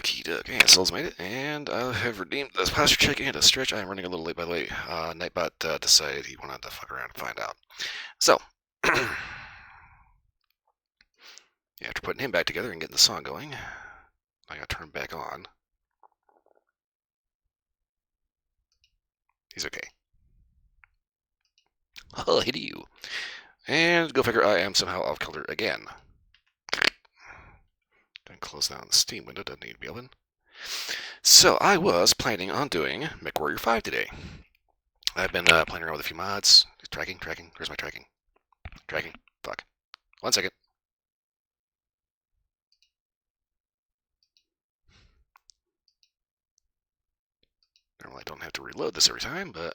Key duck, and Souls made it, and I have redeemed the posture check and a stretch. I am running a little late by the way. Nightbot decided he wanted to fuck around and find out. So, after putting him back together and getting the song going, I got turned back on. He's okay. Oh, hit you. And go figure, I am somehow off color again. Then close down the Steam window, doesn't need to be open. So, I was planning on doing MechWarrior 5 today. I've been playing around with a few mods. Tracking. Where's my tracking? Tracking. Fuck. 1 second. Normally I don't have to reload this every time, but...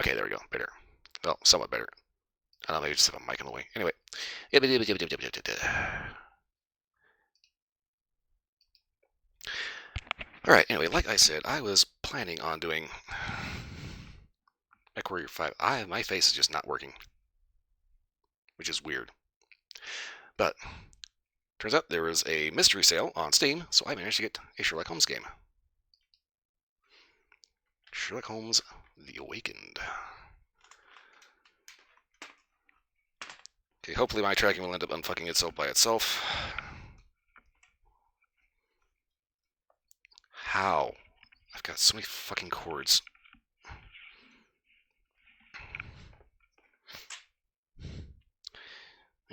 Okay, there we go. Better. Well, somewhat better. I don't know, maybe just have a mic in the way. Anyway. Alright, anyway, like I said, I was planning on doing MechWarrior 5. My face is just not working. Which is weird. But, turns out there was a mystery sale on Steam, so I managed to get a Sherlock Holmes game. Sherlock Holmes The Awakened. Okay, hopefully my tracking will end up unfucking itself by itself. How? I've got so many fucking cords.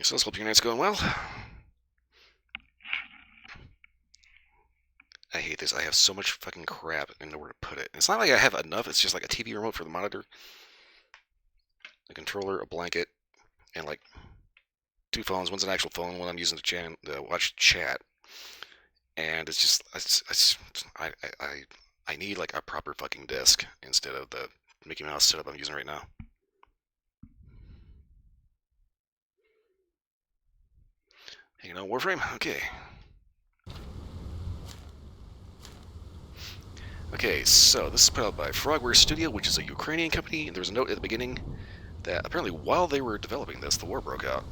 So let's hope your night's going well. I hate this. I have so much fucking crap and nowhere to put it. It's not like I have enough. It's just like a TV remote for the monitor, a controller, a blanket, and like 2 phones. One's an actual phone, one I'm using to watch chat. And it's just, I need like a proper fucking disc instead of the Mickey Mouse setup I'm using right now. Hanging on Warframe? Okay. Okay, so this is put out by Frogware Studio, which is a Ukrainian company, and there's a note at the beginning that apparently while they were developing this, the war broke out.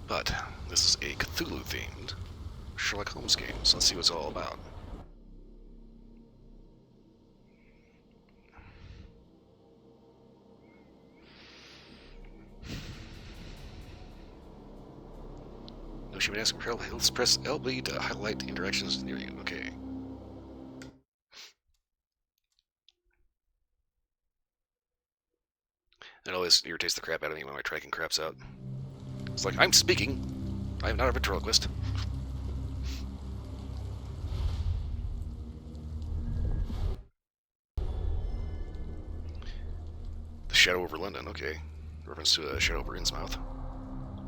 But this is a Cthulhu-themed Sherlock Holmes game, so let's see what it's all about. No human asking for help. Let's press LB to highlight the interactions near you. Okay. That always irritates the crap out of me when my tracking craps out. It's like, I'm speaking. I am not a ventriloquist. The Shadow over London, okay. Reference to a Shadow over Innsmouth.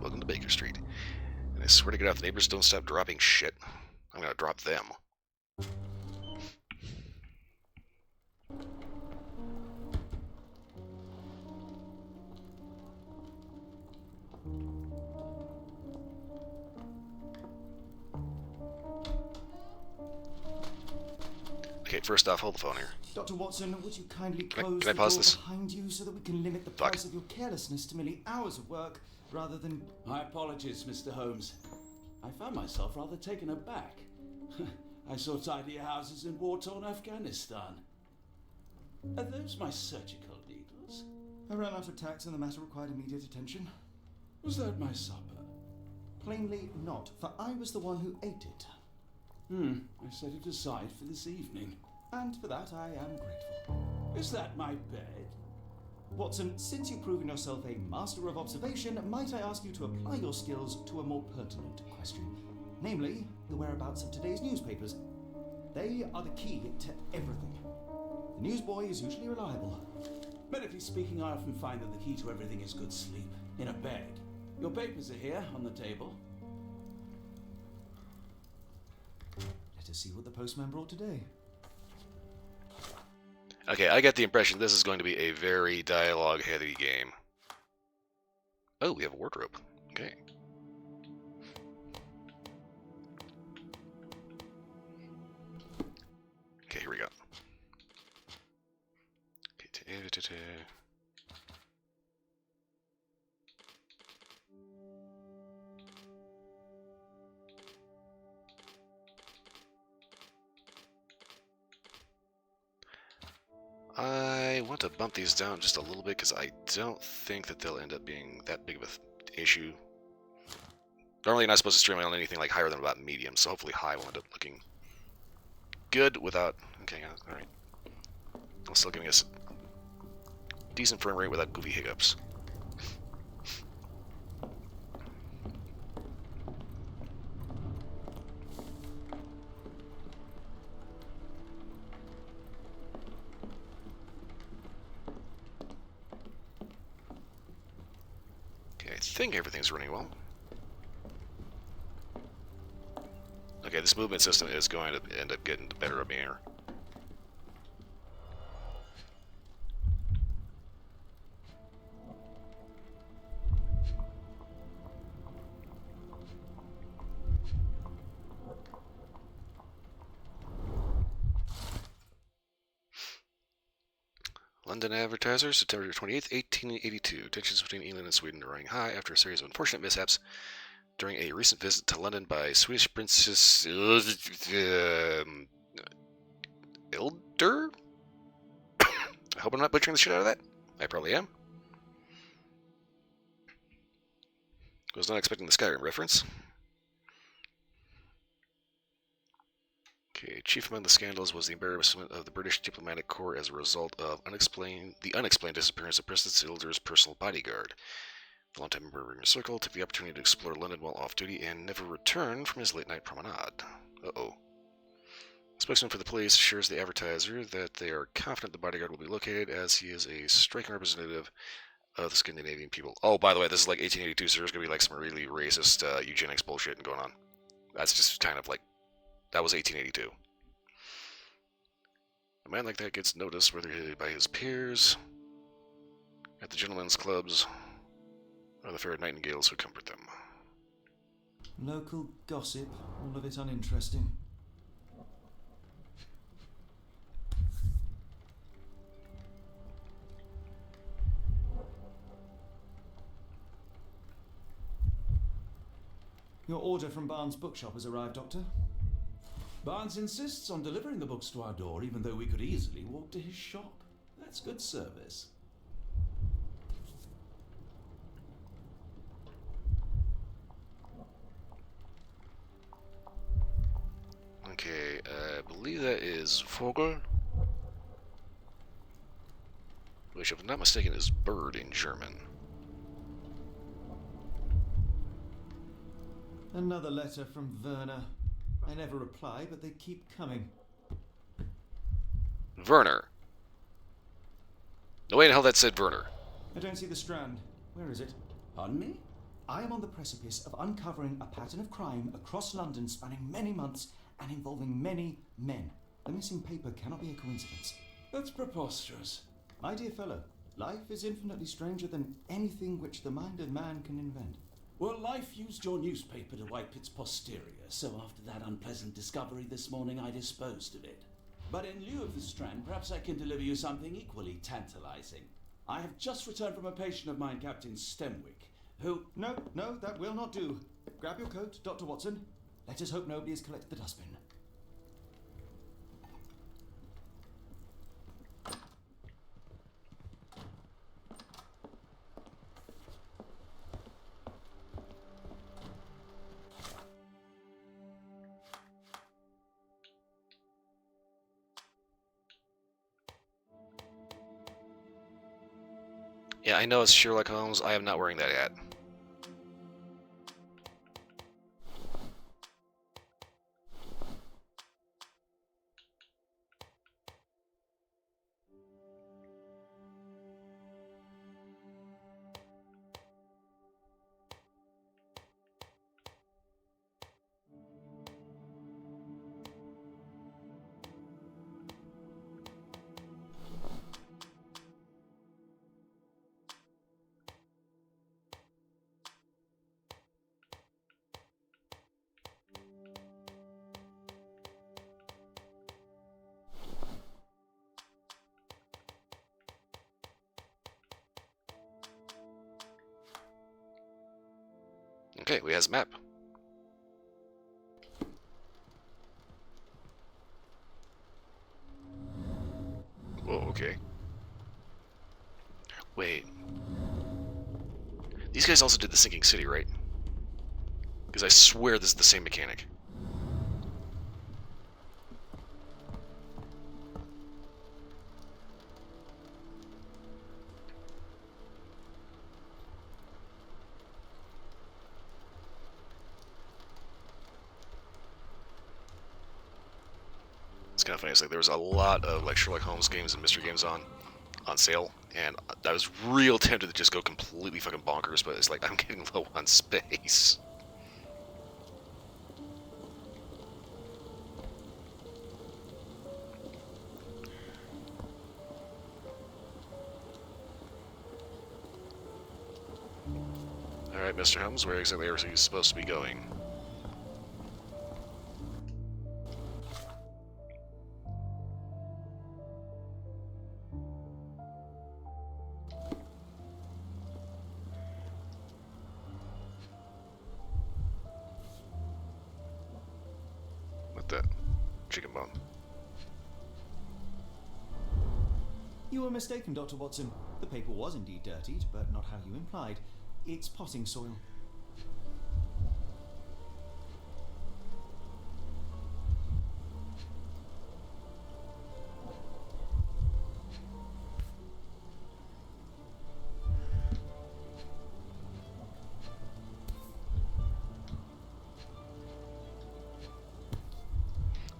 Welcome to Baker Street. And I swear to God, if the neighbors don't stop dropping shit, I'm gonna drop them. Okay, first off, hold the phone here. Dr. Watson, would you kindly close can I the pause door this? behind you so that we can limit the Fuck. price of your carelessness to merely hours of work rather than... My apologies, Mr. Holmes. I found myself rather taken aback. I saw tidy houses in war-torn Afghanistan. Are those my surgical needles? I ran out of tacks and the matter required immediate attention. Was that my supper? Plainly not, for I was the one who ate it. I set it aside for this evening. And for that I am grateful. Is that my bed? Watson, since you've proven yourself a master of observation, might I ask you to apply your skills to a more pertinent question? Namely, the whereabouts of today's newspapers. They are the key to everything. The newsboy is usually reliable. Medically speaking, I often find that the key to everything is good sleep. In a bed. Your papers are here, on the table. Let us see what the postman brought today. Okay, I get the impression this is going to be a very dialogue-heavy game. Oh, we have a wardrobe. Okay. I want to bump these down just a little bit because I don't think that they'll end up being that big of an issue. Normally you're not supposed to streamline on anything like higher than about medium, so hopefully high will end up looking good without... Okay, alright. Still giving us decent frame rate without goofy hiccups. Okay, I think everything's running well. Okay, this movement system is going to end up getting the better of me here. London Advertiser, September 28th, 1882. Tensions between England and Sweden are running high after a series of unfortunate mishaps during a recent visit to London by Swedish Princess Ilder? I hope I'm not butchering the shit out of that. I probably am. Was not expecting the Skyrim reference. Okay, chief among the scandals was the embarrassment of the British diplomatic corps as a result of the unexplained disappearance of Princess Ilder's personal bodyguard. The longtime member of the circle took the opportunity to explore London while off duty and never returned from his late-night promenade. Uh-oh. The spokesman for the police assures the Advertiser that they are confident the bodyguard will be located as he is a striking representative of the Scandinavian people. Oh, by the way, this is like 1882, so there's going to be like some really racist eugenics bullshit going on. That's just kind of like... That was 1882. A man like that gets noticed whether by his peers, at the gentlemen's clubs, or the fair nightingales who comfort them. Local gossip, all of it uninteresting. Your order from Barnes' bookshop has arrived, Doctor. Barnes insists on delivering the books to our door, even though we could easily walk to his shop. That's good service. Okay, I believe that is Vogel, which, if I'm not mistaken, is bird in German. Another letter from Werner. I never reply, but they keep coming. Werner. No way in hell that said Werner. I don't see the Strand. Where is it? Pardon me? I am on the precipice of uncovering a pattern of crime across London spanning many months and involving many men. The missing paper cannot be a coincidence. That's preposterous. My dear fellow, life is infinitely stranger than anything which the mind of man can invent. Well, life used your newspaper to wipe its posterior, so after that unpleasant discovery this morning, I disposed of it. But in lieu of the Strand, perhaps I can deliver you something equally tantalizing. I have just returned from a patient of mine, Captain Stemwick, who... No, that will not do. Grab your coat, Dr. Watson. Let us hope nobody has collected the dustbin. Yeah, I know it's Sherlock Holmes. I am not wearing that hat. Okay, we has a map. Whoa, okay. Wait. These guys also did the sinking city, right? Because I swear this is the same mechanic. It's kind of funny. It's like there was a lot of like Sherlock Holmes games and mystery games on sale, and I was real tempted to just go completely fucking bonkers, but it's like I'm getting low on space. Alright, Mr. Holmes, where exactly are you supposed to be going? With that chicken bone. You were mistaken, Dr. Watson. The paper was indeed dirtied, but not how you implied. It's potting soil.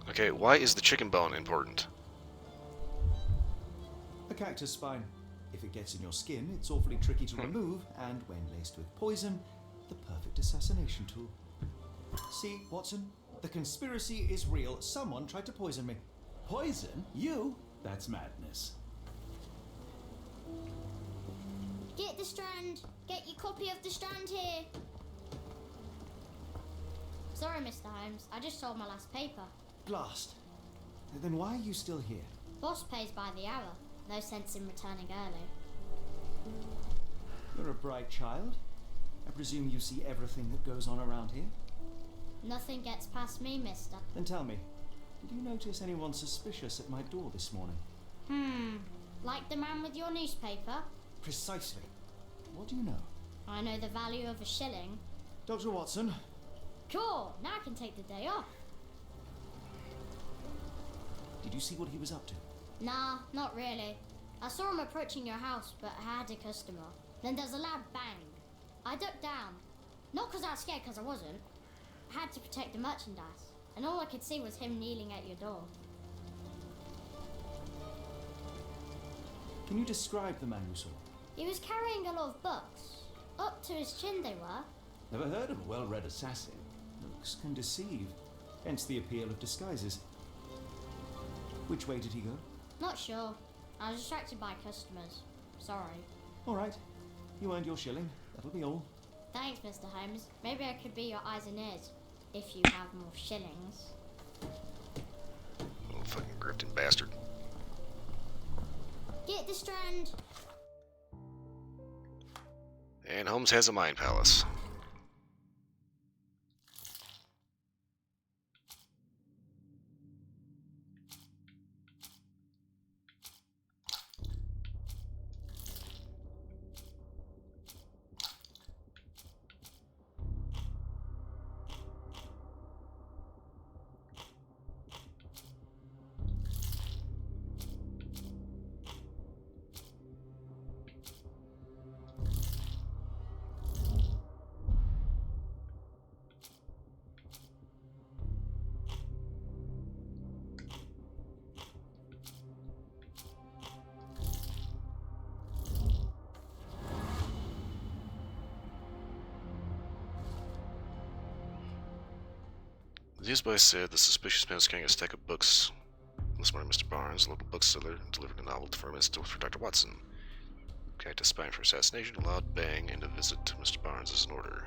Okay, why is the chicken bone important? A cactus spine. If it gets in your skin, it's awfully tricky to remove, and when laced with poison, the perfect assassination tool. See, Watson? The conspiracy is real. Someone tried to poison me. Poison? You? That's madness. Get the Strand. Get your copy of the Strand here. Sorry, Mr. Holmes. I just sold my last paper. Blast. Then why are you still here? Boss pays by the hour. No sense in returning early. You're a bright child. I presume you see everything that goes on around here? Nothing gets past me, mister. Then tell me, did you notice anyone suspicious at my door this morning? Like the man with your newspaper? Precisely. What do you know? I know the value of a shilling. Dr. Watson, Cool, now I can take the day off. did you see what he was up to? Nah, not really. I saw him approaching your house, but I had a customer. Then there's a loud bang. I ducked down. Not because I was scared, because I wasn't. I had to protect the merchandise. And all I could see was him kneeling at your door. Can you describe the man you saw? He was carrying a lot of books. Up to his chin they were. Never heard of a well-read assassin. Looks can deceive. Hence the appeal of disguises. Which way did he go? Not sure. I was distracted by customers. Sorry. All right. You earned your shilling. That'll be all. Thanks, Mr. Holmes. Maybe I could be your eyes and ears. If you have more shillings. Little fucking grifting bastard. Get the Strand. And Holmes has a mind palace. The newsboy said the suspicious man was carrying a stack of books. This morning, Mr. Barnes, a local bookseller, delivered a novel for Dr. Watson. Cactus spine for assassination, a loud bang, and a visit to Mr. Barnes is in order.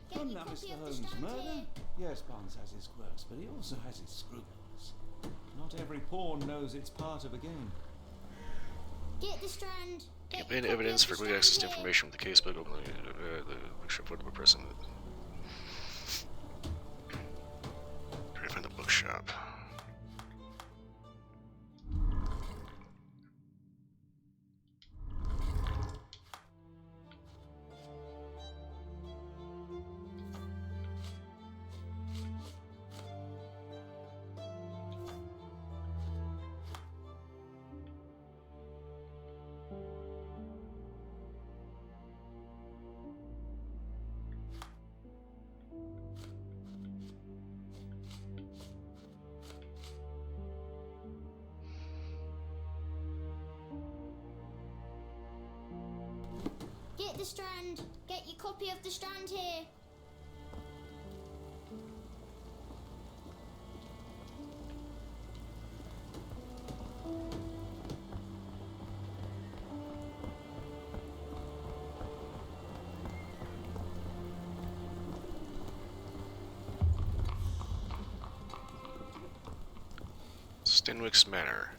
Get Oh, your now, copy Mr. copy of the Holmes' strand murder? here. Yes, Barnes has his quirks, but he also has his scruples. Not every pawn knows it's part of a game. Get the strand. Get Obtain your copy evidence of the for quick access to strand here. information with the casebook. Open the picture photo by pressing it. Try to find the bookshop. Get the strand. Get your copy of the strand here. Stenwick's Manor.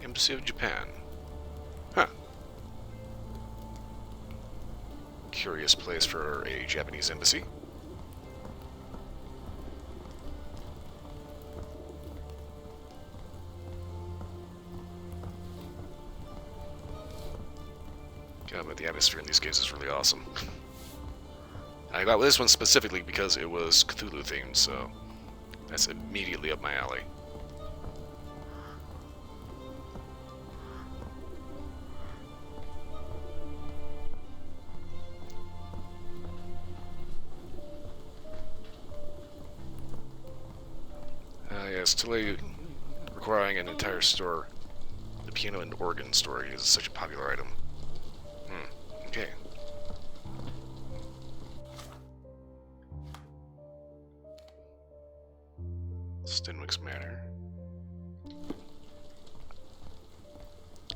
Embassy of Japan. Huh. Curious place for a Japanese embassy. God, but the atmosphere in these games is really awesome. I got this one specifically because it was Cthulhu themed, so that's immediately up my alley. Yes, Tilly requiring an entire store. The piano and organ store is such a popular item. Okay. Stenwick's Manor. We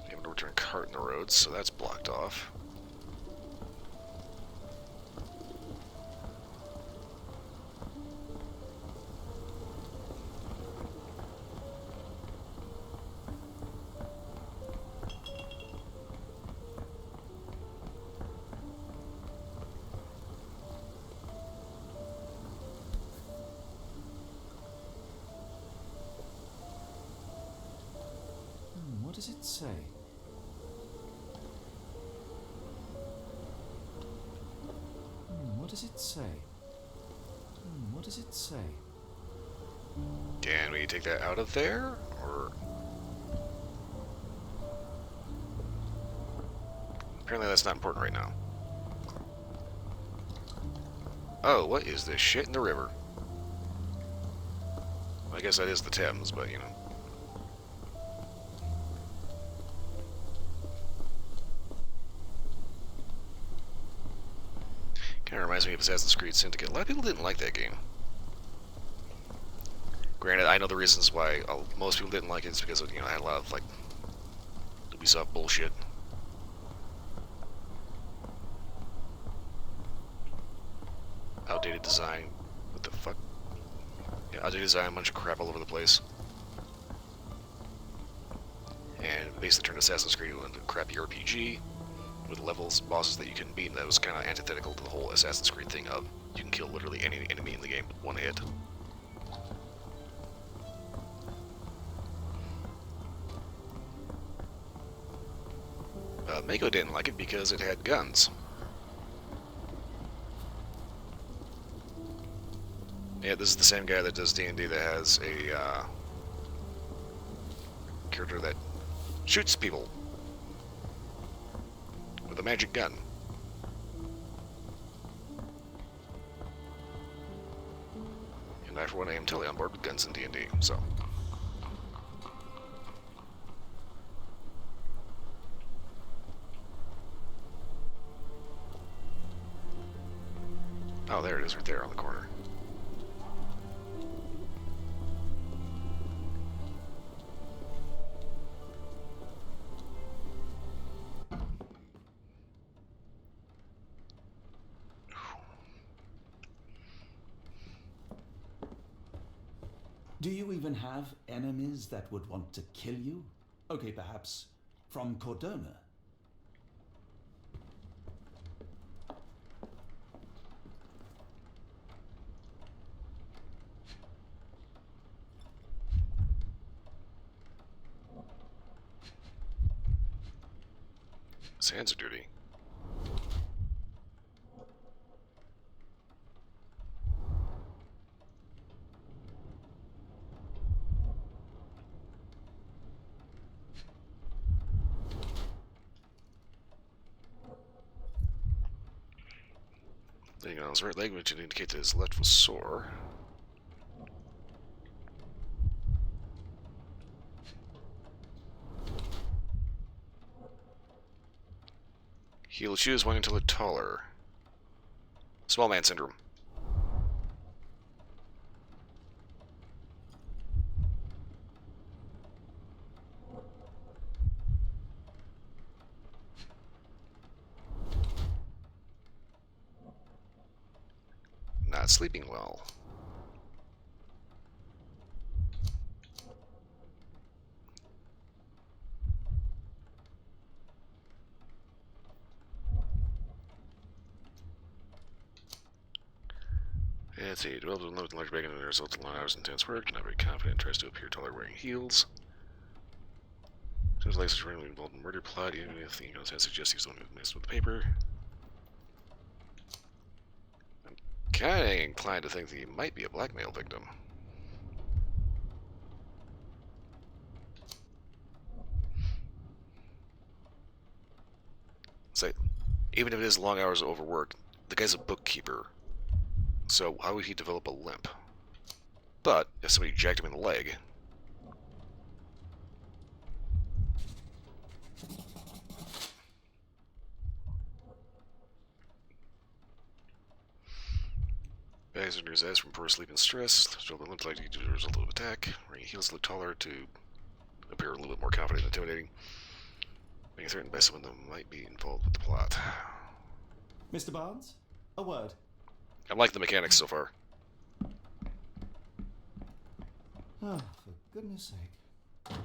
have a return cart in the road, so that's blocked off. What does it say? What does it say? What does it say? Can we take that out of there, or...? Apparently that's not important right now. Oh, what is this shit in the river? Well, I guess that is the Thames, but you know. Kind of reminds me of Assassin's Creed Syndicate. A lot of people didn't like that game. Granted, I know the reasons why most people didn't like it is because of, I had a lot of like Ubisoft bullshit. Outdated design. What the fuck? Yeah, outdated design, a bunch of crap all over the place. And basically turned Assassin's Creed into a crappy RPG with levels, bosses that you couldn't beat, and that was kind of antithetical to the whole Assassin's Creed thing of you can kill literally any enemy in the game with one hit. Mako didn't like it because it had guns. Yeah, this is the same guy that does D&D that has a character that shoots people with a magic gun. And I, for one, am totally on board with guns in D&D, so... Oh, there it is, right there on the corner. Do you even have enemies that would want to kill you? Okay, perhaps from Cordona. His hands are dirty. Laying on his right leg, which would indicate that his left was sore. He'll choose one until it's taller. Small man syndrome. Not sleeping well. Let's see, develops a load large bag and the results of long hours of intense work, not very confident, tries to appear taller wearing heels. His legs is randomly involved in a murder plot, even if the content suggests he's the one who messed with the paper. I'm kinda inclined to think that he might be a blackmail victim. So, even if it is long hours of overwork, the guy's a bookkeeper. So how would he develop a limp? But if somebody jacked him in the leg, bags under his eyes from poor sleep and stress, so the limp like he did as a result of attack. Wearing heels look taller to appear a little bit more confident and intimidating. Being threatened by someone that might be involved with the plot. Mr. Barnes, a word. I like the mechanics so far. Ah, for goodness sake.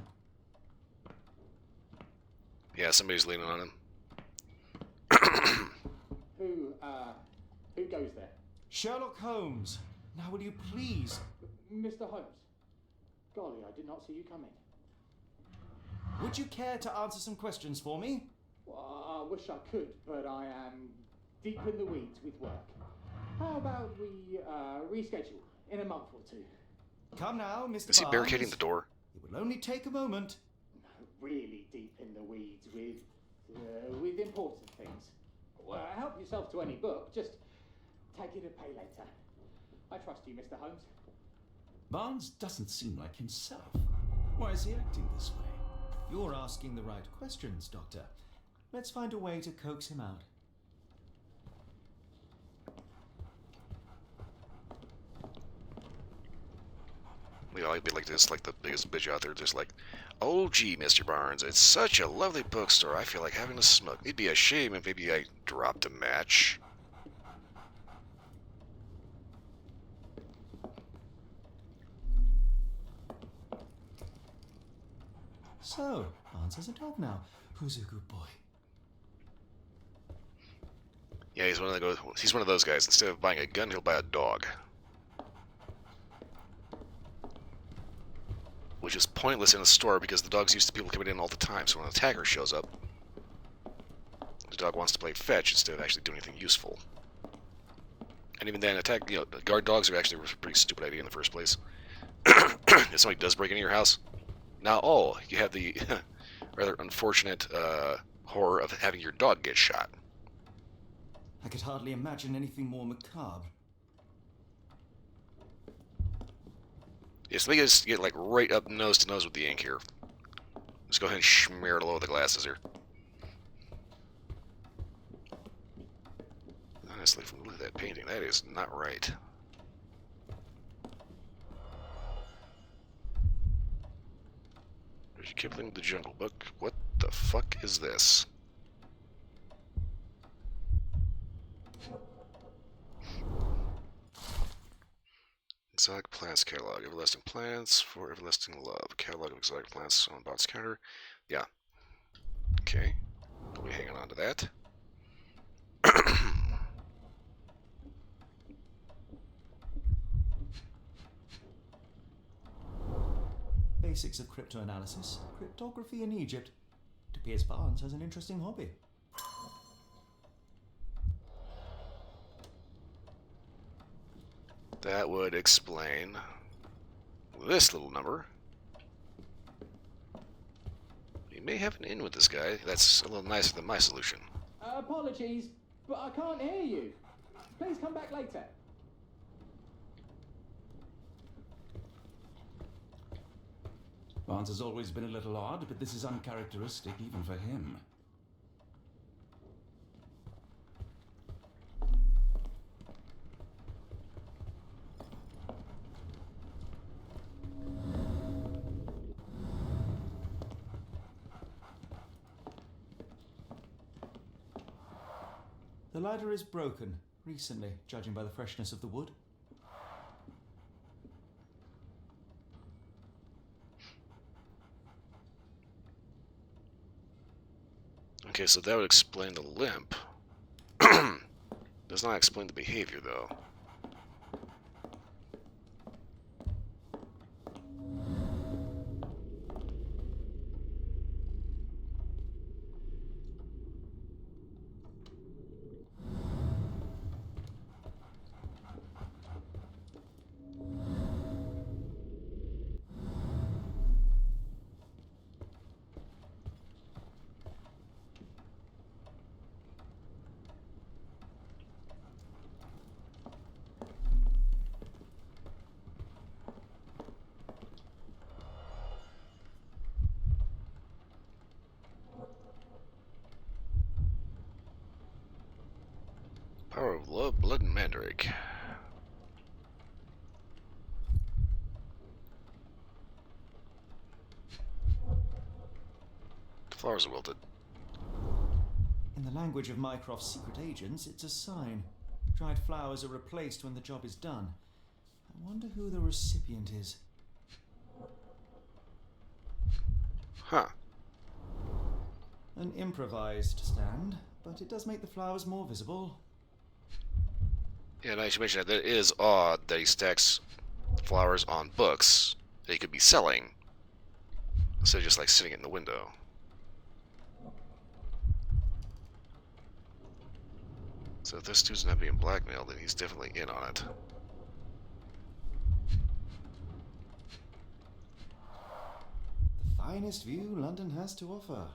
Yeah, somebody's leaning on him. Who goes there? Sherlock Holmes, now will you please? Mr. Holmes. Golly, I did not see you coming. Would you care to answer some questions for me? Well, I wish I could, but I am deep in the weeds with work. How about we reschedule in a month or two? Come now, Mr. Is he Barnes. barricading the door? It will only take a moment. Really deep in the weeds with important things. Well, help yourself to any book. Just take it a pay later. I trust you, Mr. Holmes. Barnes doesn't seem like himself. Why is he acting this way? You're asking the right questions, Doctor. Let's find a way to coax him out. Yeah, I'd be like this, like the biggest bitch out there, just like, oh gee, Mr. Barnes, it's such a lovely bookstore, I feel like having a smoke. It'd be a shame if maybe I dropped a match. So, Barnes has a dog now. Who's a good boy? Yeah, he's one of those guys. Instead of buying a gun, he'll buy a dog. Which is pointless in a store because the dog's used to people coming in all the time, so when an attacker shows up, the dog wants to play fetch instead of actually doing anything useful. And even then, guard dogs are actually a pretty stupid idea in the first place. If somebody does break into your house, now, you have the rather unfortunate horror of having your dog get shot. I could hardly imagine anything more macabre. Yes, let me just get like right up nose to nose with the ink here. Just go ahead and smear it all over the glasses here. Honestly, if we look at that painting, that is not right. There's Kipling, The Jungle Book. What the fuck is this? Exotic plants catalog. Everlasting plants for everlasting love. Catalog of exotic plants on box counter. Yeah. Okay. I'll be hanging on to that. Basics of cryptoanalysis. Cryptography in Egypt. It appears Barnes has an interesting hobby. That would explain this little number. You may have an in with this guy. That's a little nicer than my solution. Apologies, but I can't hear you. Please come back later. Barnes has always been a little odd, but this is uncharacteristic even for him. The ladder is broken, recently, judging by the freshness of the wood. Okay, so that would explain the limp. Does not explain the behavior, though. Power of love, blood, and mandrake. The flowers are wilted. In the language of Mycroft's secret agents, it's a sign. Dried flowers are replaced when the job is done. I wonder who the recipient is. Huh. An improvised stand, but it does make the flowers more visible. Yeah, now you should mention that it is odd that he stacks flowers on books that he could be selling instead of just like sitting in the window. So if this dude's not being blackmailed, then he's definitely in on it. The finest view London has to offer.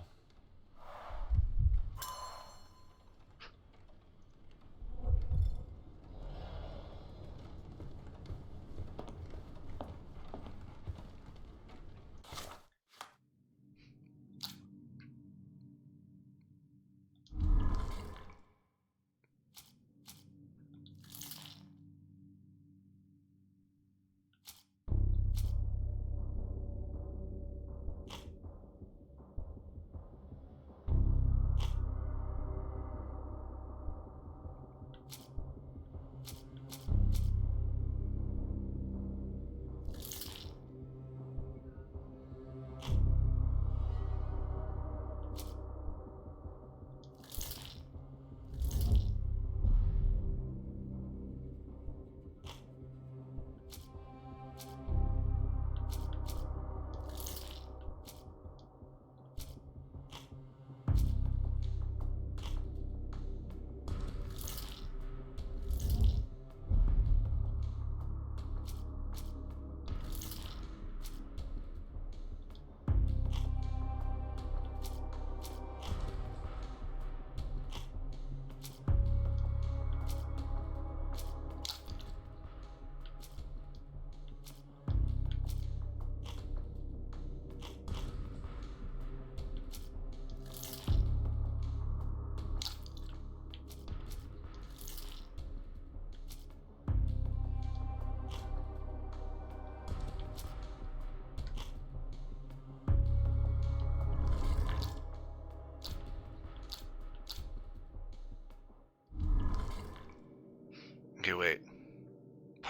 Okay, wait.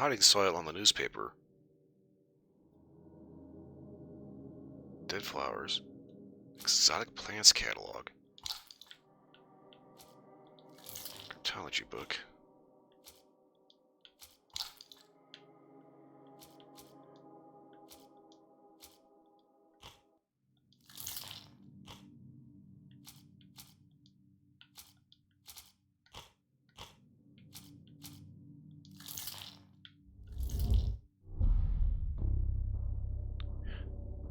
Potting soil on the newspaper. Dead flowers. Exotic plants catalog. Cartology book.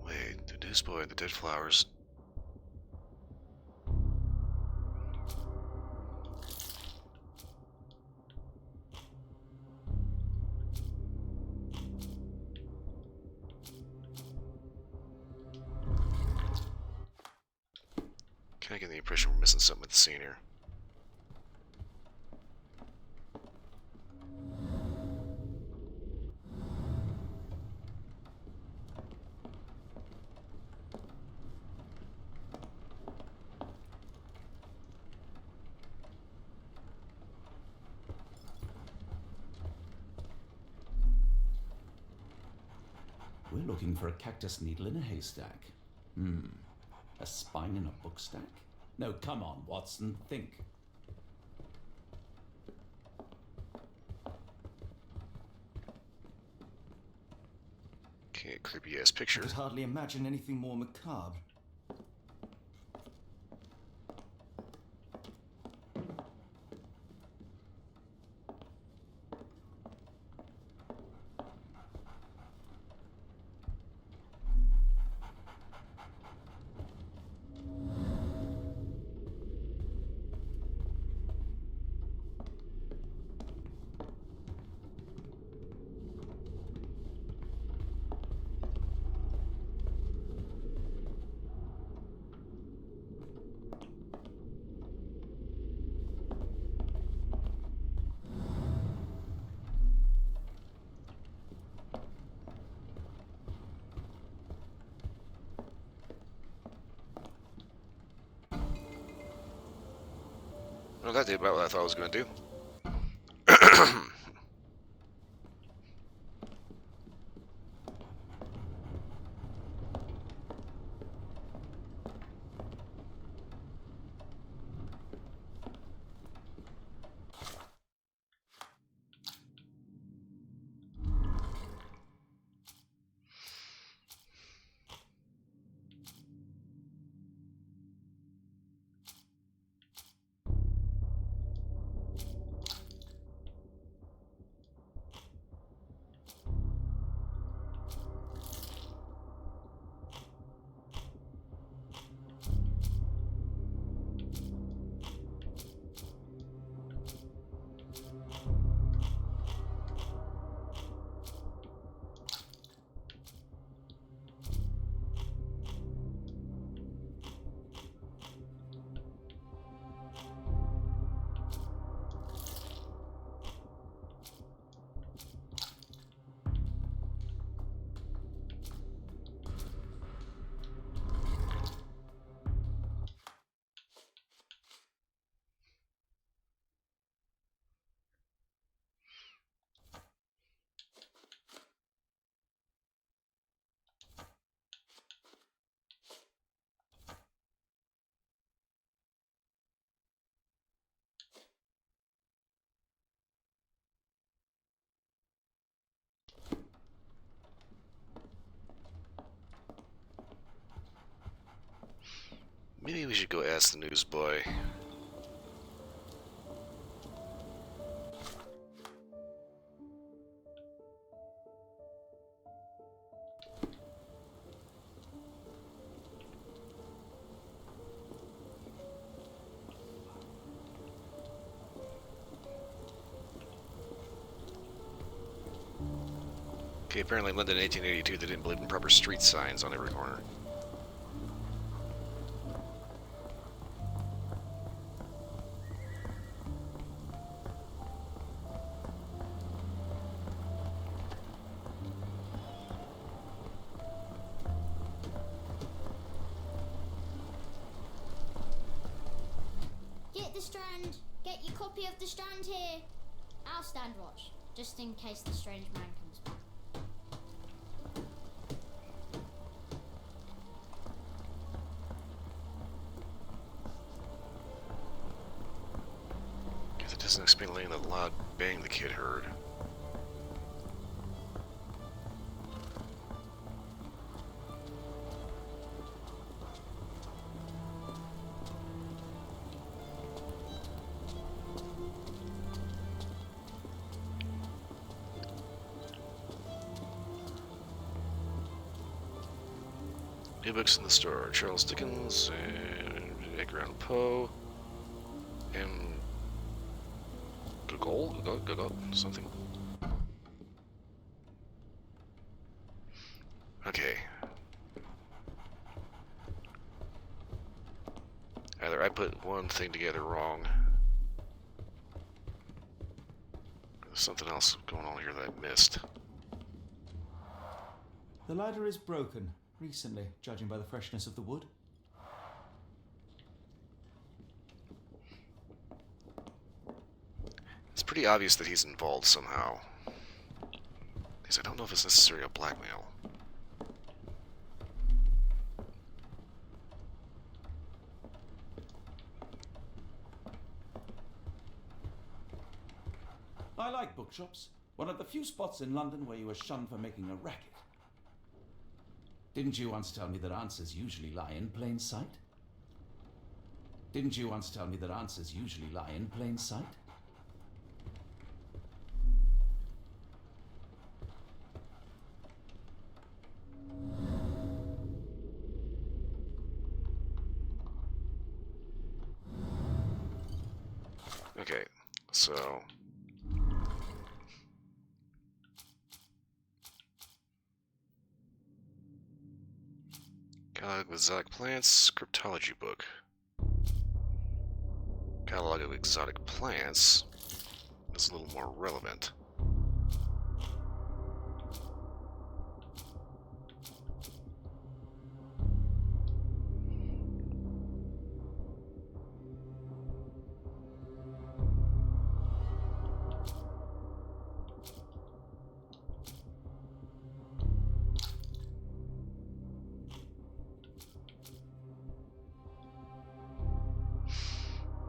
Wait, the newsboy, the dead flowers. Kind of get the impression we're missing something with the scene here. We're looking for a cactus needle in a haystack. A spine in a book stack? No, come on, Watson, think. Okay, creepy ass picture. I could hardly imagine anything more macabre. Well, that did about what I thought I was going to do. Maybe we should go ask the newsboy. Okay, apparently in London in 1882 they didn't believe in proper street signs on every corner. Get the Strand. Get your copy of the Strand here. I'll stand watch, just in case the strange man comes back. Guess it doesn't explain the loud bang the kid heard. New books in the store: Charles Dickens, and Edgar Allan Poe, and Gogol, something. Okay. Either I put one thing together wrong, or there's something else going on here that I missed. The ladder is broken recently, judging by the freshness of the wood. It's pretty obvious that he's involved somehow. Because I don't know if it's necessarily a blackmail. I like bookshops. One of the few spots in London where you are shunned for making a racket. Didn't you once tell me that answers usually lie in plain sight? Didn't you once tell me that answers usually lie in plain sight? Okay, so... Catalog of exotic plants, cryptology book. Catalog of exotic plants is a little more relevant.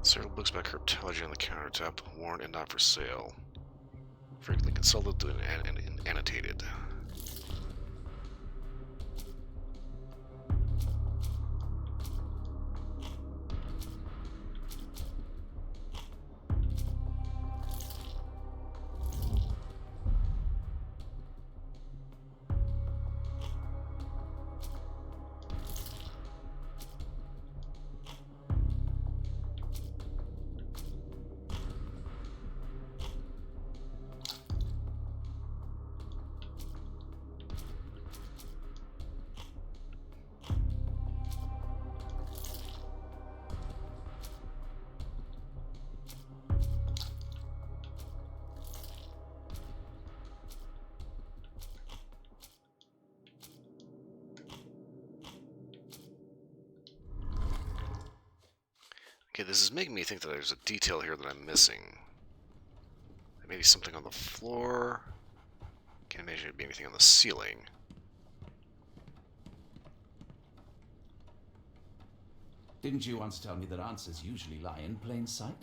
Several books about cryptology on the countertop, worn and not for sale. Frequently consulted and annotated. Okay, this is making me think that there's a detail here that I'm missing. Maybe something on the floor. Can't imagine it be anything on the ceiling. Didn't you once tell me that answers usually lie in plain sight?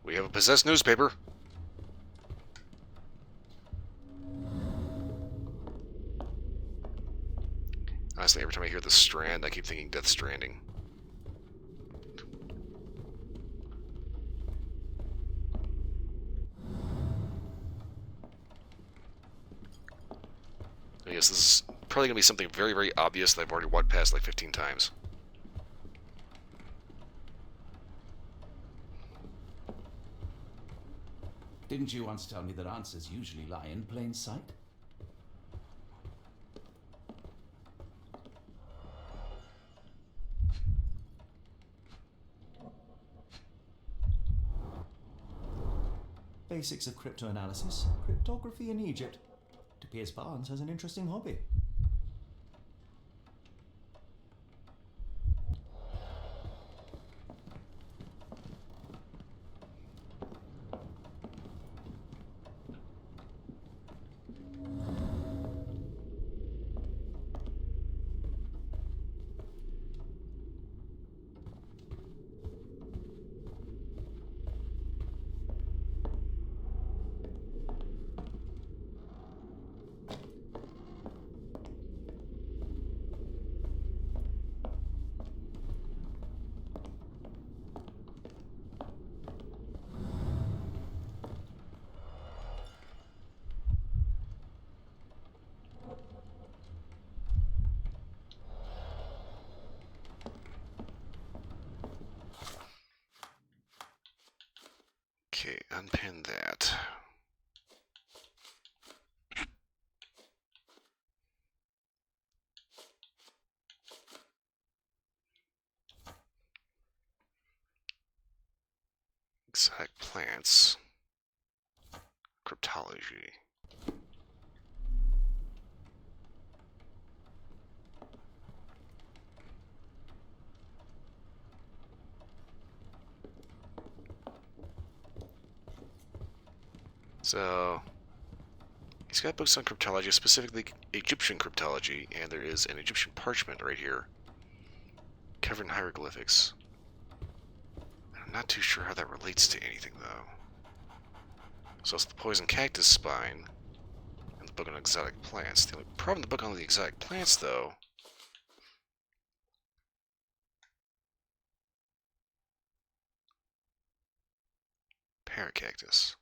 We have a possessed newspaper. Honestly, every time I hear the Strand, I keep thinking Death Stranding. I guess this is probably going to be something very, very obvious that I've already walked past like 15 times. Didn't you once tell me that answers usually lie in plain sight? Basics of cryptoanalysis, cryptography in Egypt. It appears Barnes has an interesting hobby. unpin that. Exotic plants. Cryptology. So, he's got books on cryptology, specifically Egyptian cryptology, and there is an Egyptian parchment right here, covered in hieroglyphics. I'm not too sure how that relates to anything, though. So it's the poison cactus spine, and the book on exotic plants. The only problem with the book on the exotic plants, though, paracactus.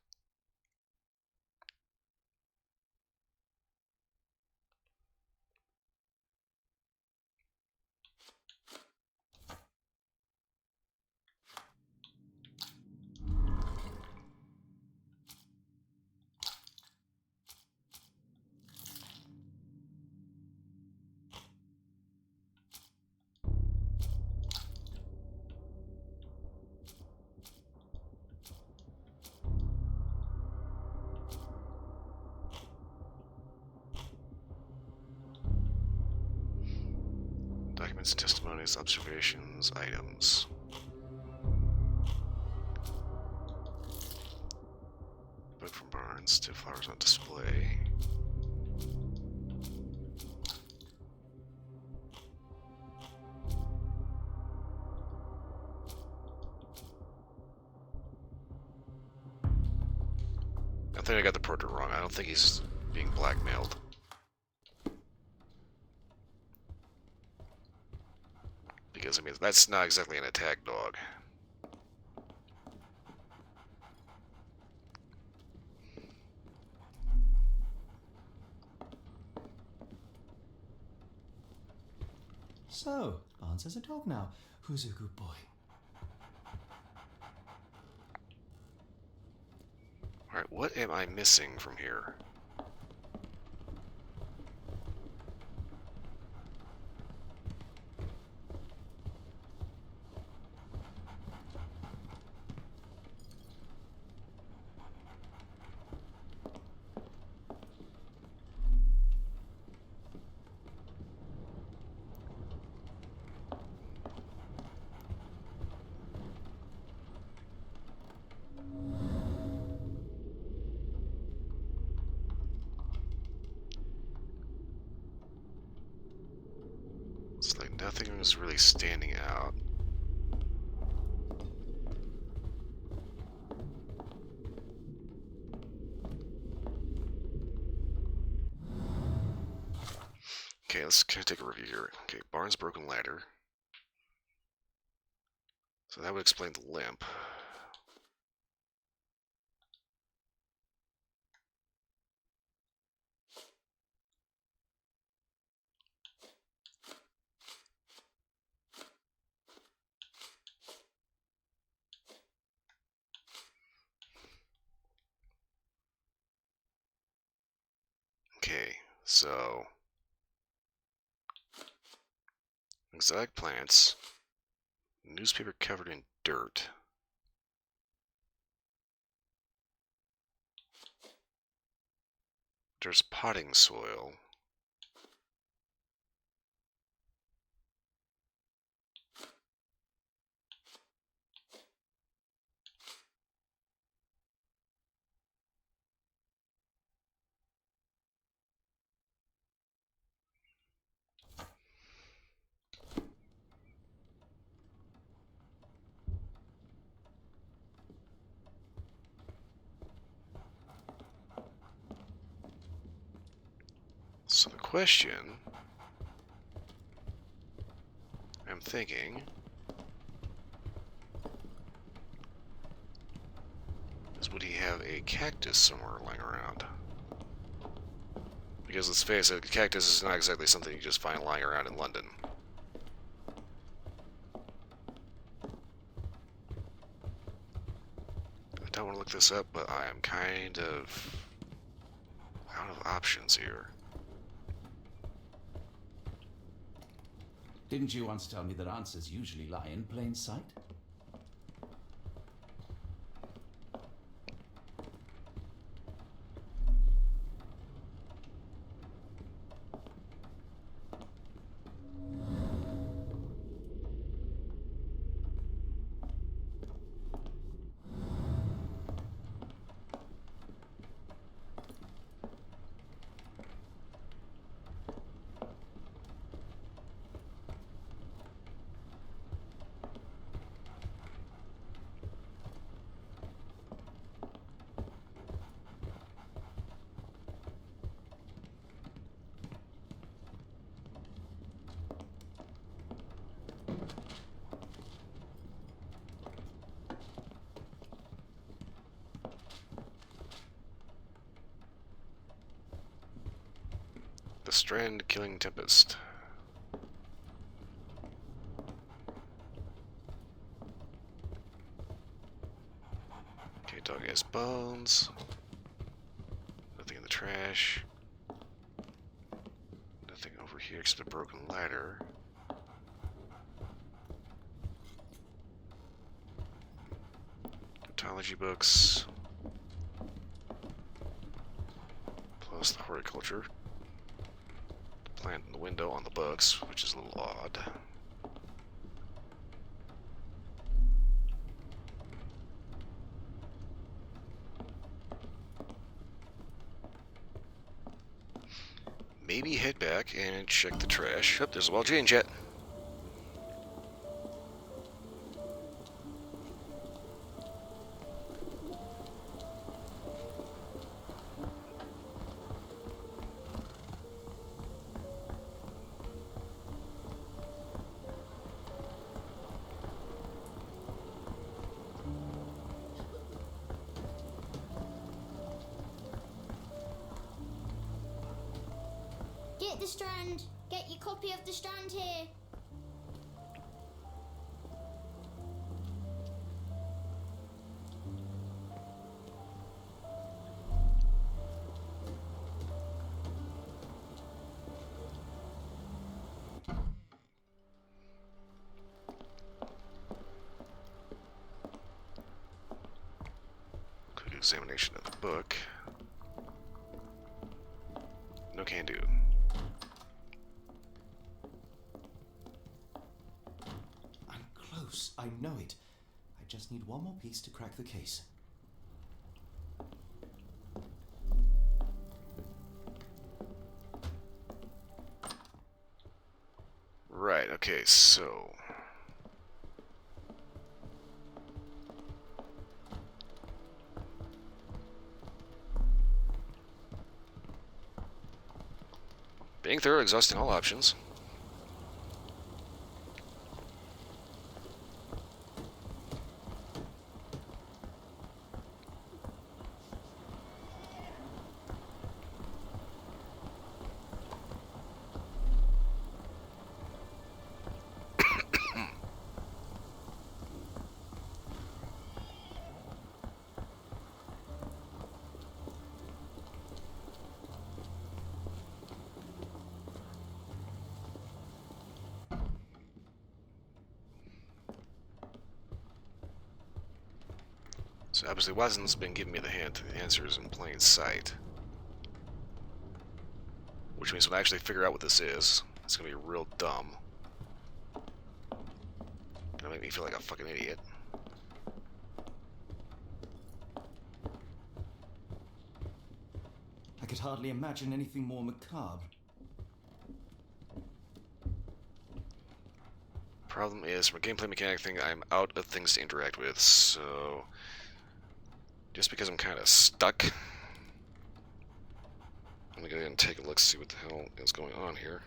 Documents, testimonies, observations, items. Book from Barnes, 2 flowers on display. I think I got the portrait wrong. I don't think he's being blackmailed. Because, I mean, that's not exactly an attack dog. So, Barnes has a dog now. Who's a good boy? Alright, what am I missing from here? It's like nothing is really standing out. Okay, let's kind of take a review here. Okay, Barnes' broken ladder. So that would explain the limp. Okay, so exotic plants, newspaper covered in dirt. There's potting soil. So the question I'm thinking is, would he have a cactus somewhere lying around? Because let's face it, a cactus is not exactly something you just find lying around in London. don't want to look this up, but I am kind of out of options here. Didn't you once tell me that answers usually lie in plain sight? The Strand Killing Tempest. Okay, dog has bones. Nothing in the trash. Nothing over here except a broken ladder. Ontology books. Plus the horticulture. The plant in the window on the books, which is a little odd. Maybe head back and check the trash. Oh, there's a wild Jane jet. Get the Strand. Get your copy of the Strand here. Quick examination of the book. No can do. I'm close. I know it. I just need one more piece to crack the case. Right, okay, so... being thorough, exhausting all options. So obviously Watson's been giving me the hint. The answer is in plain sight. Which means when I actually figure out what this is, it's gonna be real dumb. Gonna make me feel like a fucking idiot. I could hardly imagine anything more macabre. Problem is, from a gameplay mechanic thing, I'm out of things to interact with, so... just because I'm kind of stuck, I'm gonna go ahead and take a look, see what the hell is going on here.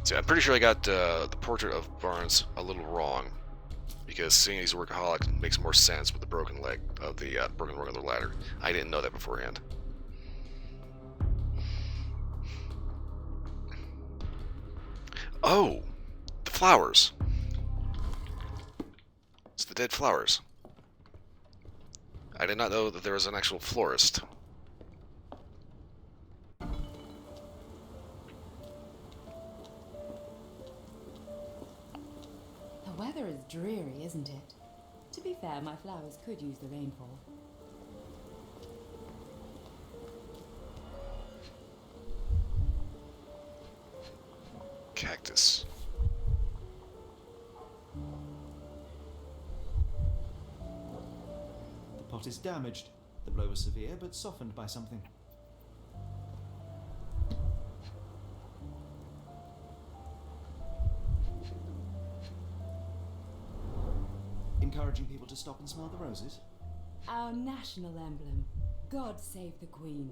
See, I'm pretty sure I got the portrait of Barnes a little wrong, because seeing he's a workaholic makes more sense with the broken leg of the broken rung of the ladder. I didn't know that beforehand. Oh, the flowers. It's the dead flowers. I did not know that there was an actual florist. The weather is dreary, isn't it? To be fair, my flowers could use the rainfall. Cactus. The pot is damaged. The blow was severe, but softened by something. Encouraging people to stop and smell the roses? Our national emblem. God save the Queen.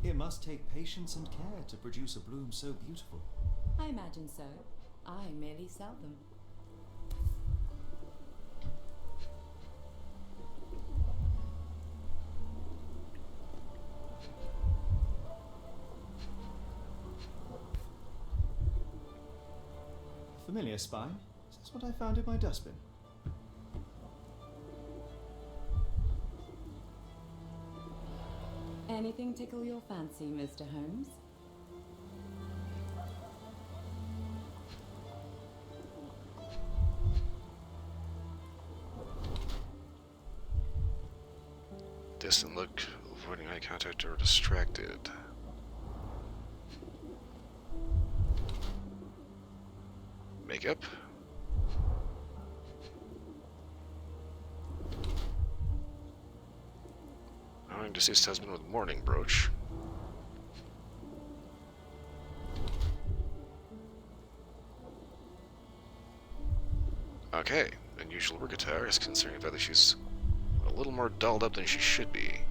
It must take patience and care to produce a bloom so beautiful. I imagine so. I merely sell them. Familiar spine? Is this what I found in my dustbin? Anything tickle your fancy, Mr. Holmes? Distant look, avoiding eye contact or distracted. Makeup. Honoring deceased husband with mourning brooch. Okay, unusual work attire is concerning the fact that she's a little more dolled up than she should be.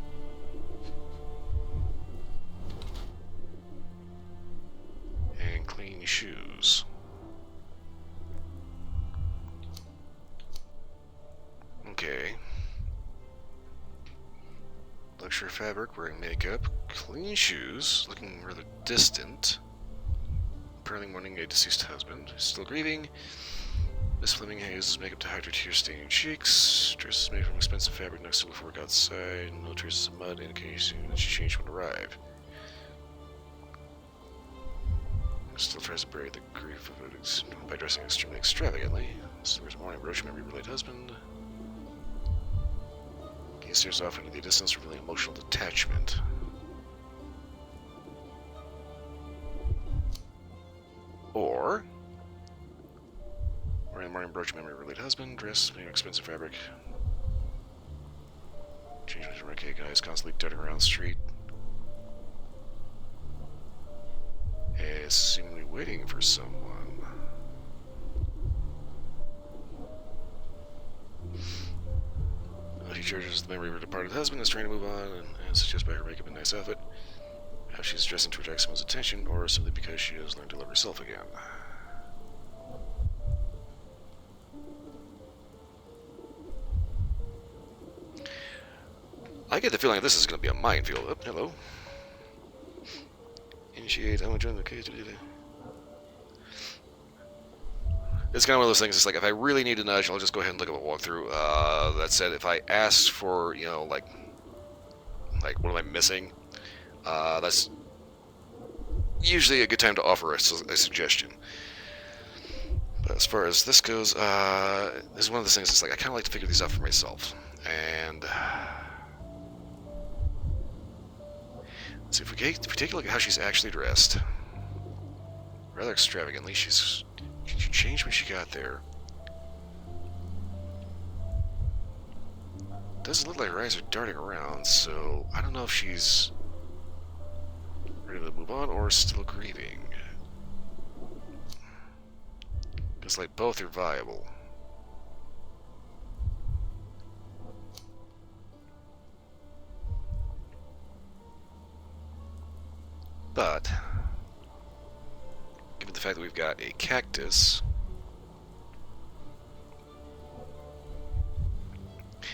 And clean shoes. Okay. Luxury fabric, wearing makeup, clean shoes, looking rather distant. Apparently mourning a deceased husband. Still grieving. Miss Fleming uses makeup to hide her tear-stained cheeks. Dress is made from expensive fabric next to look for work outside. No traces of mud indicating that she changed when arrived. Still tries to bury the grief of it by dressing extremely extravagantly. Still wears a mourning brooch, memory of late husband. He stares off into the distance, revealing emotional detachment. Or wearing the mourning brooch, memory of late husband, dress made of expensive fabric. Change from a cake, guys constantly darting around the street. Is seemingly waiting for someone. She cherishes the memory of her departed husband, is trying to move on, and suggests by her makeup and nice outfit how she's dressing to attract someone's attention, or simply because she has learned to love herself again. I get the feeling that this is going to be a minefield. Oh, hello. Initiate, I want to join the case. It's kind of one of those things, it's like, if I really need a nudge, I'll just go ahead and look at a walkthrough. That said, if I ask for, you know, like, what am I missing? That's usually a good time to offer a suggestion. But as far as this goes, this is one of those things, it's like, I kind of like to figure these out for myself. And let's see, if we take a look at how she's actually dressed, rather extravagantly, she changed when she got there. Doesn't look like her eyes are darting around, so I don't know if she's ready to move on or still grieving. Because, like, both are viable. But with the fact that we've got a cactus.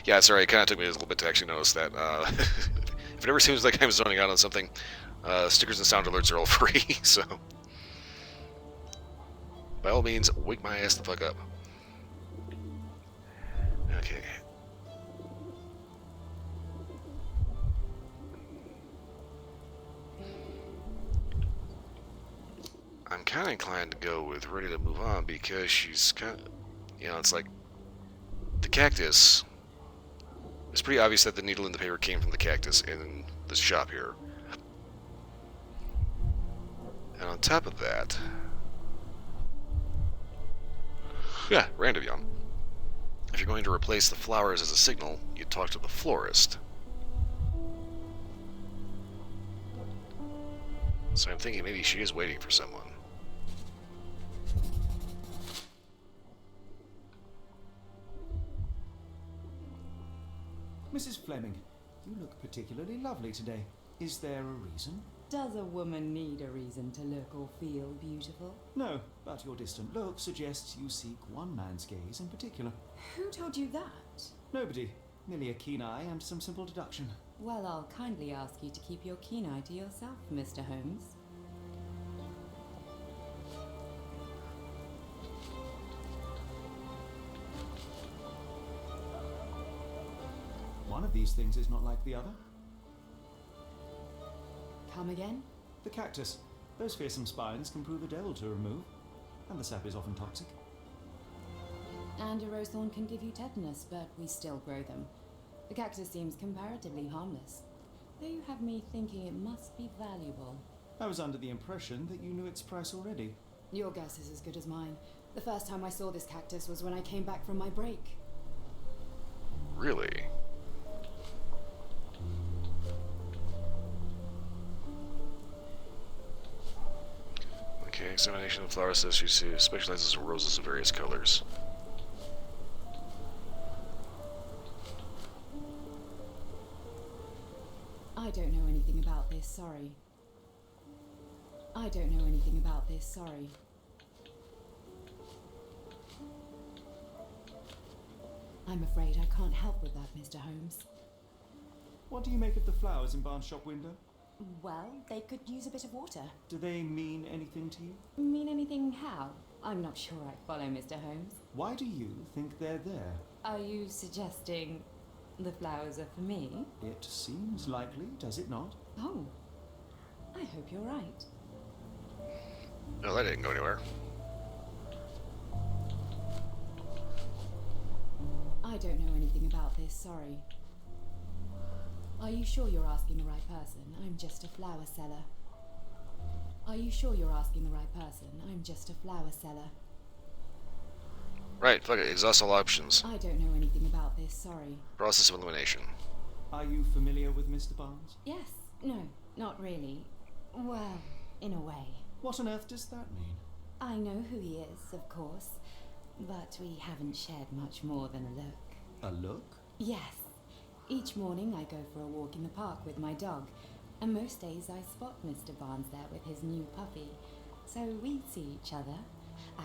Yeah, sorry, it kind of took me a little bit to actually notice that. If it ever seems like I'm zoning out on something, stickers and sound alerts are all free, so by all means, wake my ass the fuck up. Okay. I'm kind of inclined to go with ready to move on because she's kind of, it's like the cactus. It's pretty obvious that the needle in the paper came from the cactus in this shop here. And on top of that, yeah, random young. If you're going to replace the flowers as a signal, you talk to the florist. So I'm thinking maybe she is waiting for someone. Mrs. Fleming, you look particularly lovely today. Is there a reason? Does a woman need a reason to look or feel beautiful? No, but your distant look suggests you seek one man's gaze in particular. Who told you that? Nobody. Merely a keen eye and some simple deduction. Well, I'll kindly ask you to keep your keen eye to yourself, Mr. Holmes. One of these things is not like the other. Come again? The cactus. Those fearsome spines can prove a devil to remove, and the sap is often toxic. And a rose thorn can give you tetanus, but we still grow them. The cactus seems comparatively harmless, though you have me thinking it must be valuable. I was under the impression that you knew its price already. Your guess is as good as mine. The first time I saw this cactus was when I came back from my break. Really? Okay, examination of the flower says she specializes in roses of various colors. I don't know anything about this, sorry. I don't know anything about this, sorry. I'm afraid I can't help with that, Mr. Holmes. What do you make of the flowers in Barnes' shop window? Well, they could use a bit of water. Do they mean anything to you? Mean anything how? I'm not sure I follow, Mr. Holmes. Why do you think they're there? Are you suggesting the flowers are for me? It seems likely, does it not? Oh, I hope you're right. No, that didn't go anywhere. I don't know anything about this, sorry. Are you sure you're asking the right person? I'm just a flower seller. Are you sure you're asking the right person? I'm just a flower seller. Right, fuck it, exhaust all options. I don't know anything about this, sorry. Process of elimination. Are you familiar with Mr. Barnes? Yes, no, not really. Well, in a way. What on earth does that mean? I know who he is, of course, but we haven't shared much more than a look. A look? Yes. Each morning I go for a walk in the park with my dog, and most days I spot Mr. Barnes there with his new puppy, so we see each other.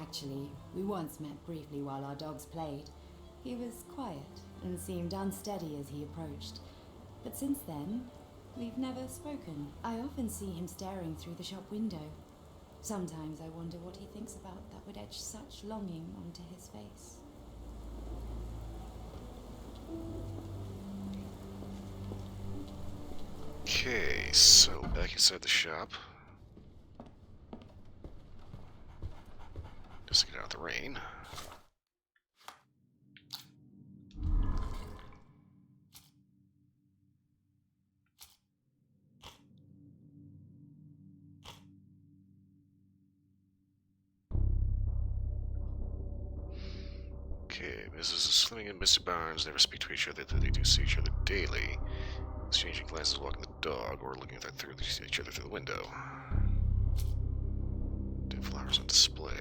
Actually, we once met briefly while our dogs played. He was quiet and seemed unsteady as he approached, but since then, we've never spoken. I often see him staring through the shop window. Sometimes I wonder what he thinks about that would etch such longing onto his face. Okay, so back inside the shop. Just to get out of the rain. Okay, Mrs. Fleming and Mr. Barnes never speak to each other, though they do see each other daily, exchanging glances walking the dog or looking at each other through the window. Dead flowers on display.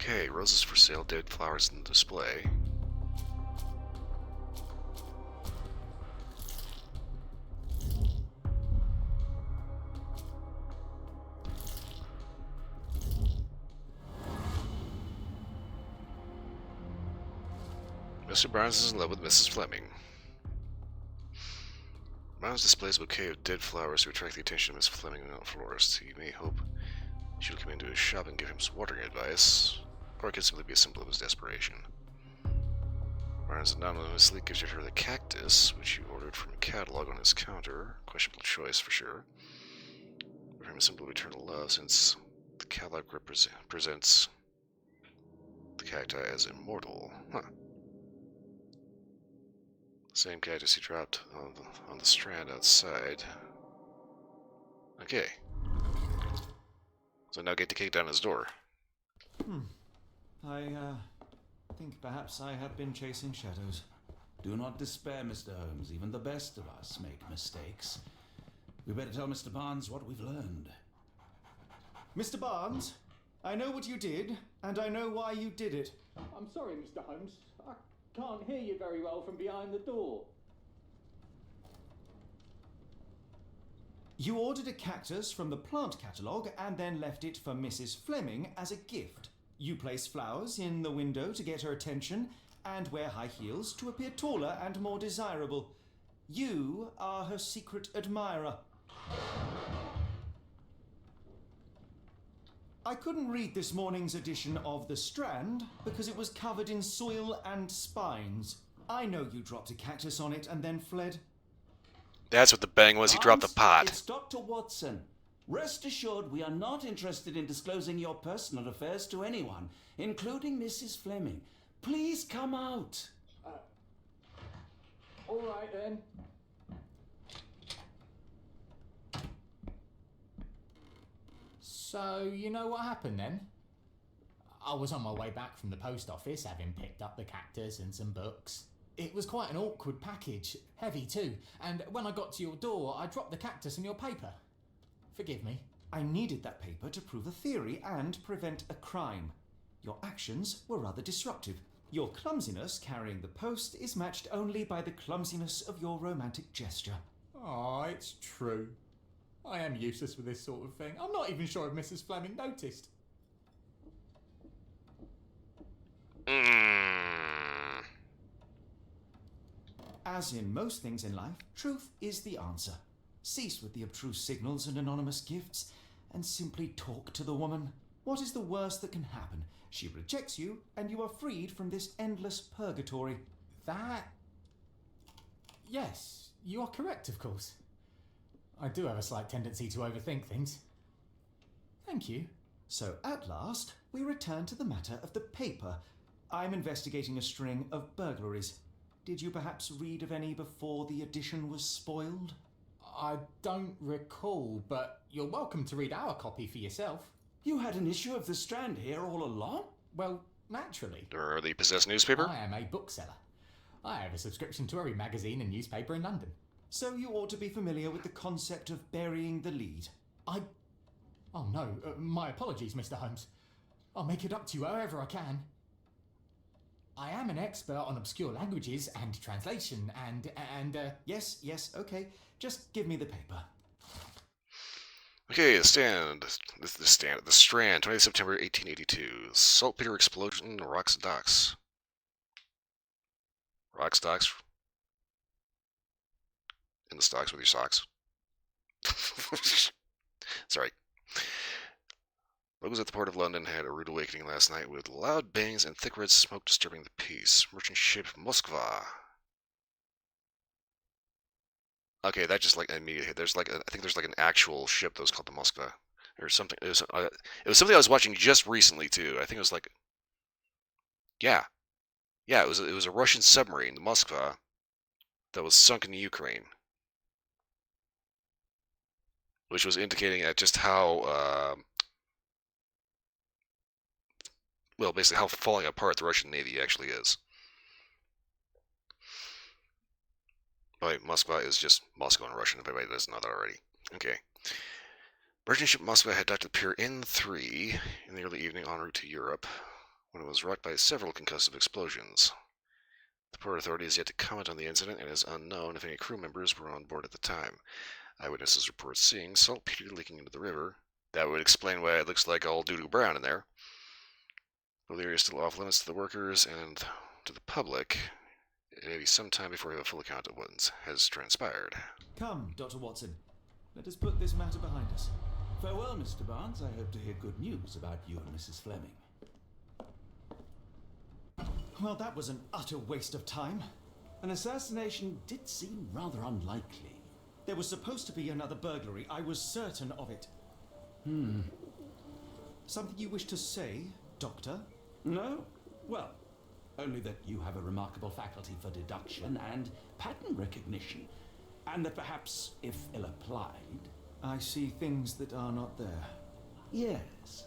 Okay, roses for sale, dead flowers in the display. Mr. Barnes is in love with Mrs. Fleming. Barnes displays a bouquet of dead flowers to attract the attention of Miss Fleming, a florist. He may hope she will come into his shop and give him some watering advice, or it could simply be a symbol of his desperation. Barnes anonymously gives her the cactus, which he ordered from a catalog on his counter. Questionable choice for sure. For him, a symbol of eternal love, since the catalog presents the cacti as immortal. Huh. Same cactus he dropped on the strand outside. Okay. So now get to kick down his door. I think perhaps I have been chasing shadows. Do not despair, Mr. Holmes. Even the best of us make mistakes. We better tell Mr. Barnes what we've learned. Mr. Barnes, I know what you did, and I know why you did it. I'm sorry, Mr. Holmes. I can't hear you very well from behind the door. You ordered a cactus from the plant catalogue and then left it for Mrs. Fleming as a gift. You place flowers in the window to get her attention and wear high heels to appear taller and more desirable. You are her secret admirer. I couldn't read this morning's edition of The Strand because it was covered in soil and spines. I know you dropped a cactus on it and then fled. That's what the bang was. He dropped the pot. It's Dr. Watson. Rest assured, we are not interested in disclosing your personal affairs to anyone, including Mrs. Fleming. Please come out. All right then. So, you know what happened then? I was on my way back from the post office, having picked up the cactus and some books. It was quite an awkward package, heavy too, and when I got to your door, I dropped the cactus and your paper. Forgive me. I needed that paper to prove a theory and prevent a crime. Your actions were rather disruptive. Your clumsiness carrying the post is matched only by the clumsiness of your romantic gesture. Oh, it's true. I am useless with this sort of thing. I'm not even sure if Mrs. Fleming noticed. As in most things in life, truth is the answer. Cease with the obtruse signals and anonymous gifts, and simply talk to the woman. What is the worst that can happen? She rejects you, and you are freed from this endless purgatory. That... Yes, you are correct, of course. I do have a slight tendency to overthink things. Thank you. So, at last, we return to the matter of the paper. I'm investigating a string of burglaries. Did you perhaps read of any before the edition was spoiled? I don't recall, but you're welcome to read our copy for yourself. You had an issue of The Strand here all along? Well, naturally. Or the possessed newspaper? I am a bookseller. I have a subscription to every magazine and newspaper in London. So you ought to be familiar with the concept of burying the lead. Oh no, my apologies, Mr. Holmes. I'll make it up to you however I can. I am an expert on obscure languages and translation and Yes, okay. Just give me the paper. Okay, the Strand, 20th September 1882. Saltpeter explosion, rocks and docks. Rocks, docks. In the stocks with your socks. Sorry. Locals at the port of London had a rude awakening last night with loud bangs and thick red smoke disturbing the peace. Merchant ship Moskva. Okay, that just like immediately. There's like I think there's like an actual ship that was called the Moskva or something. It was something I was watching just recently too. I think it was like, yeah, it was a Russian submarine, the Moskva, that was sunk in Ukraine, which was indicating at just how well, basically how falling apart the Russian Navy actually is. But Moskva is just Moscow in Russian, if anybody doesn't know that already. Okay. Merchant ship Moskva had docked at Pier N3 in the early evening en route to Europe. when it was rocked by several concussive explosions. The Port Authority has yet to comment on the incident, and it is unknown if any crew members were on board at the time. Eyewitnesses report seeing saltpeter leaking into the river. That would explain why it looks like all doo-doo brown in there. Though the area is still off limits to the workers and to the public, it may be some time before we have a full account of what has transpired. Come, Dr. Watson. Let us put this matter behind us. Farewell, Mr. Barnes. I hope to hear good news about you and Mrs. Fleming. Well, that was an utter waste of time. An assassination did seem rather unlikely. There was supposed to be another burglary. I was certain of it. Something you wish to say, Doctor? No? Well, only that you have a remarkable faculty for deduction and pattern recognition, and that perhaps, if ill-applied... I see things that are not there. Yes.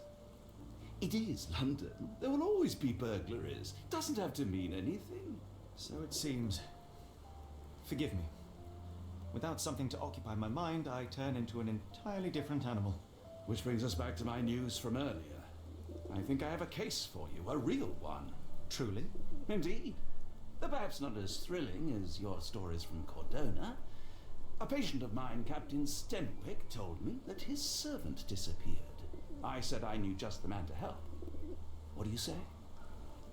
It is London. There will always be burglaries. Doesn't have to mean anything. So it seems. Forgive me. Without something to occupy my mind, I turn into an entirely different animal. Which brings us back to my news from earlier. I think I have a case for you, a real one. Truly? Indeed. Though perhaps not as thrilling as your stories from Cordona. A patient of mine, Captain Stenwick, told me that his servant disappeared. I said I knew just the man to help. What do you say?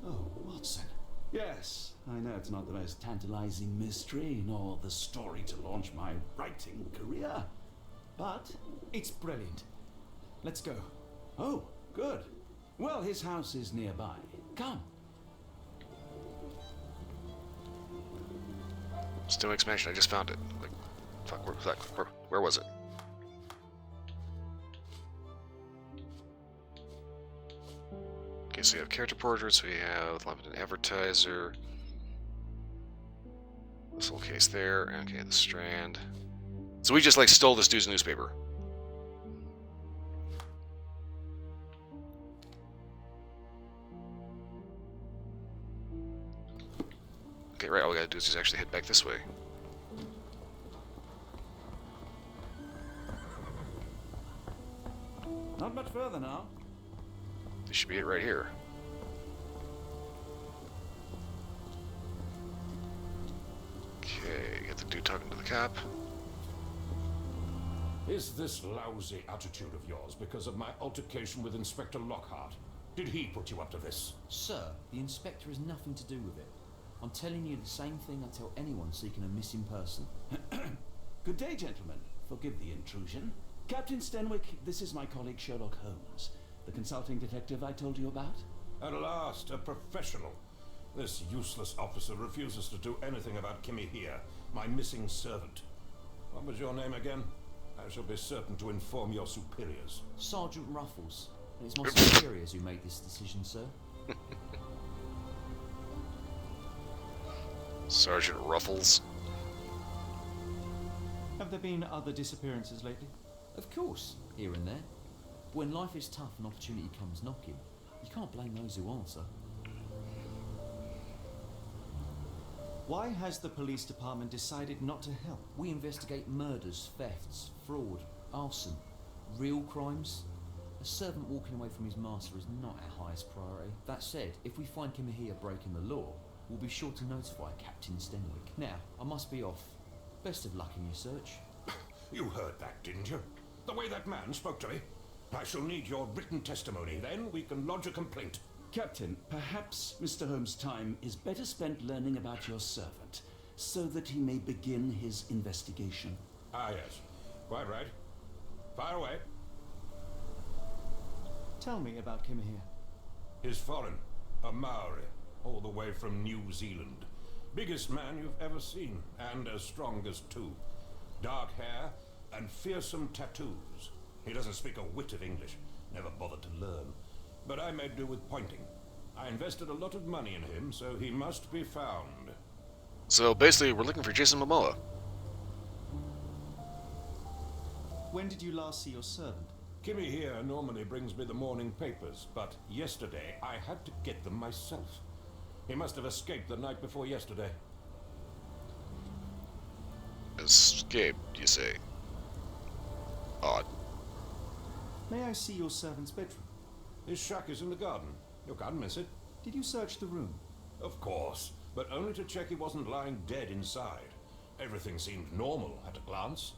Oh, Watson. Yes, I know it's not the most tantalizing mystery, nor the story to launch my writing career. But It's brilliant. Let's go. oh, good. Well, his house is nearby. Come. Stenwick's mansion, I just found it. Like, fuck, where was it? Okay, so we have character portraits, we have London Advertiser. This whole case there, okay, the Strand. So we just like stole this dude's newspaper. Okay, right, all we gotta do is just actually head back this way. Not much further now. This should be it right here. Okay, get the dude talking to the cop. Is this lousy attitude of yours because of my altercation with Inspector Lockhart? Did he put you up to this? Sir, the inspector has nothing to do with it. I'm telling you the same thing I tell anyone seeking a missing person. Good day, gentlemen. Forgive the intrusion. Captain Stenwick, this is my colleague Sherlock Holmes, the consulting detective I told you about. At last, a professional. This useless officer refuses to do anything about Kimmy here, my missing servant. What was your name again? I shall be certain to inform your superiors. Sergeant Ruffles. And it's my superiors who made this decision, sir. Sergeant Ruffles. Have there been other disappearances lately? Of course, here and there. But when life is tough and opportunity comes knocking, you can't blame those who answer. Why has the police department decided not to help? We investigate murders, thefts, fraud, arson, real crimes. A servant walking away from his master is not our highest priority. That said, if we find Kimahia breaking the law, we'll be sure to notify Captain Stenwick. Now, I must be off. Best of luck in your search. You heard that, didn't you? The way that man spoke to me. I shall need your written testimony. Then we can lodge a complaint. Captain, perhaps Mr. Holmes' time is better spent learning about your servant, so that he may begin his investigation. Ah, yes. Quite right. Fire away. Tell me about Kimahir. He's foreign. A Maori. All the way from New Zealand. Biggest man you've ever seen, and as strong as two. Dark hair and fearsome tattoos. He doesn't speak a whit of English. Never bothered to learn. But I made do with pointing. I invested a lot of money in him, so he must be found. So basically, we're looking for Jason Momoa. When did you last see your servant? Kimmy here normally brings me the morning papers, but yesterday I had to get them myself. He must have escaped the night before yesterday. Escaped, you say? Odd. May I see your servant's bedroom? His shack is in the garden. You can't miss it. Did you search the room? Of course, but only to check he wasn't lying dead inside. Everything seemed normal at a glance.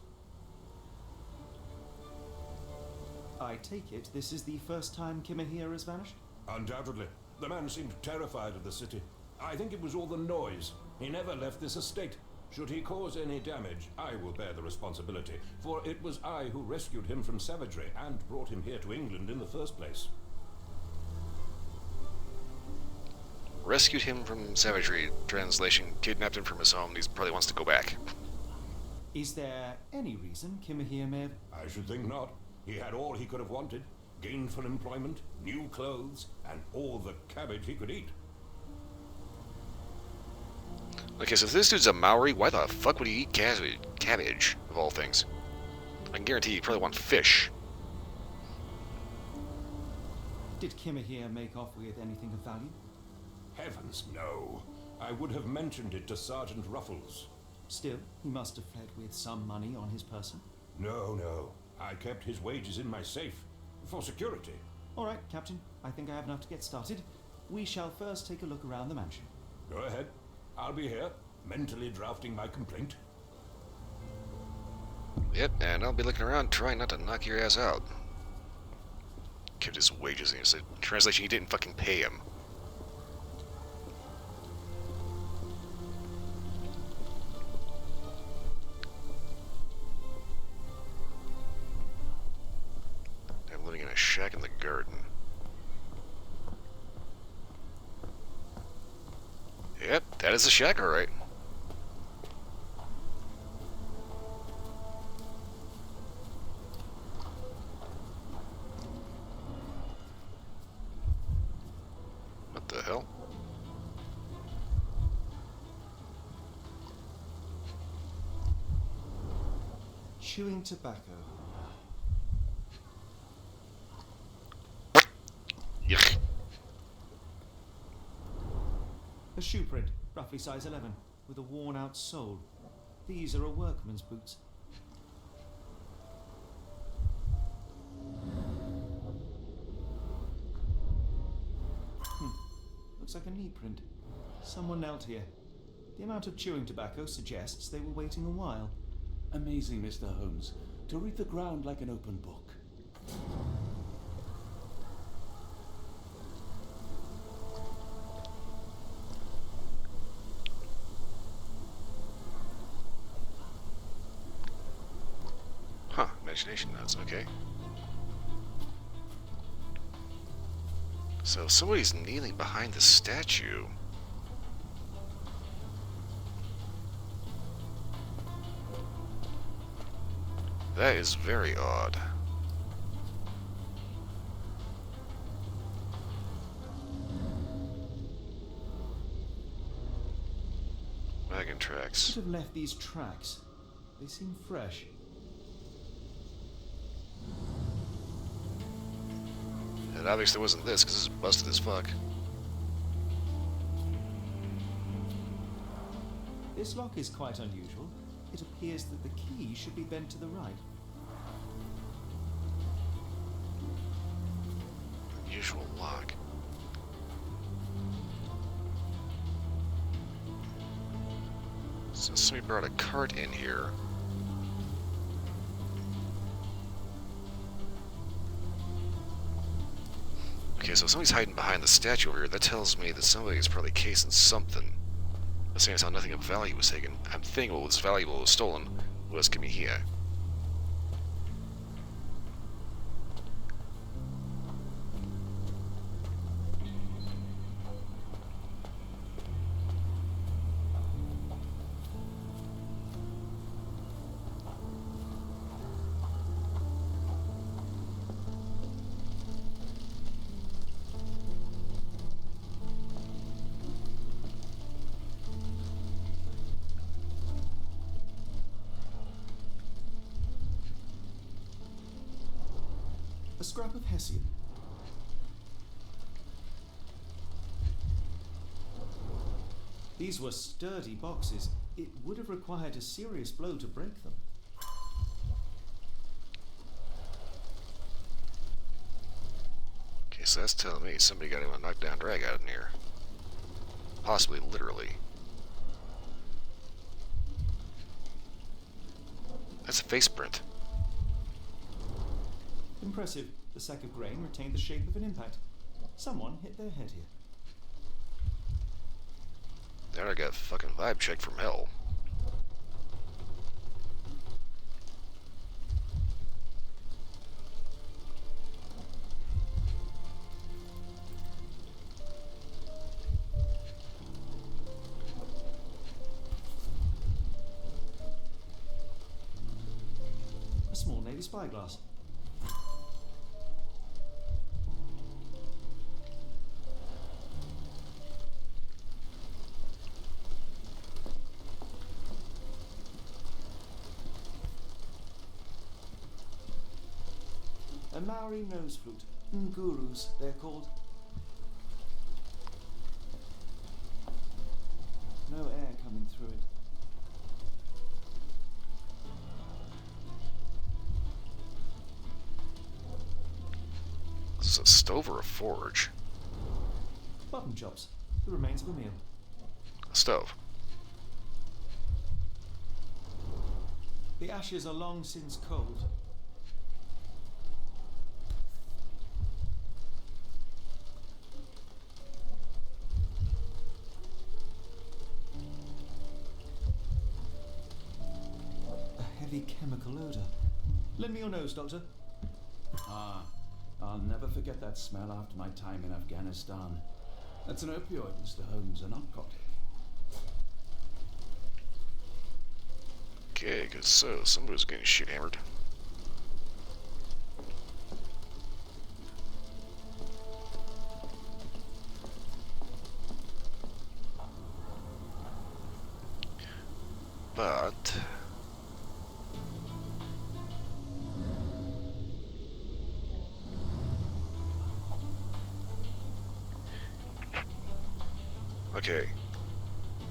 I take it this is the first time Kimahir has vanished? Undoubtedly. The man seemed terrified of the city. I think it was all the noise. He never left this estate. Should he cause any damage, I will bear the responsibility, for it was I who rescued him from savagery and brought him here to England in the first place. Rescued him from savagery. Translation, kidnapped him from his home. He probably wants to go back. Is there any reason Kimahir may have... I should think not. He had all he could have wanted. Gainful employment, new clothes, and all the cabbage he could eat. Okay, so if this dude's a Maori, why the fuck would he eat cabbage, of all things? I can guarantee he'd probably want fish. Did Kimahir make off with anything of value? Heavens, no. I would have mentioned it to Sergeant Ruffles. Still, he must have fled with some money on his person. No. I kept his wages in my safe. For security. All right, Captain. I think I have enough to get started. We shall first take a look around the mansion. Go ahead. I'll be here, mentally drafting my complaint. Yep, and I'll be looking around trying not to knock your ass out. Kept his wages in his translation, he didn't fucking pay him. I'm living in a shack in the garden. Yep, that is a shack, alright. What the hell? Chewing tobacco. Yuck. A shoe print, roughly size 11, with a worn-out sole. These are a workman's boots. Looks like a knee print. Someone knelt here. The amount of chewing tobacco suggests they were waiting a while. Amazing, Mr. Holmes. To read the ground like an open book. Huh, imagination notes, okay. So somebody's kneeling behind the statue. That is very odd. Wagon tracks. Could have left these tracks. They seem fresh. It obviously wasn't this, because it's busted as fuck. This lock is quite unusual. It appears that the key should be bent to the right. Unusual lock. So somebody brought a cart in here. Okay, so if somebody's hiding behind the statue over here, that tells me that somebody's probably casing something. But seeing as how nothing of value was taken, I'm thinking what was valuable was stolen was Kimahir. A scrap of Hessian. These were sturdy boxes. It would have required a serious blow to break them. Okay, so that's telling me somebody got him a knockdown drag out in here. Possibly literally. That's a face print. Impressive. The sack of grain retained the shape of an impact. Someone hit their head here. There I got a fucking vibe check from hell. A small navy spyglass. A Maori nose flute. Ngurus, they're called. No air coming through it. This is a stove or a forge? Button chops. The remains of a meal. A stove. The ashes are long since cold. A heavy chemical odor. Lend me your nose, Doctor. Ah, I'll never forget that smell after my time in Afghanistan. That's an opioid, Mr. Holmes, a narcotic. Okay, good. So somebody was getting shit hammered. But okay,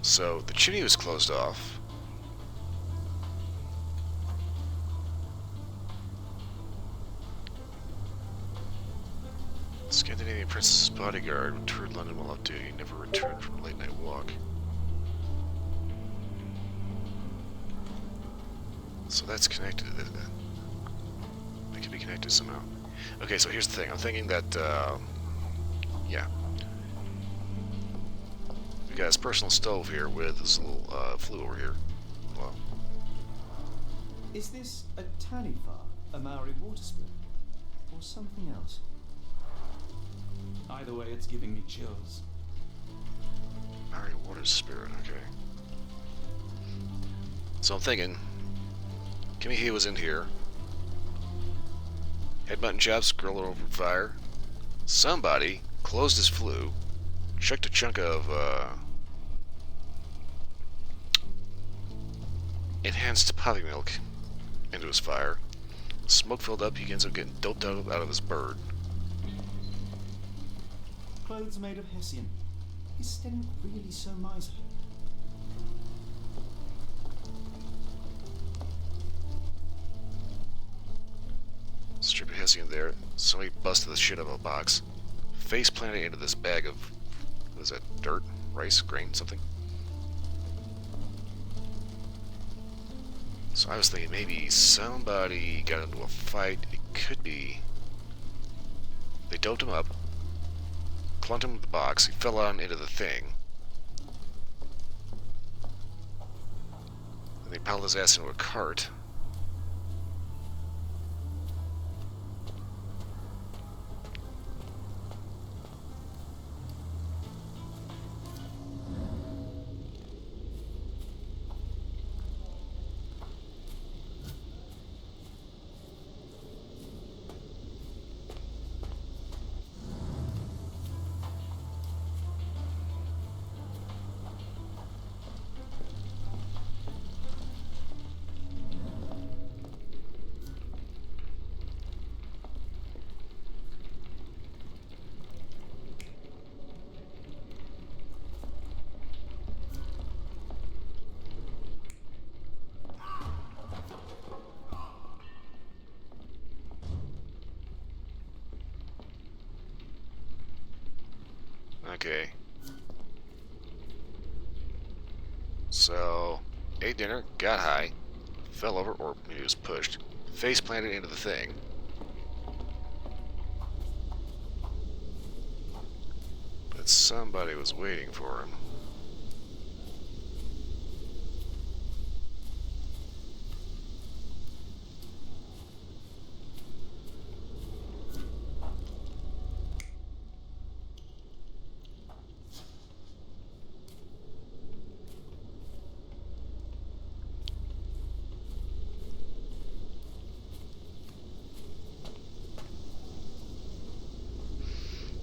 so the chimney was closed off. Scandinavian princess's bodyguard toured London while off duty, never returned from a late night walk. So that's connected to that. That could be connected somehow. Okay, so here's the thing. I'm thinking that, yeah. We got his personal stove here with this little flue over here. Well, Is this a taniwha, a Maori water spirit, or something else? Either way, it's giving me chills. Maori water spirit, okay. So I'm thinking, Kimmy was in here. Head mutton chops, grill it over fire. Somebody closed his flue, chucked a chunk of enhanced poppy milk into his fire. Smoke filled up, he ends up getting doped out of his bird. Clothes made of Hessian. Is Sten really so miserly? Strip of Hessian there. Somebody busted the shit out of a box. Face planted into this bag of, what is that, dirt? Rice? Grain? Something? So I was thinking maybe somebody got into a fight. It could be. They doped him up. Clunked him with the box. He fell on into the thing. And they piled his ass into a cart. Okay. So, ate dinner, got high, fell over, or maybe was pushed, face planted into the thing. But somebody was waiting for him.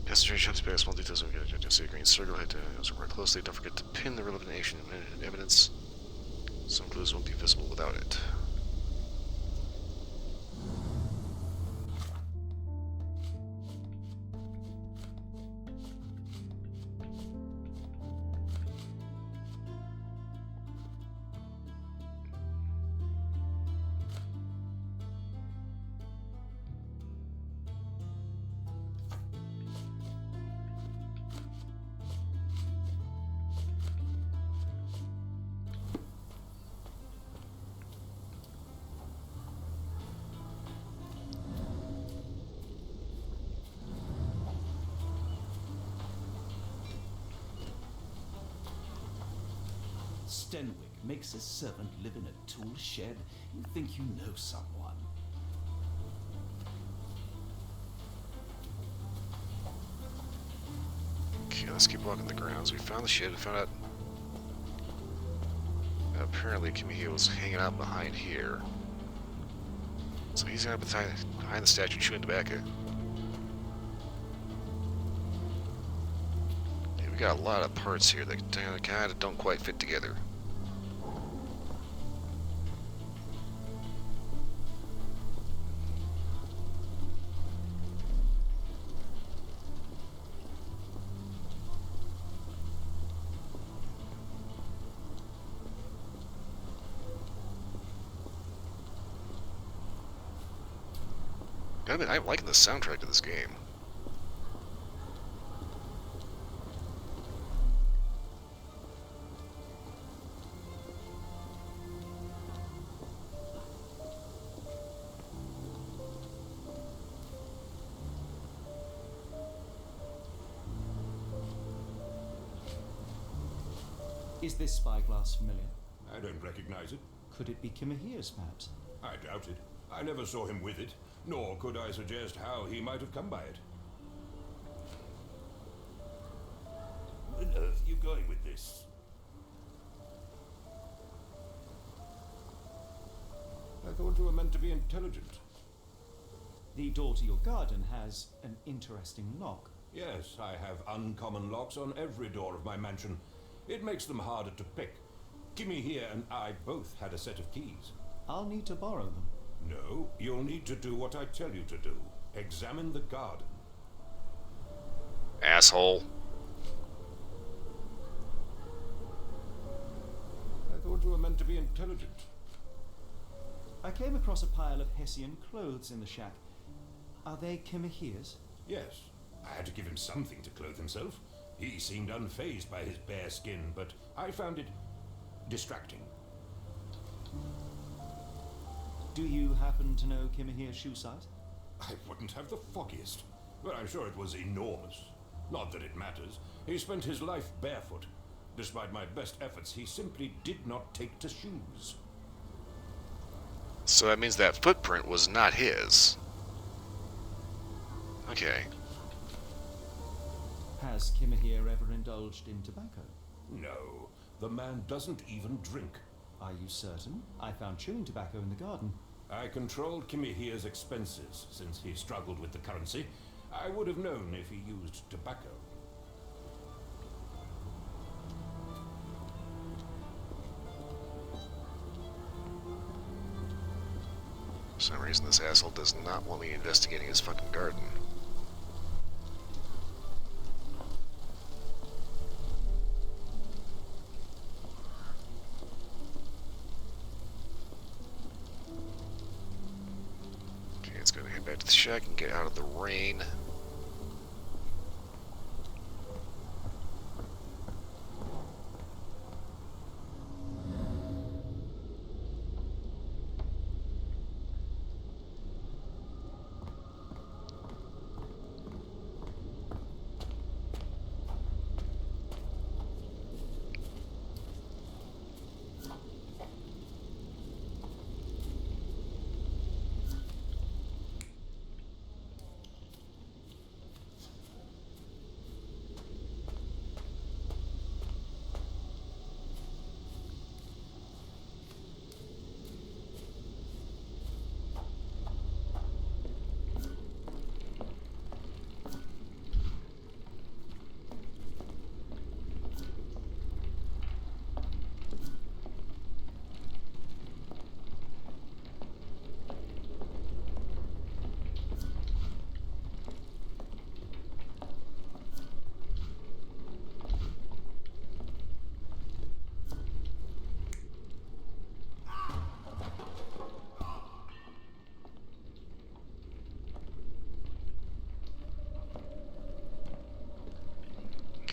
Passenger shops bear small details of get see a green circle. Head to more closely. Don't forget to pin the relevant evidence. Some clues won't be visible without it. Stenwick makes a servant live in a tool shed. You think you know someone. Okay, let's keep walking the grounds. We found the shed. We found out apparently Kimihio was hanging out behind here. So he's gonna be behind the statue chewing tobacco. Yeah, we got a lot of parts here that kind of don't quite fit together. I mean, I'm liking the soundtrack to this game. Is this spyglass familiar? I don't recognize it. Could it be Kimahia's, perhaps? I doubt it. I never saw him with it, nor could I suggest how he might have come by it. Where on earth are you going with this? I thought you were meant to be intelligent. The door to your garden has an interesting lock. Yes, I have uncommon locks on every door of my mansion. It makes them harder to pick. Kimmy here and I both had a set of keys. I'll need to borrow them. No, you'll need to do what I tell you to do. Examine the garden. Asshole. I thought you were meant to be intelligent. I came across a pile of Hessian clothes in the shack. Are they Kimahia's? Yes, I had to give him something to clothe himself. He seemed unfazed by his bare skin, but I found it distracting. Do you happen to know Kimahia's shoe size? I wouldn't have the foggiest, but I'm sure it was enormous. Not that it matters. He spent his life barefoot. Despite my best efforts, he simply did not take to shoes. So that means that footprint was not his. Okay. Has Kimahia ever indulged in tobacco? No, the man doesn't even drink. Are you certain? I found chewing tobacco in the garden. I controlled Kimihia's expenses since he struggled with the currency. I would have known if he used tobacco. For some reason, this asshole does not want me investigating his fucking garden. Okay, let's go head back to the shack and get out of the rain.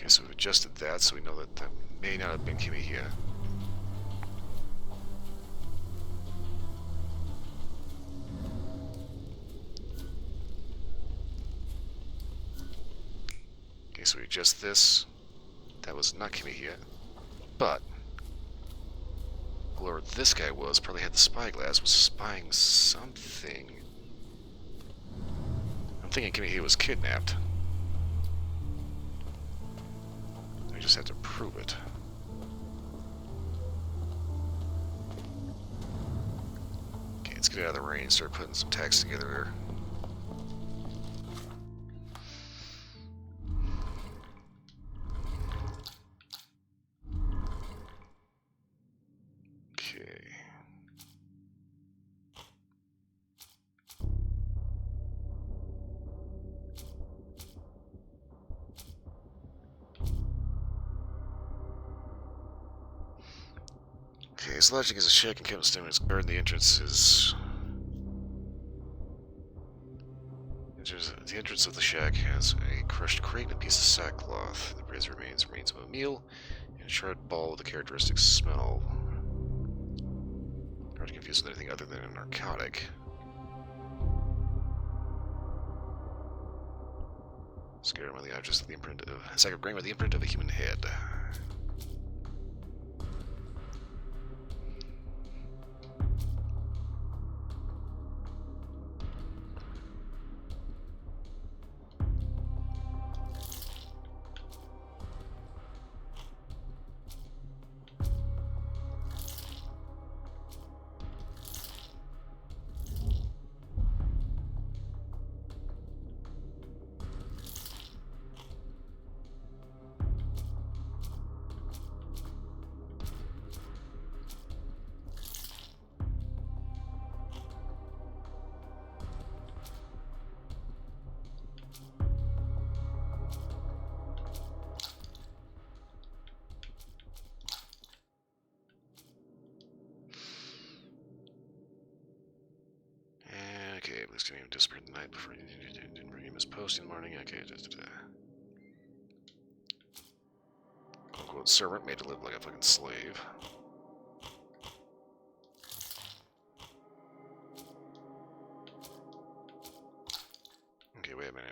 Okay, so we've adjusted that, so we know that that may not have been Kimiya. Okay, so we adjust this. That was not Kimiya. But whoever this guy was probably had the spyglass, was spying something. I'm thinking Kimiya was kidnapped. We just have to prove it. Okay, let's get out of the rain and start putting some text together here. Okay. Okay, his lodging is a shack and Kevin Stone is guarding the entrance is... The entrance of the shack has a crushed crate and a piece of sackcloth. The brazen remains of a meal and a shredded ball with a characteristic smell. Hard to confuse with anything other than a narcotic. Scared by the objects of the imprint of a sack of grain with the imprint of a human head. Okay, please can even disappear the night before you didn't bring him his post in the morning. Okay, quote servant made to live like a fucking slave. Okay, wait a minute.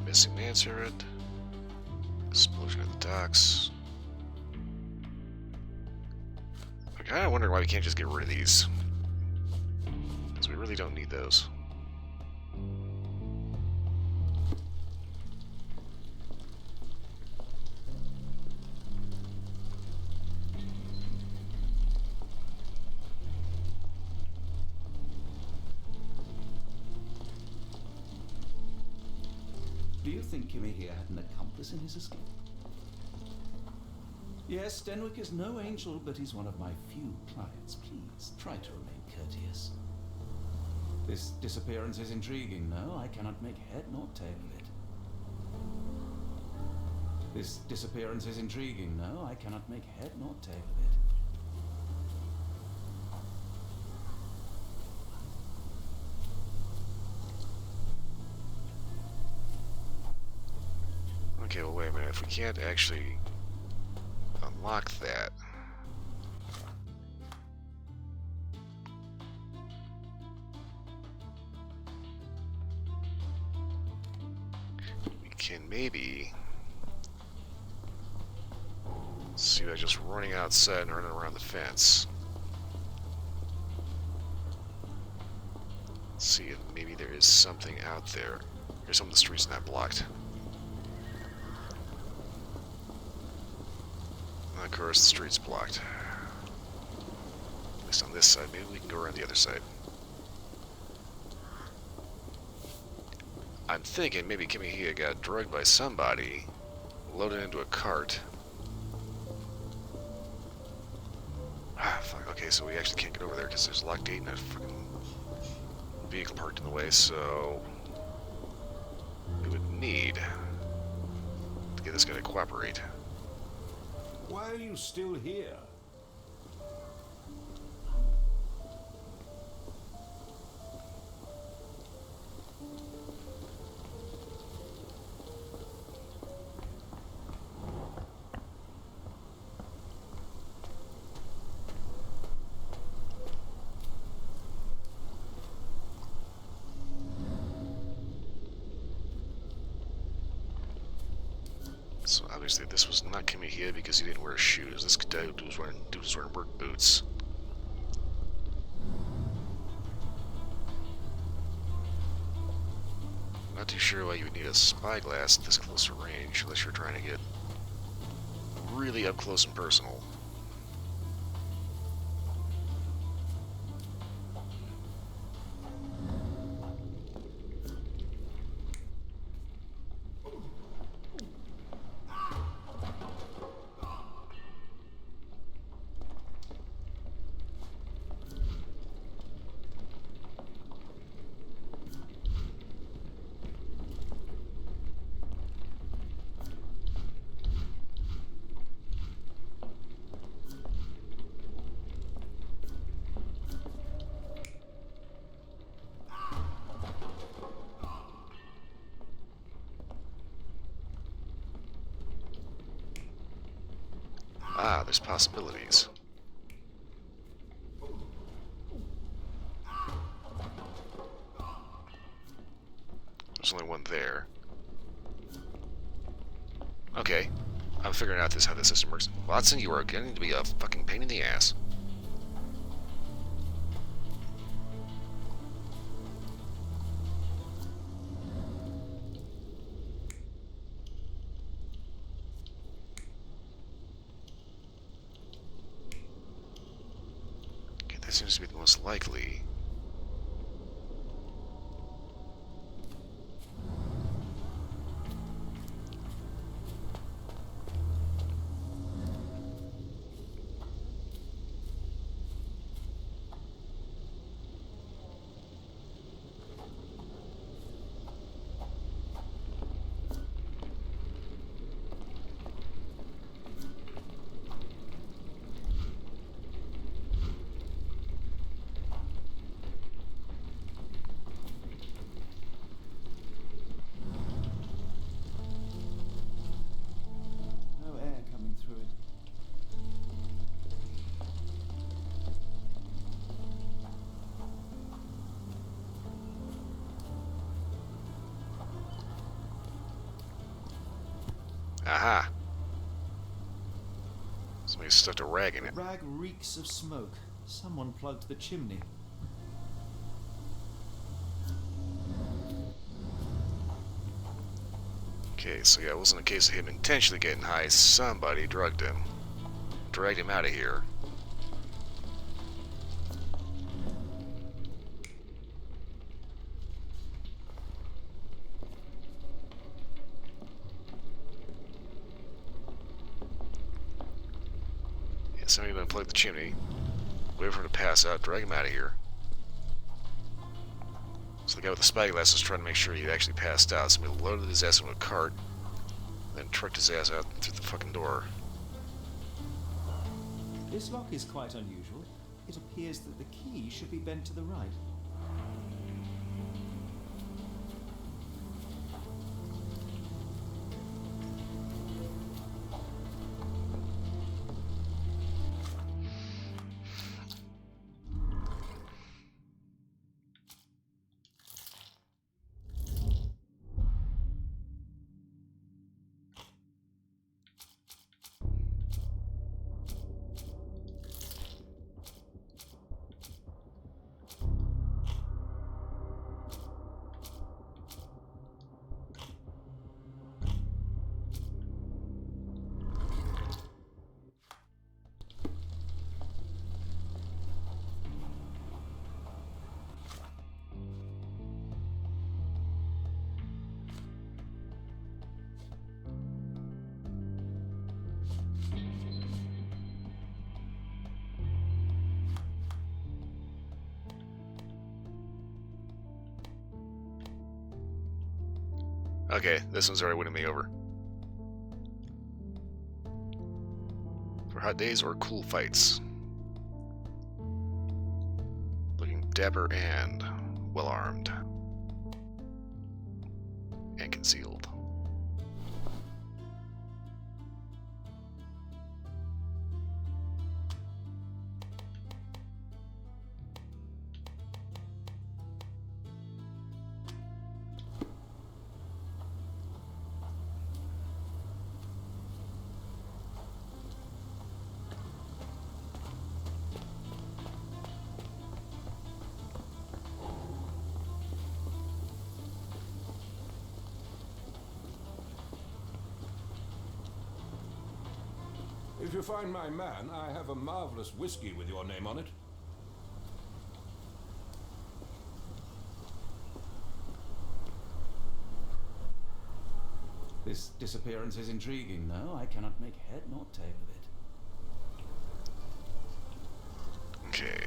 Missing answered. Explosion at the docks. I'm kind of wondering why we can't just get rid of these. Because we really don't need those. Do you think Kimiya had an accomplice in his escape? Yes, Denwick is no angel, but he's one of my few clients. Please, try to remain courteous. This disappearance is intriguing, no? I cannot make head nor tail of it. This disappearance is intriguing, no? I cannot make head nor tail of it. Okay, well, wait a minute. If we can't actually unlock that... we can maybe... see by just running outside and running around the fence. See if maybe there is something out there. Here's some of the streets not blocked. Of course, the street's blocked. At least on this side. Maybe we can go around the other side. I'm thinking maybe Kimihia got drugged by somebody, loaded into a cart. Ah, fuck. Okay, so we actually can't get over there because there's a locked gate and a fucking vehicle parked in the way, so we would need to get this guy to cooperate. Why are you still here? So obviously this was not Kimihia because he didn't wear shoes. This dude was wearing work boots. Not too sure why you would need a spyglass at this close range unless you're trying to get really up close and personal. Ah, there's possibilities. There's only one there. Okay. I'm figuring out how this system works. Watson, you are getting to be a fucking pain in the ass. That seems to be the most likely. Aha! Somebody stuffed a rag in it. The rag reeks of smoke. Someone plugged the chimney. Okay, so yeah, it wasn't a case of him intentionally getting high. Somebody drugged him. Dragged him out of here. Yeah, somebody unplugged the chimney. Wait for him to pass out, drag him out of here. So the guy with the spyglass is trying to make sure he actually passed out. So we loaded his ass into a cart, then trucked his ass out through the fucking door. This lock is quite unusual. It appears that the key should be bent to the right. Okay, this one's already winning me over. For hot days or cool fights. Looking dapper and well-armed. And concealed. If you find my man, I have a marvelous whiskey with your name on it. This disappearance is intriguing, though. I cannot make head nor tail of it. Okay.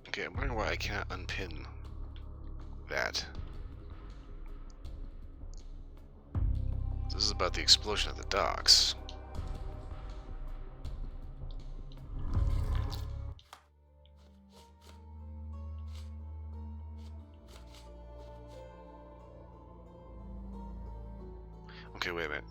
Okay, I'm wondering why I cannot unpin that. This is about the explosion at the docks. Okay, wait a minute.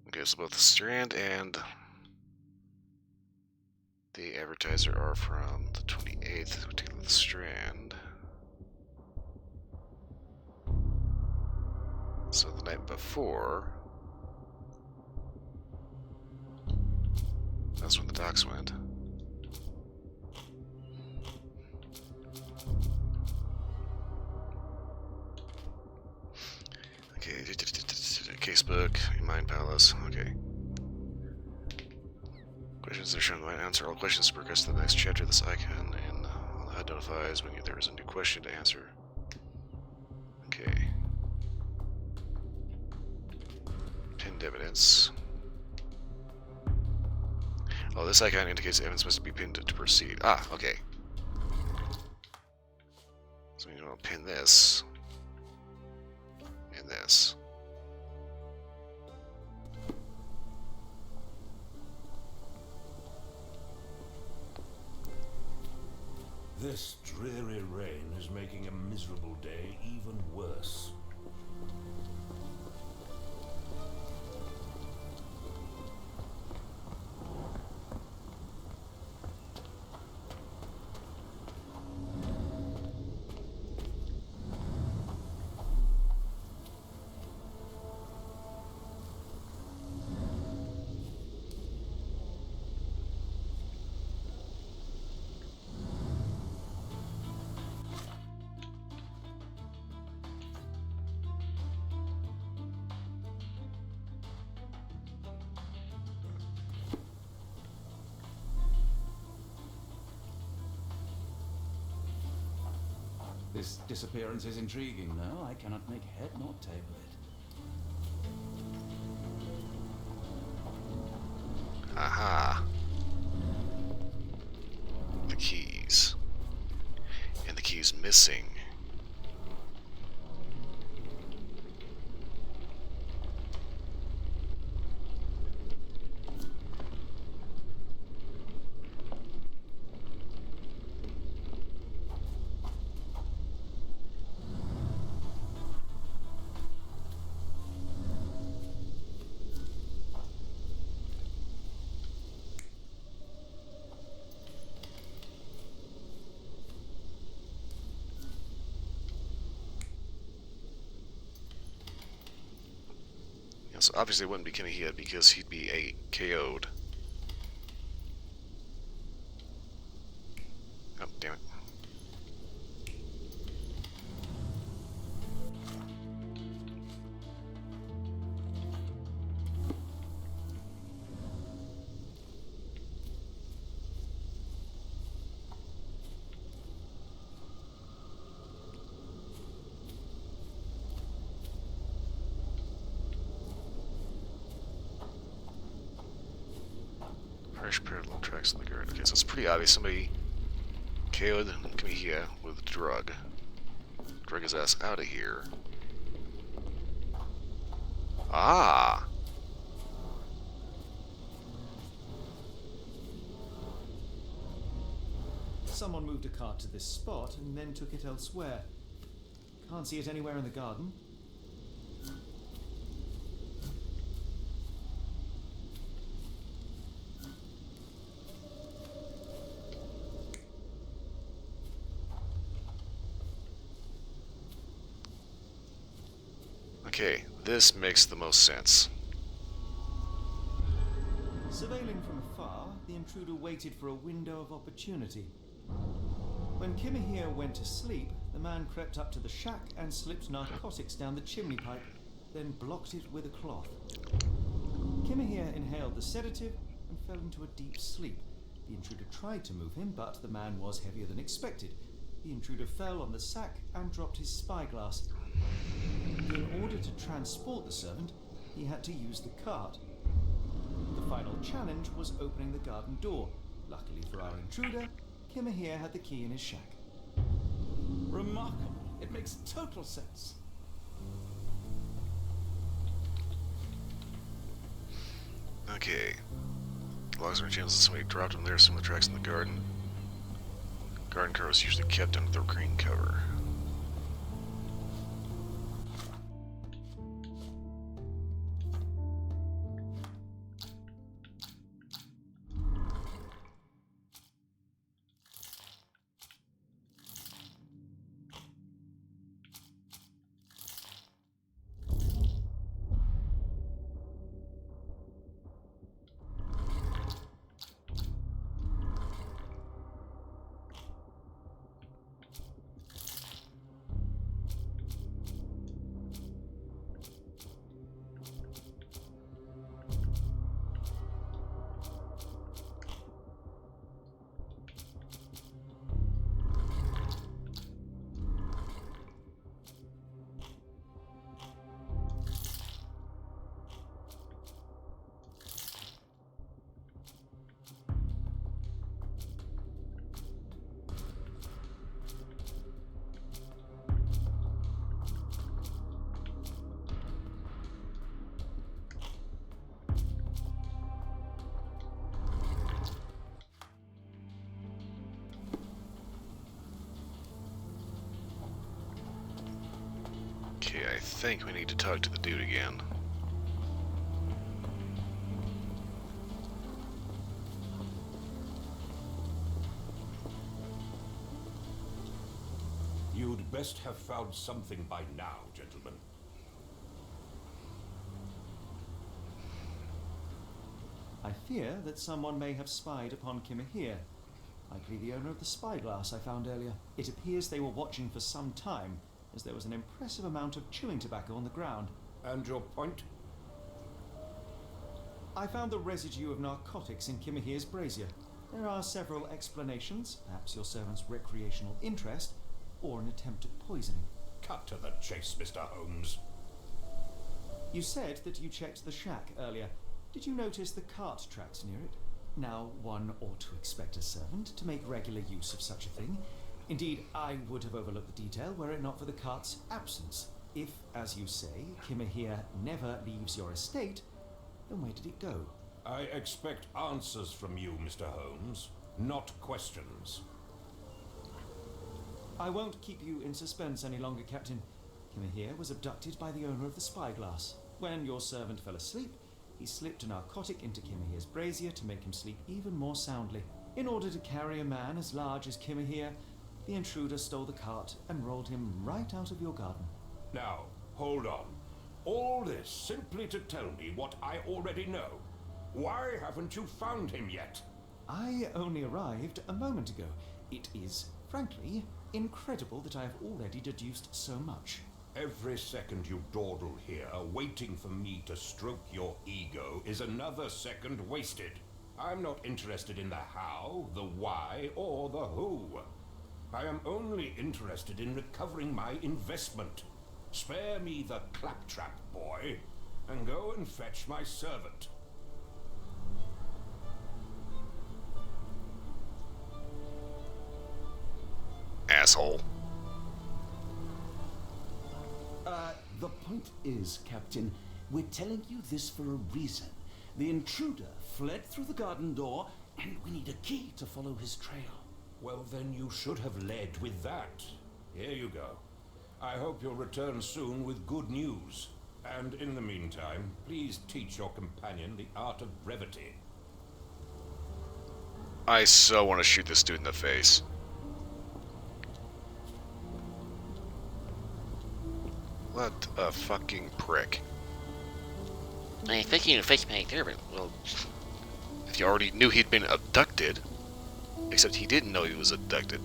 Okay, so both the Strand and the advertiser are from the 28th. We'll take a look at the Strand. So the night before, that's when the docks went. Casebook, Mind Palace. Okay. Questions are shown to answer all questions to progress to the next chapter of this icon, and on the HUD notifies when there is a new question to answer. Okay. Pinned evidence. Oh, this icon indicates evidence must be pinned to proceed. Ah, okay. So you want to pin this and this. This dreary rain is making a miserable day even worse. This disappearance is intriguing, though. I cannot make head nor tail of it. Aha. The keys. And the key's missing. So obviously it wouldn't be Kimihia because he'd be KO'd. Oh, damn it. Fresh parallel tracks in the guard. Okay, so it's pretty obvious somebody KO'd Kimihia with a drug. Drug his ass out of here. Ah! Someone moved a cart to this spot and then took it elsewhere. Can't see it anywhere in the garden. Okay, this makes the most sense. Surveilling from afar, the intruder waited for a window of opportunity. When Kimihia went to sleep, the man crept up to the shack and slipped narcotics down the chimney pipe, then blocked it with a cloth. Kimihia inhaled the sedative and fell into a deep sleep. The intruder tried to move him, but the man was heavier than expected. The intruder fell on the sack and dropped his spyglass. In order to transport the servant, he had to use the cart. The final challenge was opening the garden door. Luckily for our intruder, Kimihia had the key in his shack. Remarkable. It makes total sense. Okay. Logs are channels that somebody dropped them there, some of the tracks in the garden. Garden car was usually kept under the green cover. I think we need to talk to the dude again. You'd best have found something by now, gentlemen. I fear that someone may have spied upon Kimahir. Likely the owner of the spyglass I found earlier. It appears they were watching for some time, as there was an impressive amount of chewing tobacco on the ground. And your point? I found the residue of narcotics in Kimahir's brazier. There are several explanations, perhaps your servant's recreational interest, or an attempt at poisoning. Cut to the chase, Mr. Holmes. You said that you checked the shack earlier. Did you notice the cart tracks near it? Now, one ought to expect a servant to make regular use of such a thing. Indeed, I would have overlooked the detail were it not for the cart's absence. If, as you say, Kimahir never leaves your estate, then where did it go? I expect answers from you, Mr. Holmes, not questions. I won't keep you in suspense any longer, Captain. Kimahir was abducted by the owner of the spyglass. When your servant fell asleep, he slipped a narcotic into Kimahir's brazier to make him sleep even more soundly. In order to carry a man as large as Kimahir, the intruder stole the cart and rolled him right out of your garden. Now, hold on. All this simply to tell me what I already know. Why haven't you found him yet? I only arrived a moment ago. It is, frankly, incredible that I have already deduced so much. Every second you dawdle here, waiting for me to stroke your ego, is another second wasted. I'm not interested in the how, the why, or the who. I am only interested in recovering my investment. Spare me the claptrap, boy, and go and fetch my servant. Asshole. The point is, Captain, we're telling you this for a reason. The intruder fled through the garden door, and we need a key to follow his trail. Well, then you should have led with that. Here you go. I hope you'll return soon with good news. And in the meantime, please teach your companion the art of brevity. I so want to shoot this dude in the face. What a fucking prick. I think you face my servant. Well, if you already knew he'd been abducted, except he didn't know he was abducted.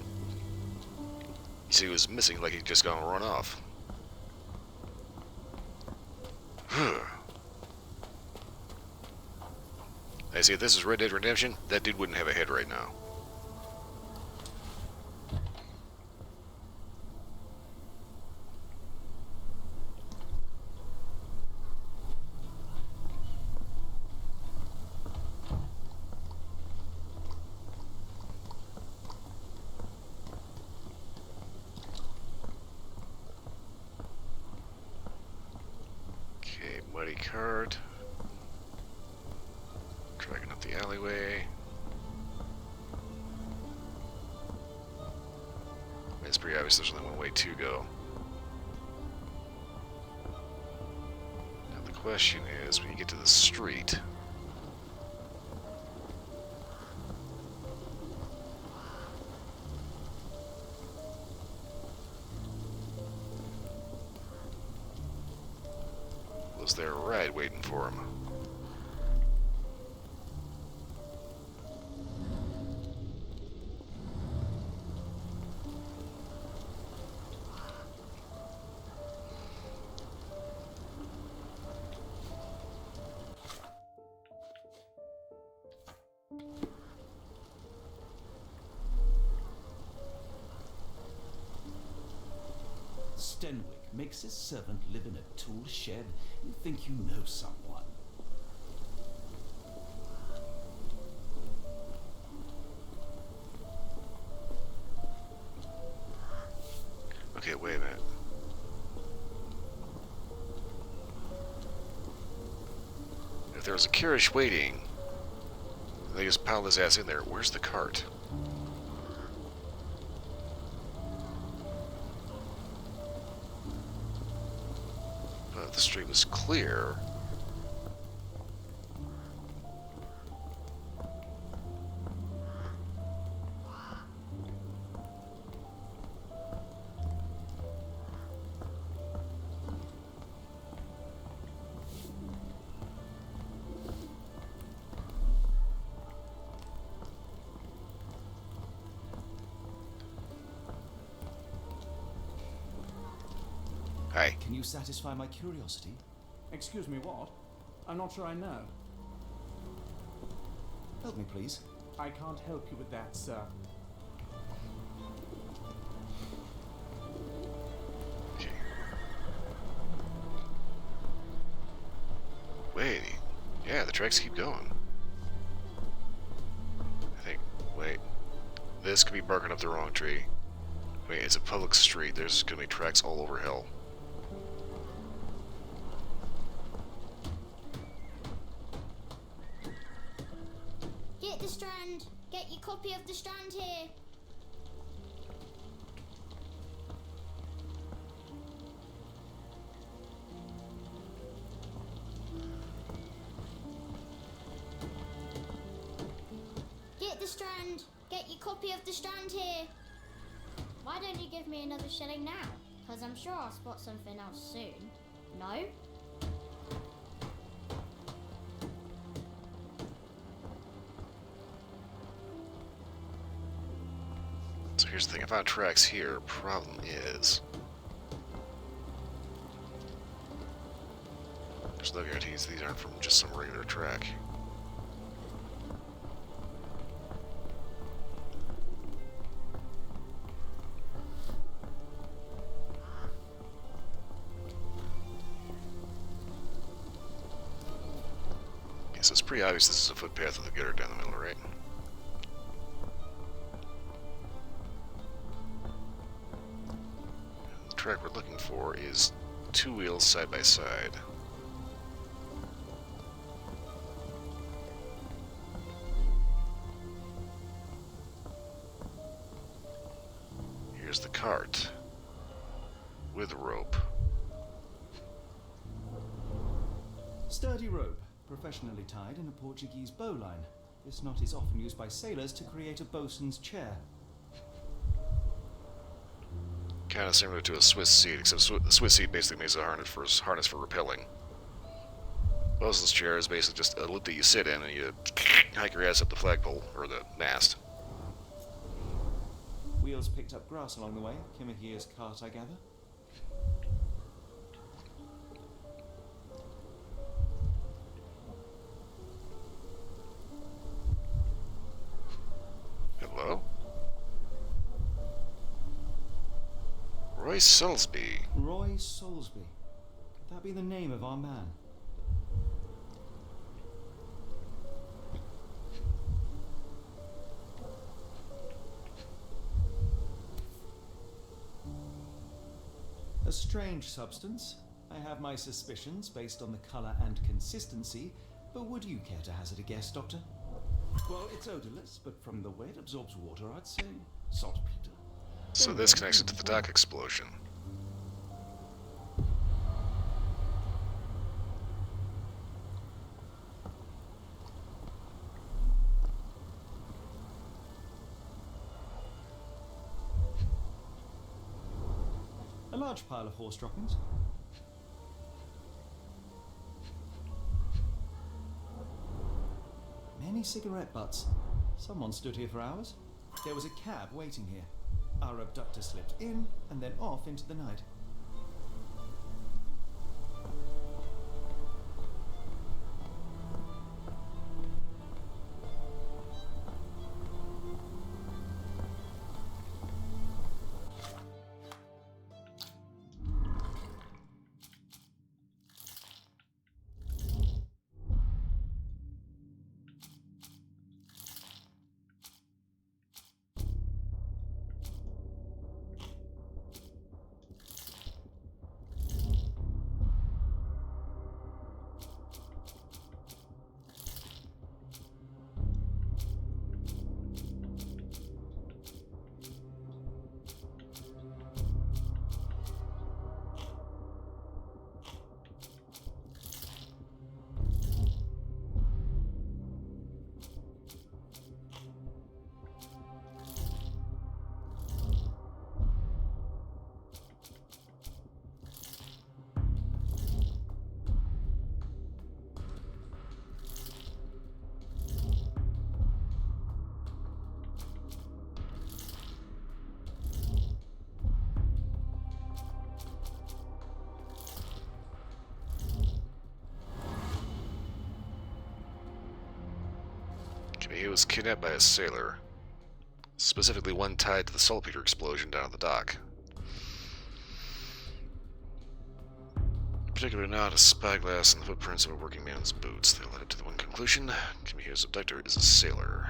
He said he was missing like he'd just gone run off. I see, if this is Red Dead Redemption, that dude wouldn't have a head right now. Okay, muddy cart. Dragging up the alleyway. It's pretty obvious there's only one way to go. Now the question is, when you get to the street, was there a ride waiting for him? Stenwick makes his servant live in a tool shed. You think you know someone. Okay, wait a minute. If there was a carriage waiting, they just piled his ass in there. Where's the cart? if the street was clear. Hi. Can you satisfy my curiosity? Excuse me, what? I'm not sure I know. Help me, please. I can't help you with that, sir. Wait. Yeah, the tracks keep going. I think. Wait. This could be barking up the wrong tree. Wait, it's a public street. There's gonna be tracks all over hell. Get the Strand. Get your copy of the Strand here. Get the Strand. Get your copy of the Strand here. Why don't you give me another shilling now? Because I'm sure I'll spot something else soon. No? So here's the thing, I found tracks here. Problem is, there's no guarantees these aren't from just some regular track. Okay, so it's pretty obvious this is a footpath with a gutter down the middle, right? The track we're looking for is two wheels side by side. Here's the cart with a rope. Sturdy rope, professionally tied in a Portuguese bowline. This knot is often used by sailors to create a bosun's chair. Kind of similar to a Swiss seat, except the Swiss seat basically makes a harness for rappelling. Bosun's chair is basically just a loop that you sit in and you hike your ass up the flagpole, or the mast. Wheels picked up grass along the way. Kimahir's cart, I gather. Hello? Roy Salisbury. Roy Salisbury. Could that be the name of our man? A strange substance. I have my suspicions based on the colour and consistency, but would you care to hazard a guess, Doctor? Well, it's odorless, but from the way it absorbs water, I'd say saltpeter. So this connects it to the dock explosion. A large pile of horse droppings. Many cigarette butts. Someone stood here for hours. There was a cab waiting here. Our abductor slipped in and then off into the night. He was kidnapped by a sailor. Specifically one tied to the saltpeter explosion down at the dock. In particular, not a spyglass and the footprints of a working man's boots. They led to the one conclusion: Kimihi's abductor is a sailor.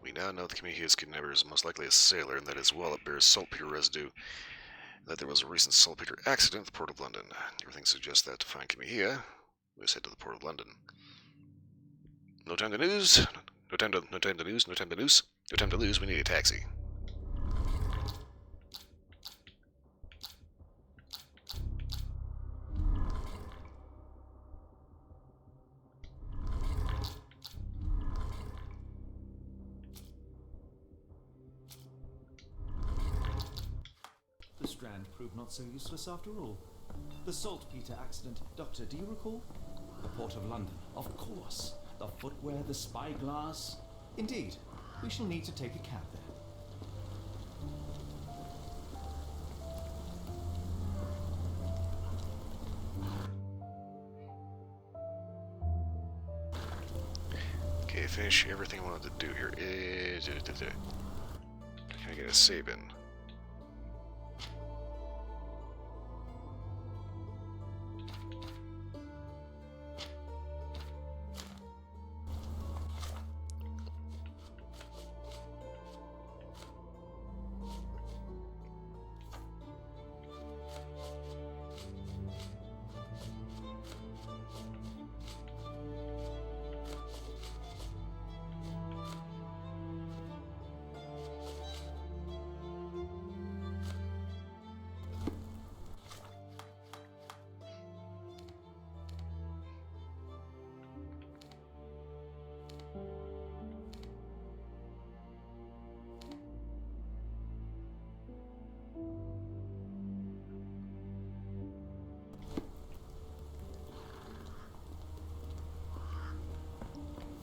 We now know that Kimihi's kidnapper is most likely a sailor, and that his wallet bears saltpeter residue, and that there was a recent saltpeter accident at the Port of London. Everything suggests that to find Kimihia, we must head to the Port of London. No time to lose. No time to lose. No time to lose. No time to lose. We need a taxi. The Strand proved not so useless after all. The saltpeter accident. Doctor, do you recall? The Port of London, of course. The footwear, the spyglass. Indeed. We shall need to take a cab there. Okay, finish everything I wanted to do here. Can I get a save in?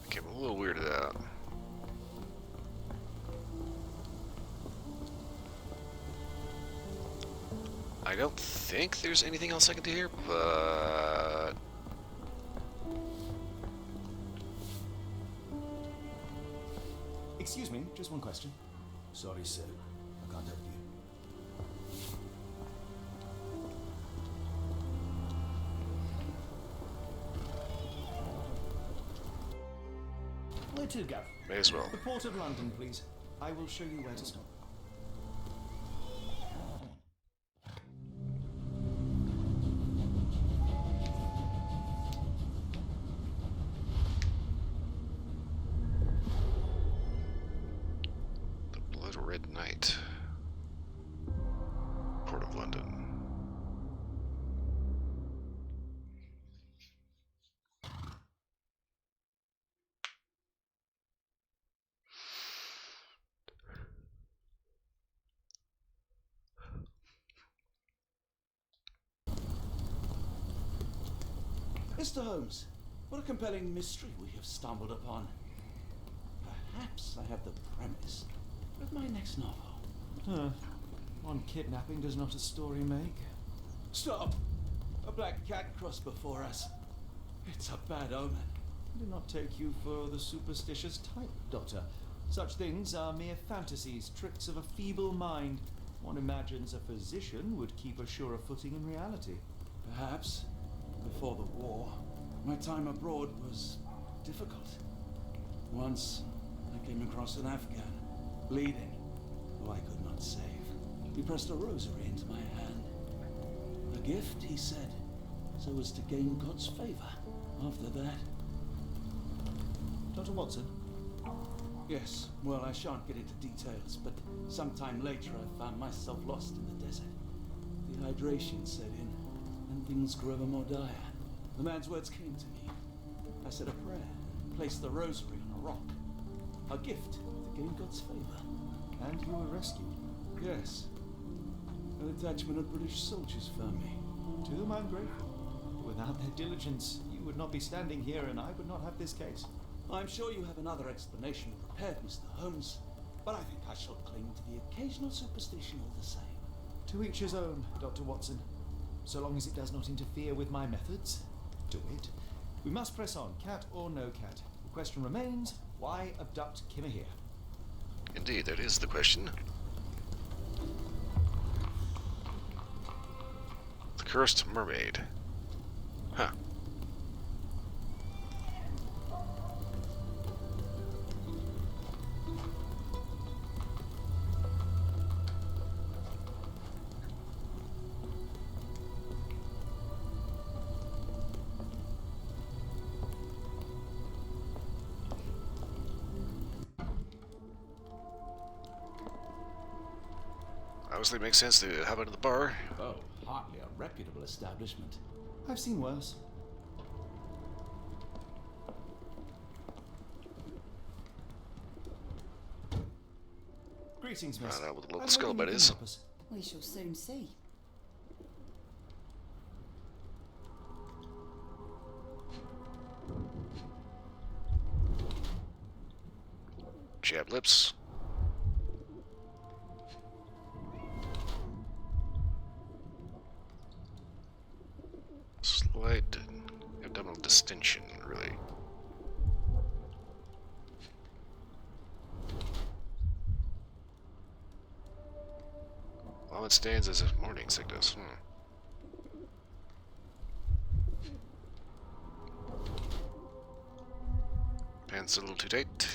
Okay, I'm a little weirded out. I don't think there's anything else I can do here, but... Excuse me, just one question. Sorry, sir. I can't help you. Where to, Gav? May as well. The Port of London, please. I will show you where to stop. The Blood Red Knight. Port of London. Mr. Holmes, what a compelling mystery we have stumbled upon. Perhaps I have the premise of my next novel. One kidnapping does not a story make. Stop! A black cat crossed before us. It's a bad omen. I do not take you for the superstitious type, Doctor. Such things are mere fantasies, tricks of a feeble mind. One imagines a physician would keep a surer footing in reality. Perhaps, before the war, my time abroad was difficult. Once, I came across an Afghan, bleeding, who I could not save. He pressed a rosary into my hand. A gift, he said, so as to gain God's favor. After that... Dr. Watson? Yes, well, I shan't get into details, but sometime later I found myself lost in the desert. Dehydration set in, and things grew ever more dire. The man's words came to me. I said a prayer, placed the rosary on rock. A gift to gain God's favour. And you were rescued. Yes. A detachment of British soldiers found me. To whom I'm grateful. Without their diligence, you would not be standing here and I would not have this case. I'm sure you have another explanation prepared, Mr. Holmes, but I think I shall cling to the occasional superstition all the same. To each his own, Dr. Watson. So long as it does not interfere with my methods, do it. We must press on, cat or no cat. The question remains, why abduct Kimmer here? Indeed, that is the question. The Cursed Mermaid. Huh. Obviously makes sense to have it at the bar. Oh, hardly a reputable establishment. I've seen worse. Greetings, miss. Find out what the local I'm hoping scuttlebutt you can is. help us. We shall soon see. Jab lips. Slight abdominal distension, really. Well, it stands as a morning sickness. Pants a little too tight.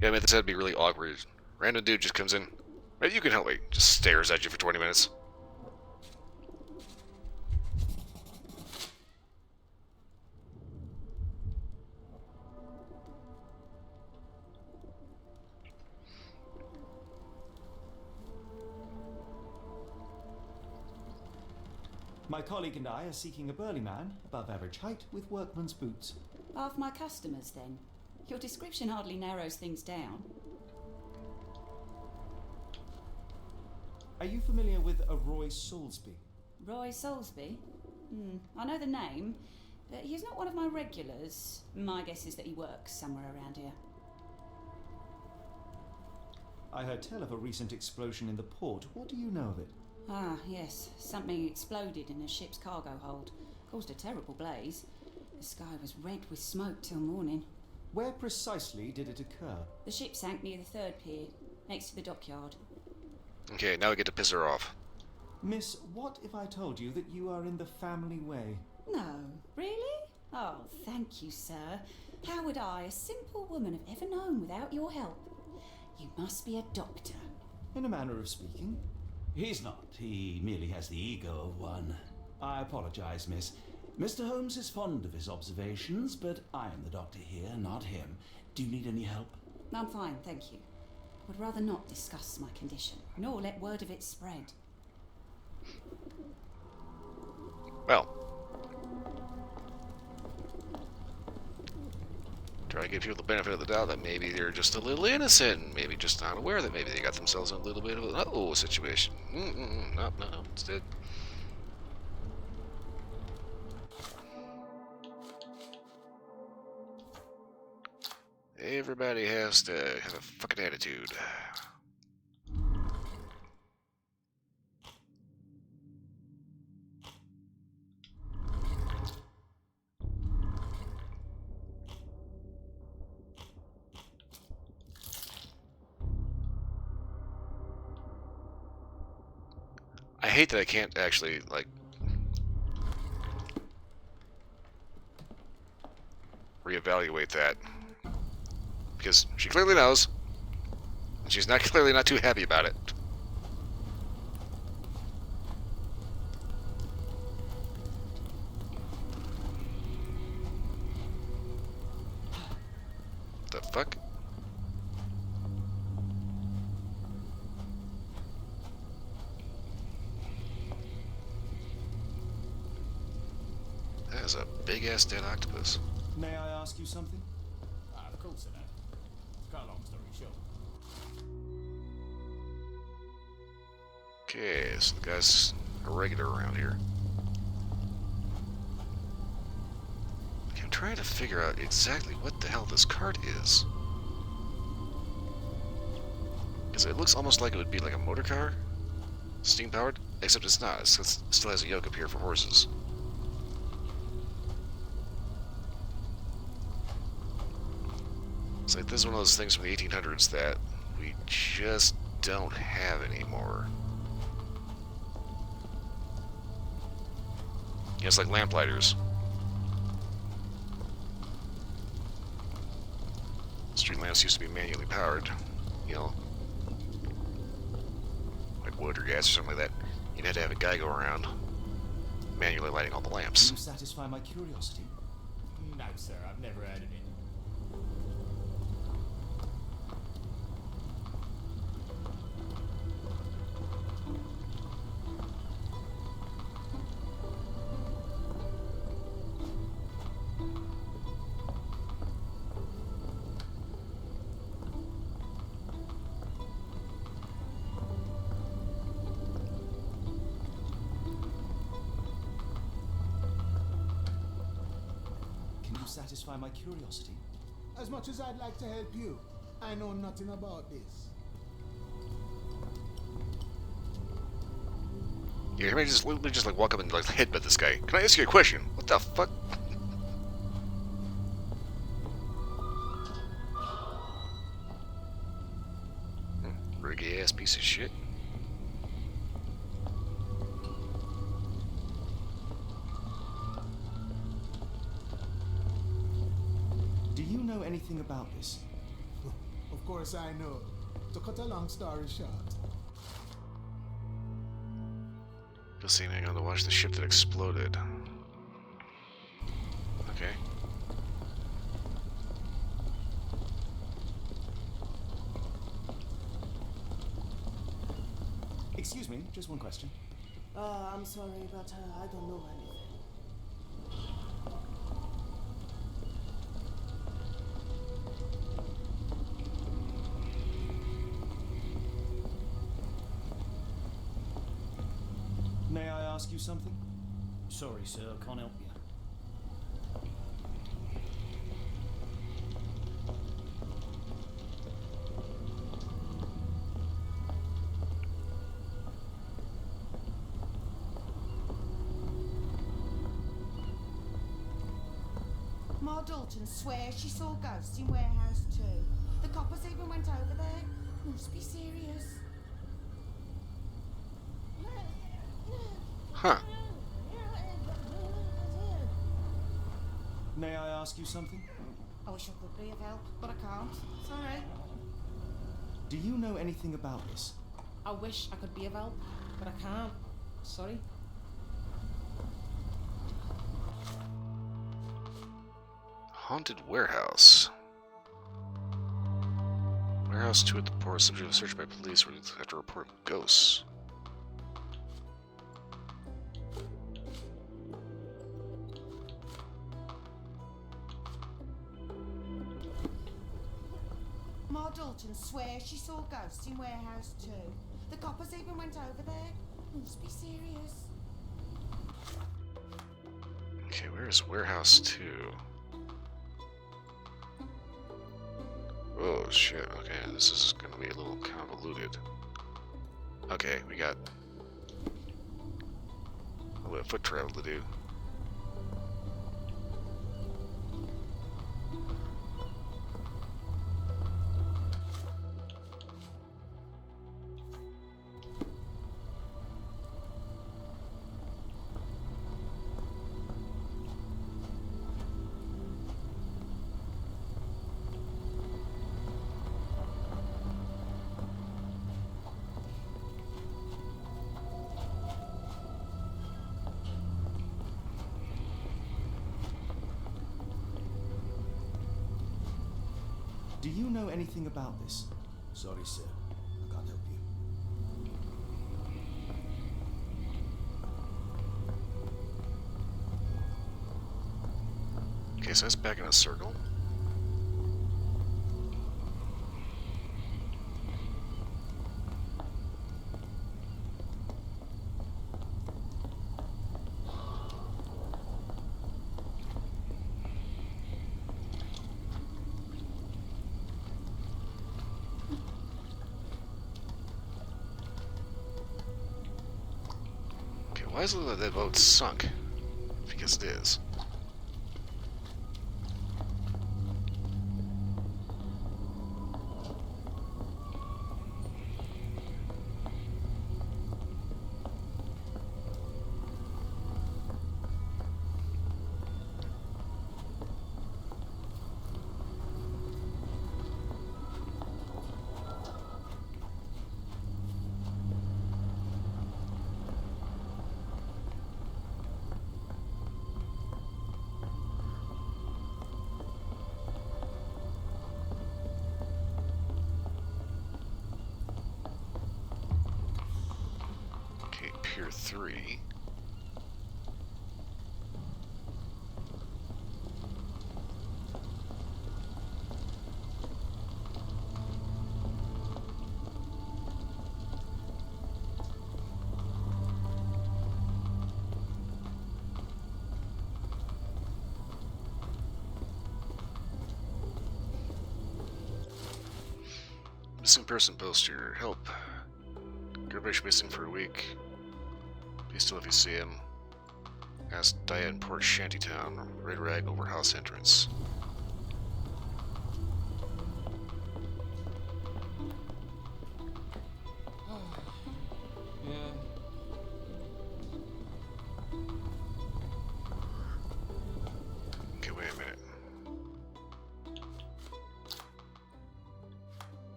Yeah, I mean, that'd be really awkward. Random dude just comes in. Hey, you can help me. Just stares at you for 20 minutes. My colleague and I are seeking a burly man, above average height, with workman's boots. Half my customers, then. Your description hardly narrows things down. Are you familiar with a Roy Soulsby? Roy Soulsby? I know the name, but he's not one of my regulars. My guess is that he works somewhere around here. I heard tell of a recent explosion in the port. What do you know of it? Ah, yes. Something exploded in a ship's cargo hold. Caused a terrible blaze. The sky was red with smoke till morning. Where precisely did it occur? The ship sank near the third pier, next to the dockyard. Okay, now we get to piss her off. Miss, what if I told you that you are in the family way? No, really? Oh, thank you, sir. How would I, a simple woman, have ever known without your help? You must be a doctor. In a manner of speaking. He's not. He merely has the ego of one. I apologize, miss. Mr. Holmes is fond of his observations, but I am the doctor here, not him. Do you need any help? I'm fine, thank you. Would rather not discuss my condition, nor let word of it spread. Well. Try to give people the benefit of the doubt that maybe they're just a little innocent, maybe just not aware that maybe they got themselves in a little bit of an uh-oh situation. No, instead. Everybody has to have a fucking attitude. I hate that I can't actually, like, reevaluate that. Because she clearly knows. And she's clearly not too happy about it. is a big-ass dead octopus. May I ask you something? Of course I know. Cut a long story short. Okay, so the guy's a regular around here. I'm trying to figure out exactly what the hell this cart is. Because it looks almost like it would be like a motor car, steam-powered, except it's not. It still has a yoke up here for horses. It's like this is one of those things from the 1800s that we just don't have anymore. Yeah, it's like lamplighters. Street lamps used to be manually powered, you know, like wood or gas or something like that. You'd have to have a guy go around manually lighting all the lamps. Can you satisfy my curiosity? No, sir, I've never heard of it. Can you satisfy my curiosity? As much as I'd like to help you, I know nothing about this. Yeah, you may just literally just like walk up and like headbutt this guy. Can I ask you a question? What the fuck? Riggy ass piece of shit. Do you know anything about this? Of course I know. To cut a long story short. Just seeing anyone to watch the ship that exploded. Okay. Excuse me, just one question. I'm sorry, but I don't know anything. May I ask you something? Sorry, sir, I can't help you. Ma Dalton swears she saw ghosts in Warehouse 2. The coppers even went over there. Must be serious. Huh. May I ask you something? I wish I could be of help, but I can't. Sorry. Do you know anything about this? I wish I could be of help, but I can't. Sorry. Haunted warehouse. Warehouse 2 at the port, subject to search by police after a report of ghosts. Ma Dalton swears she saw ghosts in Warehouse 2. The coppers even went over there. Must be serious. Okay, where is warehouse 2? Oh shit, okay, this is gonna be a little convoluted. Okay, we got a little bit of foot travel to do. Do you know anything about this? Sorry, sir. I can't help you. Okay, so that's back in a circle. Okay, why is it that that boat sunk? Because it is. Okay, Pier 3. Missing person poster. Help. Garbage missing for a week. Please tell if you see him. Ask Diane Port Shantytown. Red rag over house entrance. Yeah. Okay, wait a minute.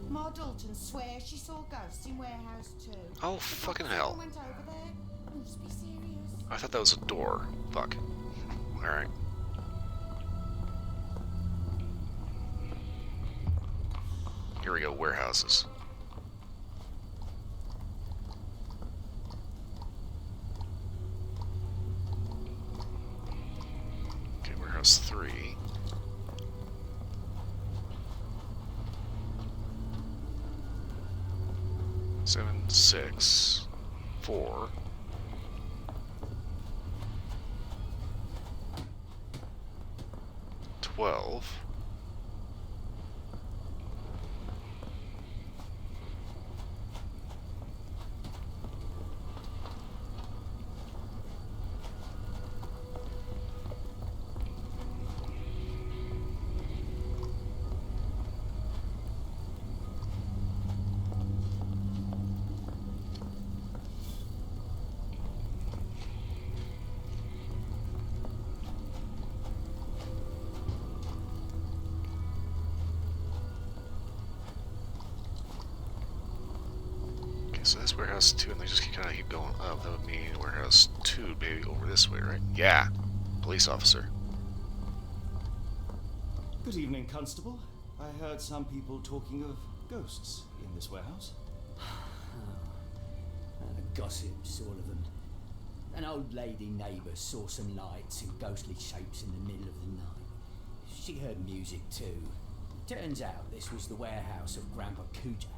Ma Dalton swears she saw ghosts in warehouse too. Oh, fucking hell. Went over there. Must be serious. I thought that was a door. Fuck. Alright. Here we go, warehouses. Okay, warehouse 3. Seven, 6, 4. 12. So that's warehouse 2, and they just kind of keep going up. That would mean warehouse 2 maybe over this way, right? Yeah. Police officer. Good evening, Constable. I heard some people talking of ghosts in this warehouse. Gossip, all of them. An old lady neighbour saw some lights and ghostly shapes in the middle of the night. She heard music too. Turns out this was the warehouse of Grandpa Kujak.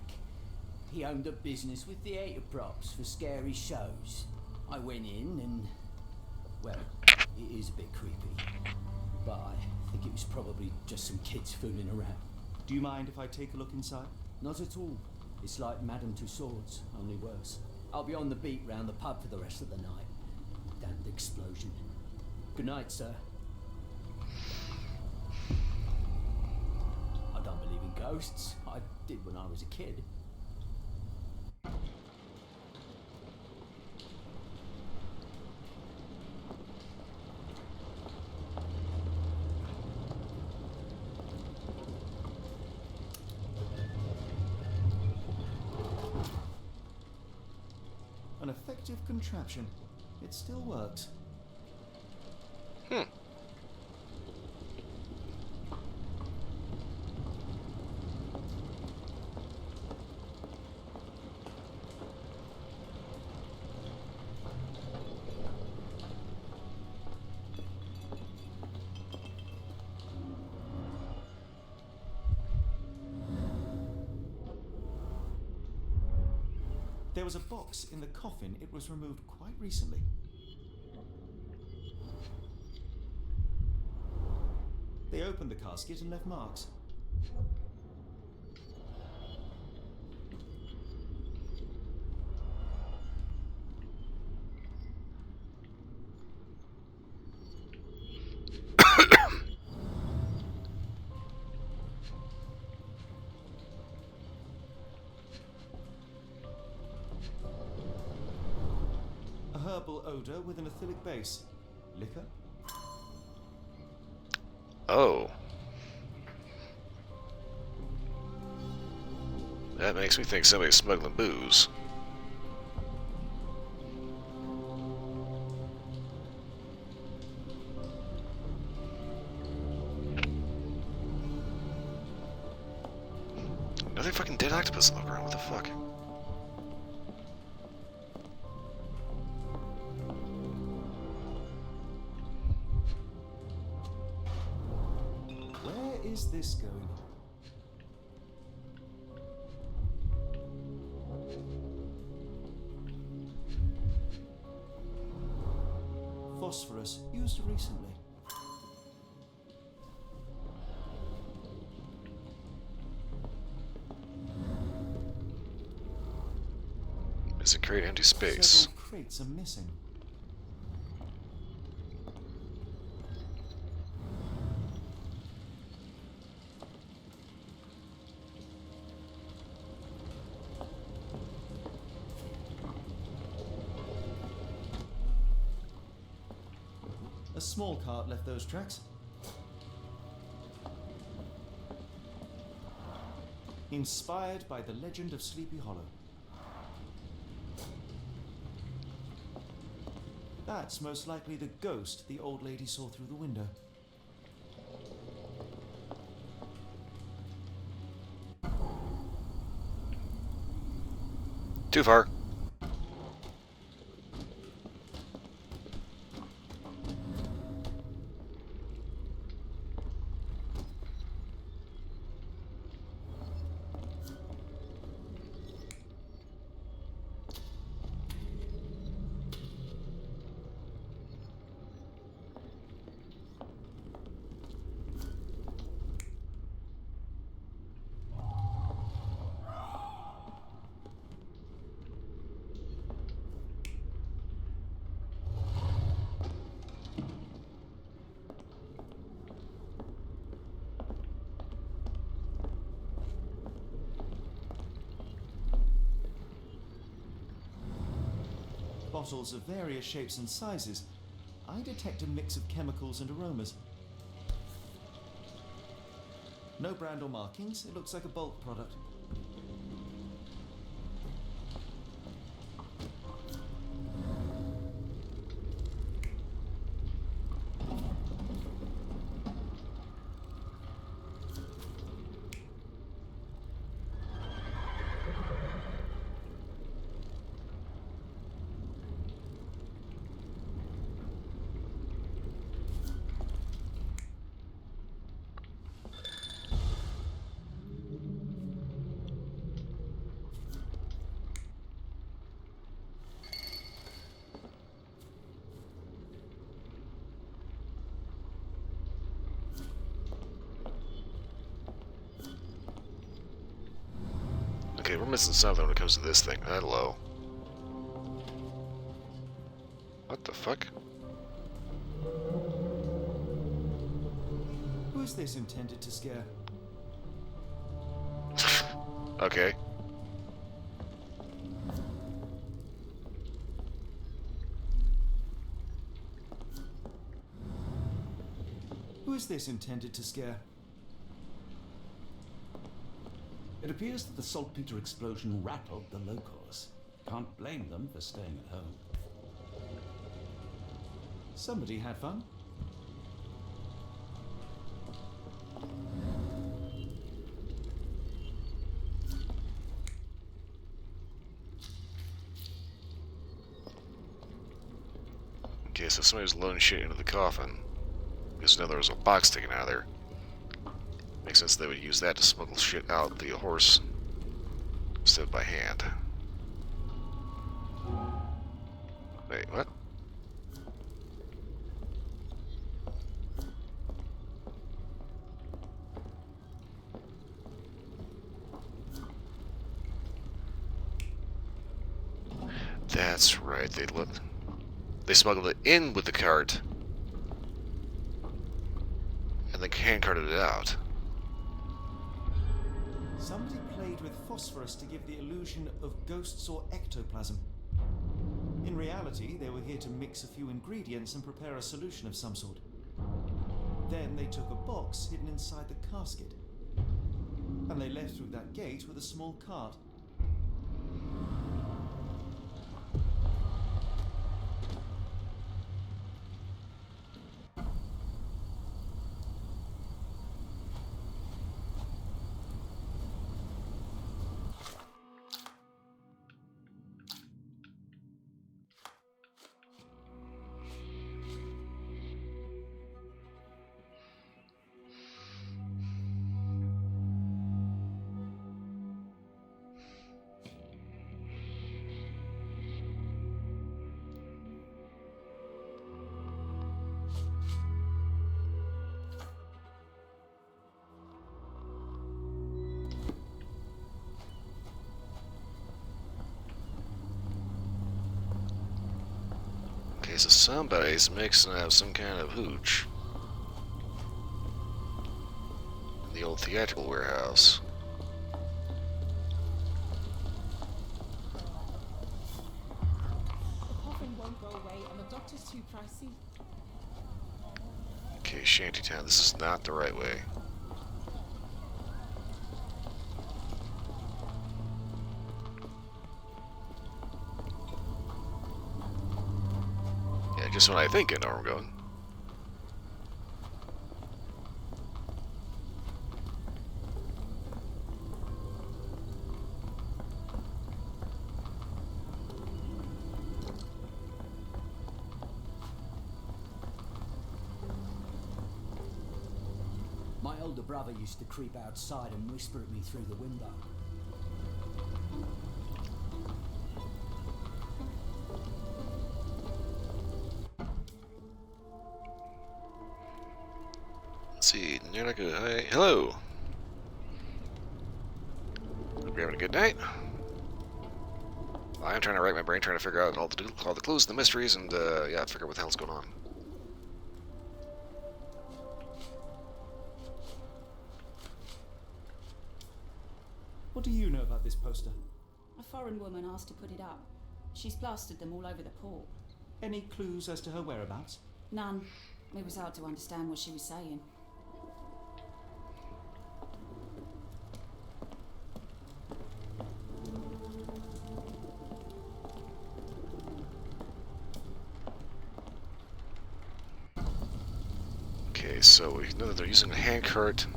He owned a business with theatre props for scary shows. I went in and, well, it is a bit creepy. But I think it was probably just some kids fooling around. Do you mind if I take a look inside? Not at all. It's like Madame Tussauds, only worse. I'll be on the beat round the pub for the rest of the night. Damned explosion. Good night, sir. I don't believe in ghosts. I did when I was a kid. An effective contraption. It still works. There was a box in the coffin. It was removed quite recently. They opened the casket and left marks. A herbal odor with an acylic base. Liquor? Oh. That makes me think somebody's smuggling booze. Another fucking dead octopus in the ground. What the fuck? Where is this going? Phosphorus, used recently. It's a crate empty space. Several crates are missing. A small cart left those tracks. Inspired by the legend of Sleepy Hollow. That's most likely the ghost the old lady saw through the window. Too far. Bottles of various shapes and sizes. I detect a mix of chemicals and aromas. No brand or markings. It looks like a bulk product. Okay, we're missing something when it comes to this thing. Hello. What the fuck? Who is this intended to scare? Okay. Who is this intended to scare? It appears that the saltpeter explosion rattled the locals. Can't blame them for staying at home. Somebody had fun. Okay, so somebody was loading shit into the coffin. Because now there was a box sticking out of there. Makes sense they would use that to smuggle shit out the horse instead of by hand. Wait, what? That's right, they smuggled it in with the cart and then hand carted it out. Somebody played with phosphorus to give the illusion of ghosts or ectoplasm. In reality, they were here to mix a few ingredients and prepare a solution of some sort. Then they took a box hidden inside the casket, and they left through that gate with a small cart. Okay, so somebody's mixing up some kind of hooch in the old theatrical warehouse. The coffin won't go away, and the doctor's too pricey. Okay, Shantytown, this is not the right way. Yeah, just when I think I know where I'm going. My older brother used to creep outside and whisper at me through the window. Let's see, hi, hello. Hope you're having a good night. I'm trying to rack my brain, trying to figure out all the clues, the mysteries, and yeah, figure out what the hell's going on. What do you know about this poster? A foreign woman asked to put it up. She's plastered them all over the port. Any clues as to her whereabouts? None. It was hard to understand what she was saying. Okay, so we know that they're using a hand cart.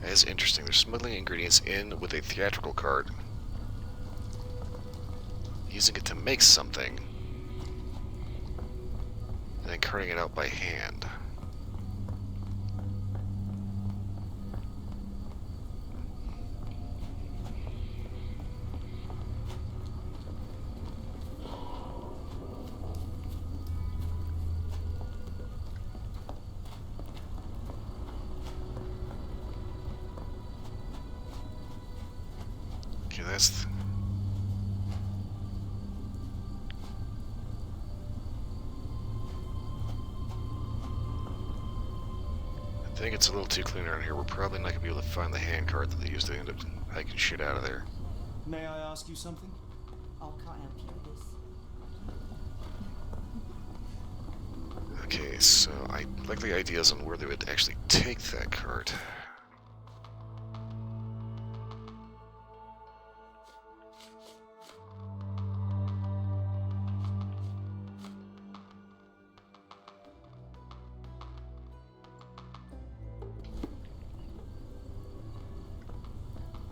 That is interesting. They're smuggling ingredients in with a theatrical cart, using it to make something, and then carting it out by hand. Okay, that's I think it's a little too clean around here. We're probably not going to be able to find the hand cart that they used to end up hiking shit out of there. May I ask you something? I can't help you with this. Okay, so I like the ideas on where they would actually take that cart.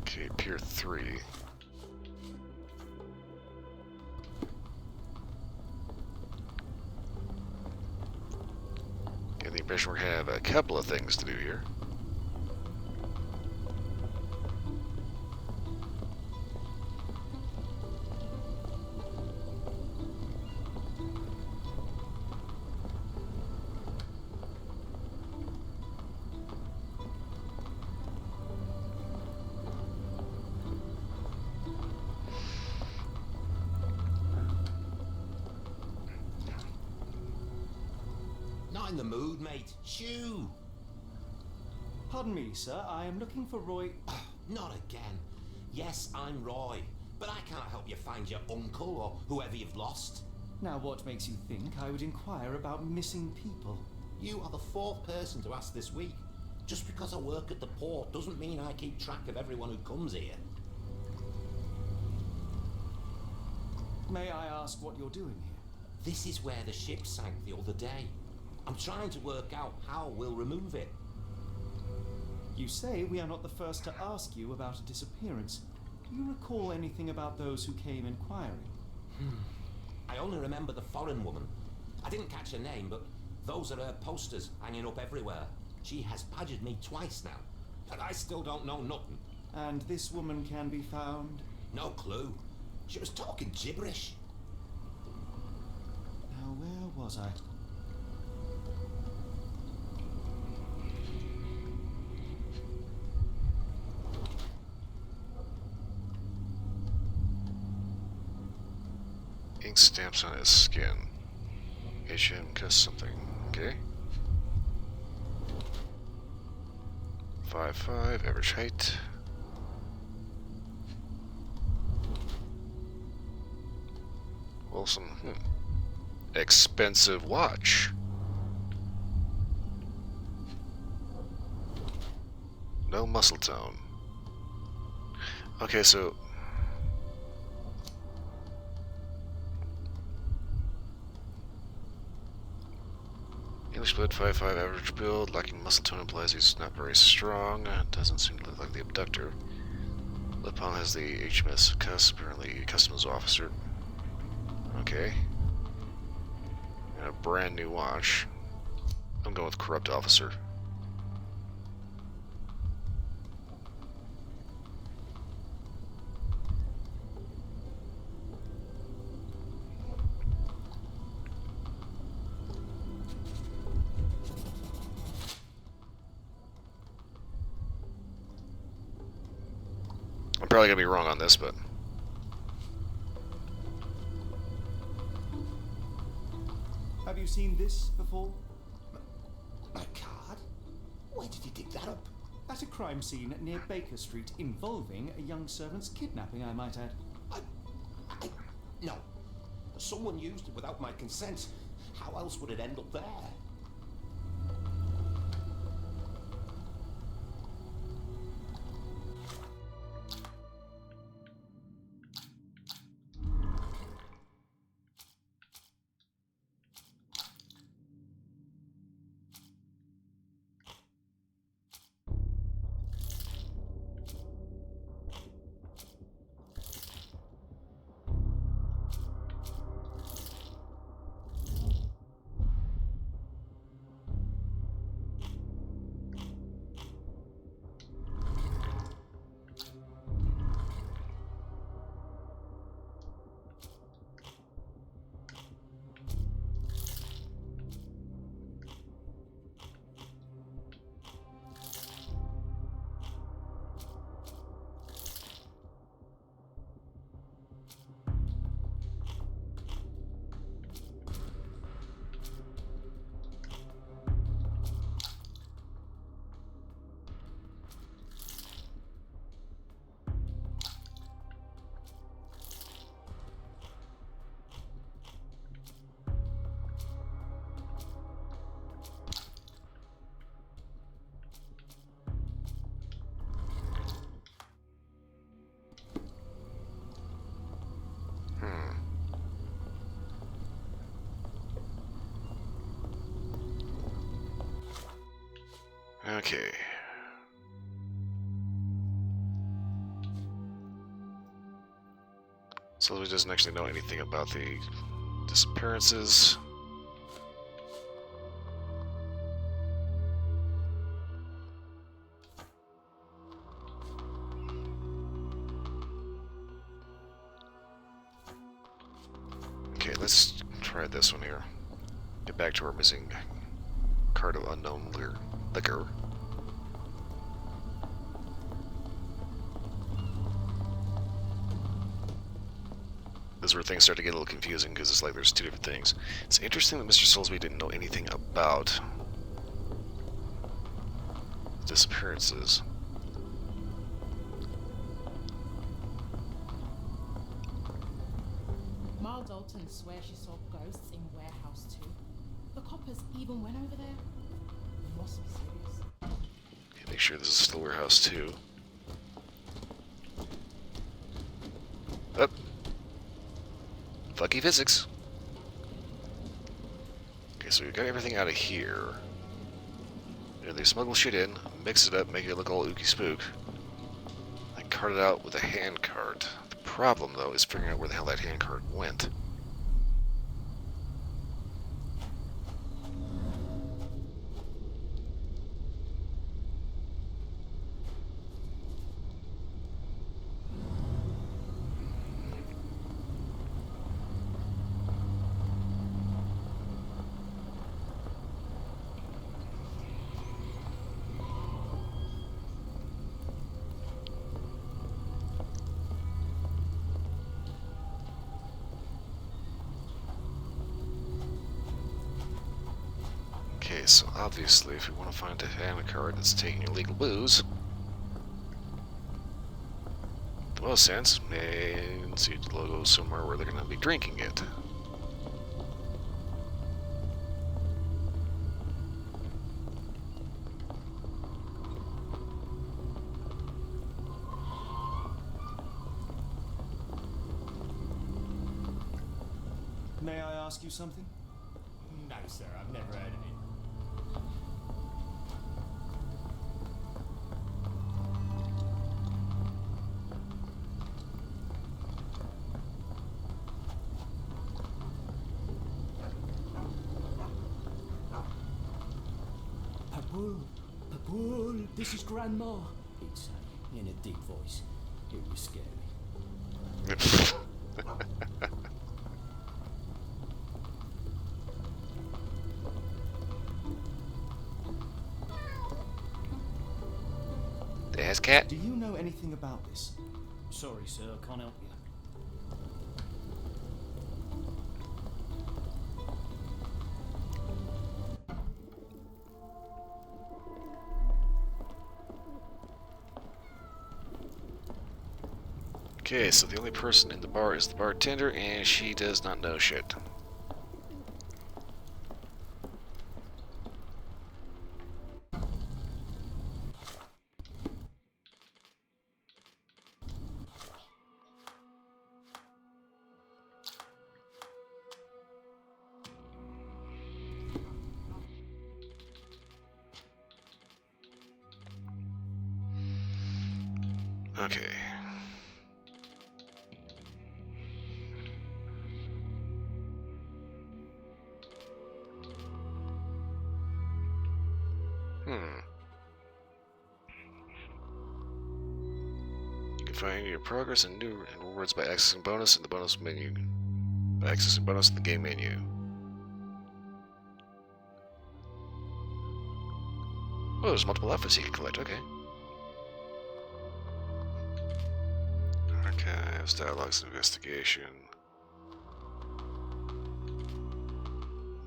Okay, Pier 3. Get the impression we're gonna have a couple of things to do here. not in the mood, mate. Shoo! Pardon me, sir. I am looking for Roy. Not again. Yes, I'm Roy, but I can't help you find your uncle or whoever you've lost. Now, what makes you think I would inquire about missing people? You are the fourth person to ask this week. Just because I work at the port doesn't mean I keep track of everyone who comes here. May I ask what you're doing here? This is where the ship sank the other day. I'm trying to work out how we'll remove it. You say we are not the first to ask you about a disappearance. Do you recall anything about those who came inquiring? I only remember the foreign woman. I didn't catch her name, but those are her posters hanging up everywhere. She has badgered me twice now, and I still don't know nothing. And this woman can be found? No clue. She was talking gibberish. Now, where was I? Ink stamps on his skin. HM something. Okay. 5'5", average height. Wilson. Expensive watch. No muscle tone. Okay, so English blood 5'5", average build, lacking muscle tone implies he's not very strong. Doesn't seem to look like the abductor. Lipon has the HMS Cuss, apparently customs officer. Okay. And a brand new watch. I'm going with corrupt officer. I'm probably gonna be wrong on this, but Have you seen this before? My card? Where did you dig that up? At a crime scene near Baker Street involving a young servant's kidnapping, I might add. No. Someone used it without my consent. How else would it end up there? okay. So he doesn't actually know anything about the disappearances. Okay, let's try this one here. Get back to our missing card of unknown liquor. This is where things start to get a little confusing because it's like there's two different things. It's interesting that Mr. Soulsby didn't know anything about disappearances. Ma Dalton swears she saw ghosts in Warehouse 2. The coppers even went over there. You must be serious. Okay, make sure this is still Warehouse 2. Up. Fucky physics. Okay, so we've got everything out of here. And they smuggle shit in, mix it up, make it look all ooky spook. And cart it out with a hand cart. The problem, though, is figuring out where the hell that hand cart went. Okay, so obviously, if we want to find a hand card that's taking illegal booze, the most sense, and see the logo somewhere where they're going to be drinking it. May I ask you something? No, sir, I've never heard of it. Papool, this is Grandma, he'd say, in a deep voice. It was scary. There's Cat. Do you know anything about this? Sorry, sir, I can't help you. Okay, so the only person in the bar is the bartender, and she does not know shit. Okay. You can find your progress and new rewards by accessing bonus in the bonus menu. By accessing bonus in the game menu. Oh, there's multiple outfits you can collect, okay. Archives, dialogues, investigation.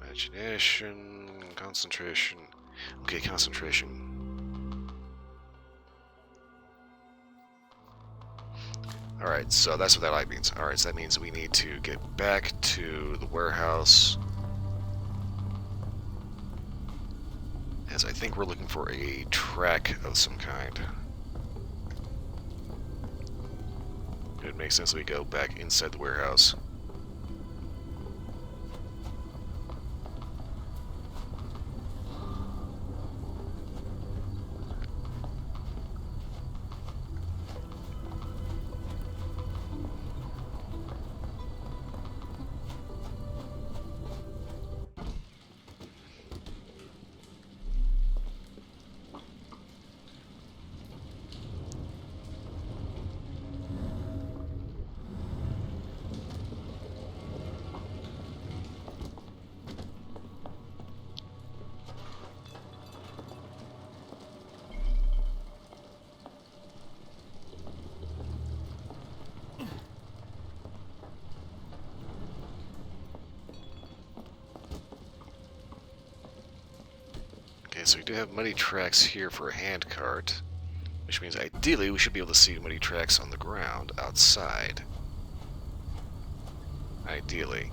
Imagination, concentration. Okay, concentration. Alright, so that's what that light means. Alright, so that means we need to get back to the warehouse. As I think we're looking for a track of some kind. It makes sense that we go back inside the warehouse. so we do have muddy tracks here for a handcart, which means ideally we should be able to see muddy tracks on the ground outside. Ideally.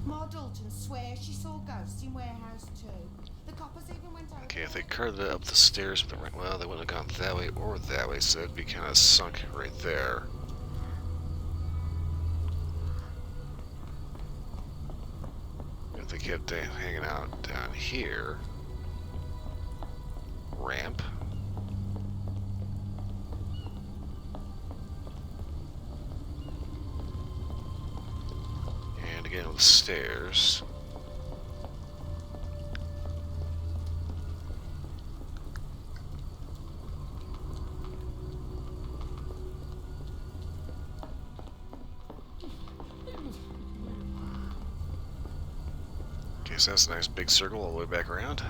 Ma Dalton swears she saw ghosts in warehouse too. The coppers even went over. Okay, if they carted it up the stairs with the ramp, well, they wouldn't have gone that way or that way, so it'd be kind of sunk right there. If they kept hanging out down here, ramp. And again with stairs. Okay, so that's a nice big circle all the way back around.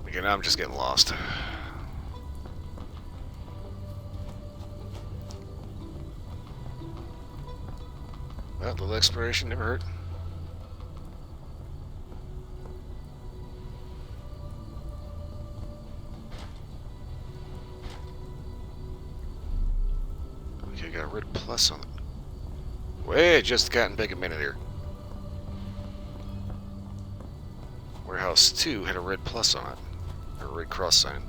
Okay, now I'm just getting lost. Well, a little exploration never hurt. Okay, got a red plus on it. Wait, just gotten back a minute here. Warehouse 2 had a red plus on it. A red cross sign.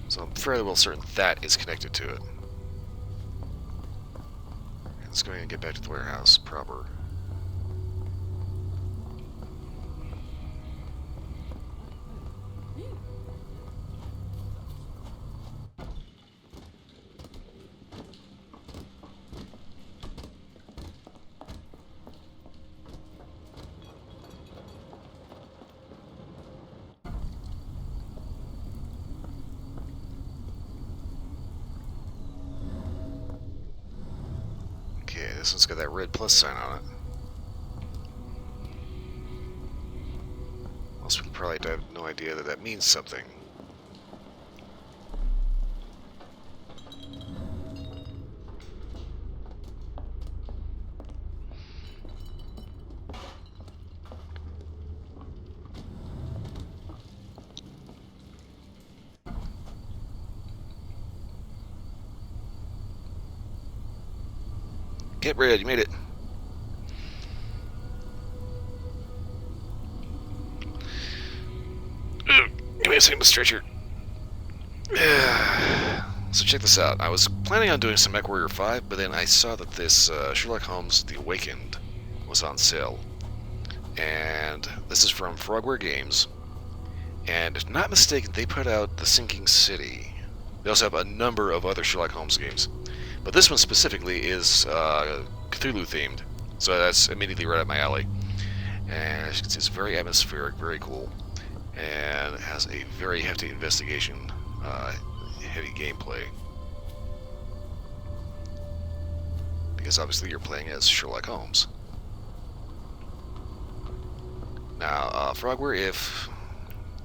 So I'm fairly well certain that is connected to it. Let's go ahead and get back to the warehouse proper. This one's got that red plus sign on it. Most people probably have no idea that that means something. Get red, you made it. Give me a second to stretch here. So check this out. I was planning on doing some MechWarrior 5, but then I saw that this Sherlock Holmes The Awakened was on sale. And this is from Frogware Games. And if not mistaken, they put out The Sinking City. They also have a number of other Sherlock Holmes games. But this one specifically is Cthulhu themed, so that's immediately right up my alley. And as you can see, it's very atmospheric, very cool, and it has a very hefty investigation, heavy gameplay. Because obviously you're playing as Sherlock Holmes. Now, Frogware,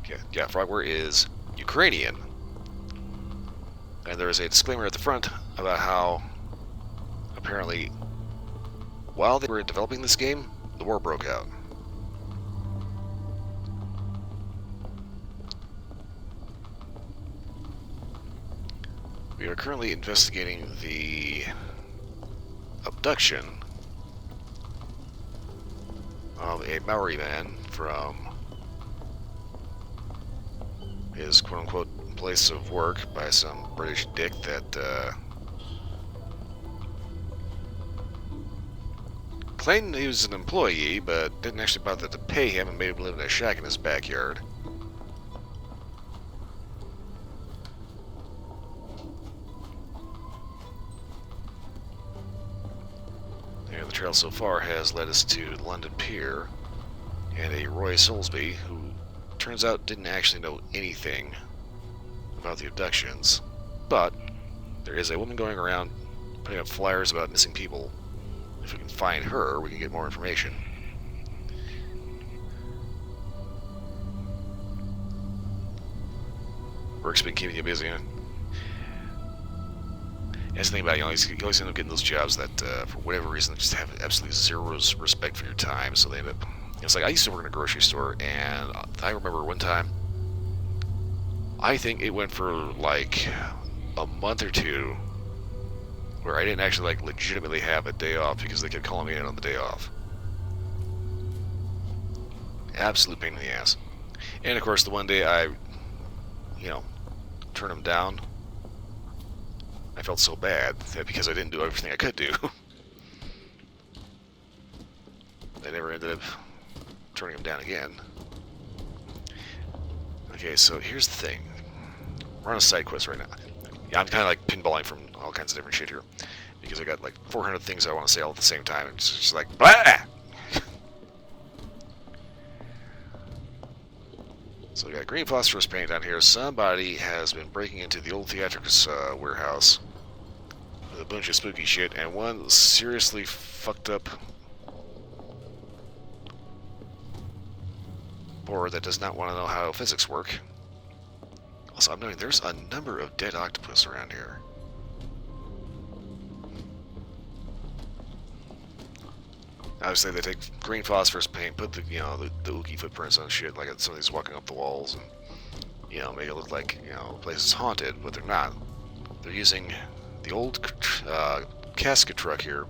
Frogware is Ukrainian. And there is a disclaimer at the front about how, apparently, while they were developing this game, the war broke out. We are currently investigating the abduction of a Maori man from his quote-unquote place of work by some British dick that claimed he was an employee, but didn't actually bother to pay him and made him live in a shack in his backyard. And the trail so far has led us to London Pier and a Roy Soulsby, who turns out didn't actually know anything about the abductions, but there is a woman going around putting up flyers about missing people. If we can find her, we can get more information. Work's been keeping you busy, huh? That's the thing about it, you always end up getting those jobs that, for whatever reason, just have absolutely zero respect for your time, so they end up... It's like, I used to work in a grocery store, and I remember one time, I think it went for, like, a month or two, where I didn't actually, like, legitimately have a day off because they kept calling me in on the day off. Absolute pain in the ass. And, of course, the one day I, turned them down, I felt so bad that because I didn't do everything I could do, I never ended up turning them down again. Okay, so here's the thing. We're on a side quest right now. Yeah, I'm kind of like pinballing from all kinds of different shit here, because I got like 400 things I want to say all at the same time. It's just like, blah! So we got green phosphorus paint down here. Somebody has been breaking into the old theatrics warehouse with a bunch of spooky shit, and one seriously fucked up board that does not want to know how physics work. Also, I'm noting there's a number of dead octopus around here. Obviously, they take green phosphorus paint, put the the ooky footprints on shit, like somebody's walking up the walls, and make it look like the place is haunted, but they're not. They're using the old casket truck here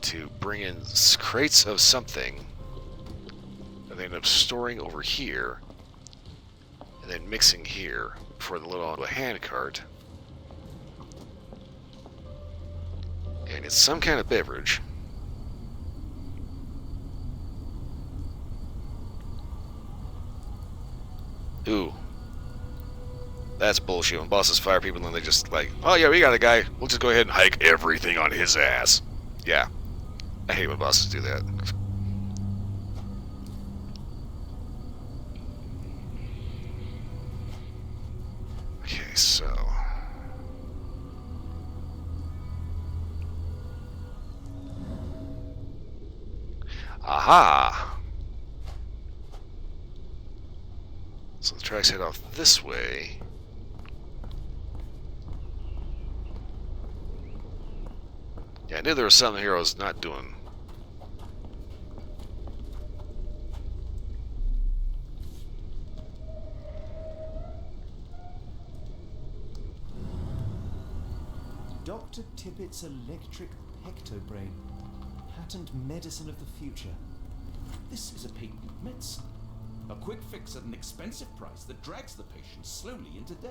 to bring in crates of something that they end up storing over here, and then mixing here before they load onto a hand cart. And it's some kind of beverage. Ooh. That's bullshit. When bosses fire people and they just like, oh yeah, we got a guy, we'll just go ahead and hike everything on his ass. Yeah. I hate when bosses do that. Okay, so... Aha! So the tracks head off this way. Yeah, I knew there was something here I was not doing. Dr. Tippett's electric pectobrain. Patent medicine of the future. This is a patent medicine. A quick fix at an expensive price that drags the patient slowly into death.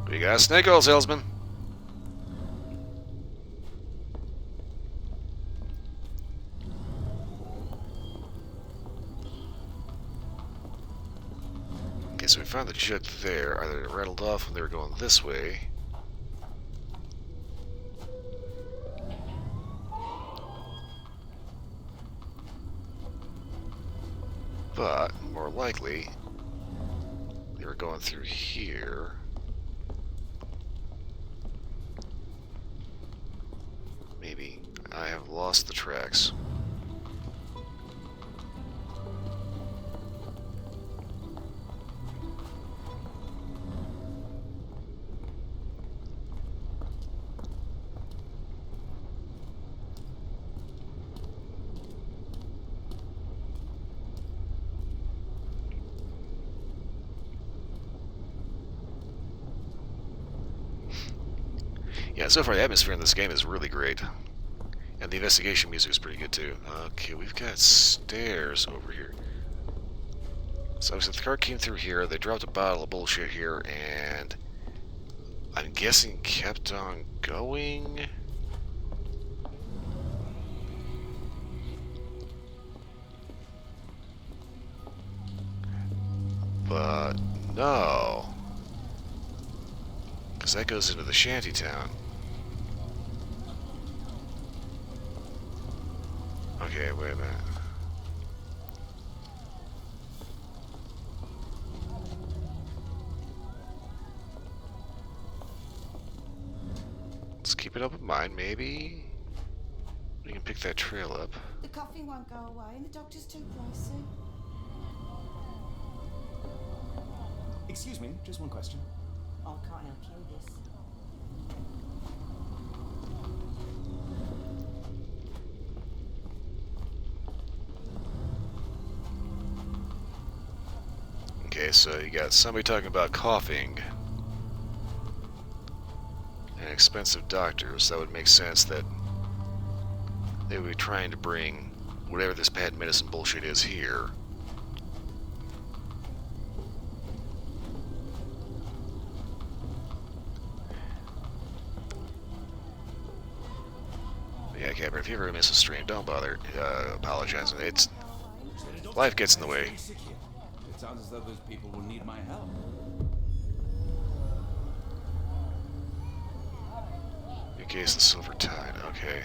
We got a snake oil salesman. Okay, so we found the jet there. Either it rattled off when they were going this way. But, more likely, they were going through here. Maybe. I have lost the tracks. Yeah, so far the atmosphere in this game is really great. And the investigation music is pretty good too. Okay, we've got stairs over here. So the car came through here, they dropped a bottle of bullshit here, and I'm guessing kept on going? but no. Because that goes into the shantytown. Okay, wait a minute. Let's keep an open mind, maybe we can pick that trail up. The coffee won't go away and the doctor's too pricey. Excuse me, just one question. I can't help you with this. Okay, so you got somebody talking about coughing and expensive doctors. That would make sense that they would be trying to bring whatever this patent medicine bullshit is here. Yeah, Captain, if you ever miss a stream, don't bother apologizing. It's life gets in the way. It sounds as though those people will need my help. In case the Silver Tide, okay.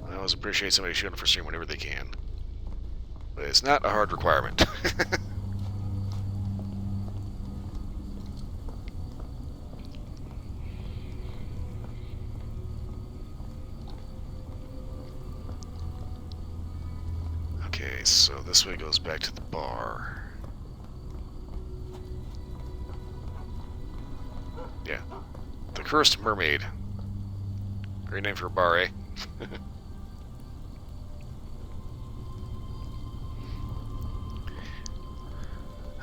I always appreciate somebody showing up for stream whenever they can. But it's not a hard requirement. Okay, so this way goes back to the bar. Yeah. The Cursed Mermaid. Great name for a bar, eh?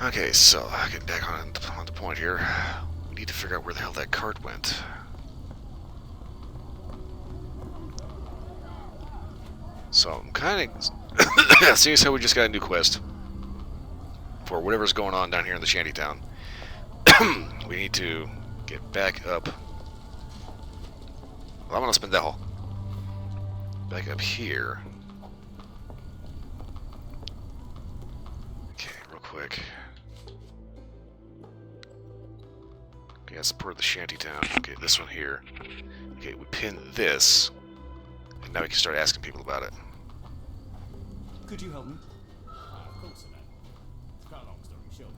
Okay, so getting back on the point here. We need to figure out where the hell that cart went. So I'm kind of seeing as how we just got a new quest for whatever's going on down here in the shantytown. We need to get back up. Well, I'm gonna spend that hole back up here. Okay, real quick. Okay, that's part of the shantytown. Okay, this one here. Okay, we pin this, and now we can start asking people about it. Could you help me? Of course I know. It's quite a long story short.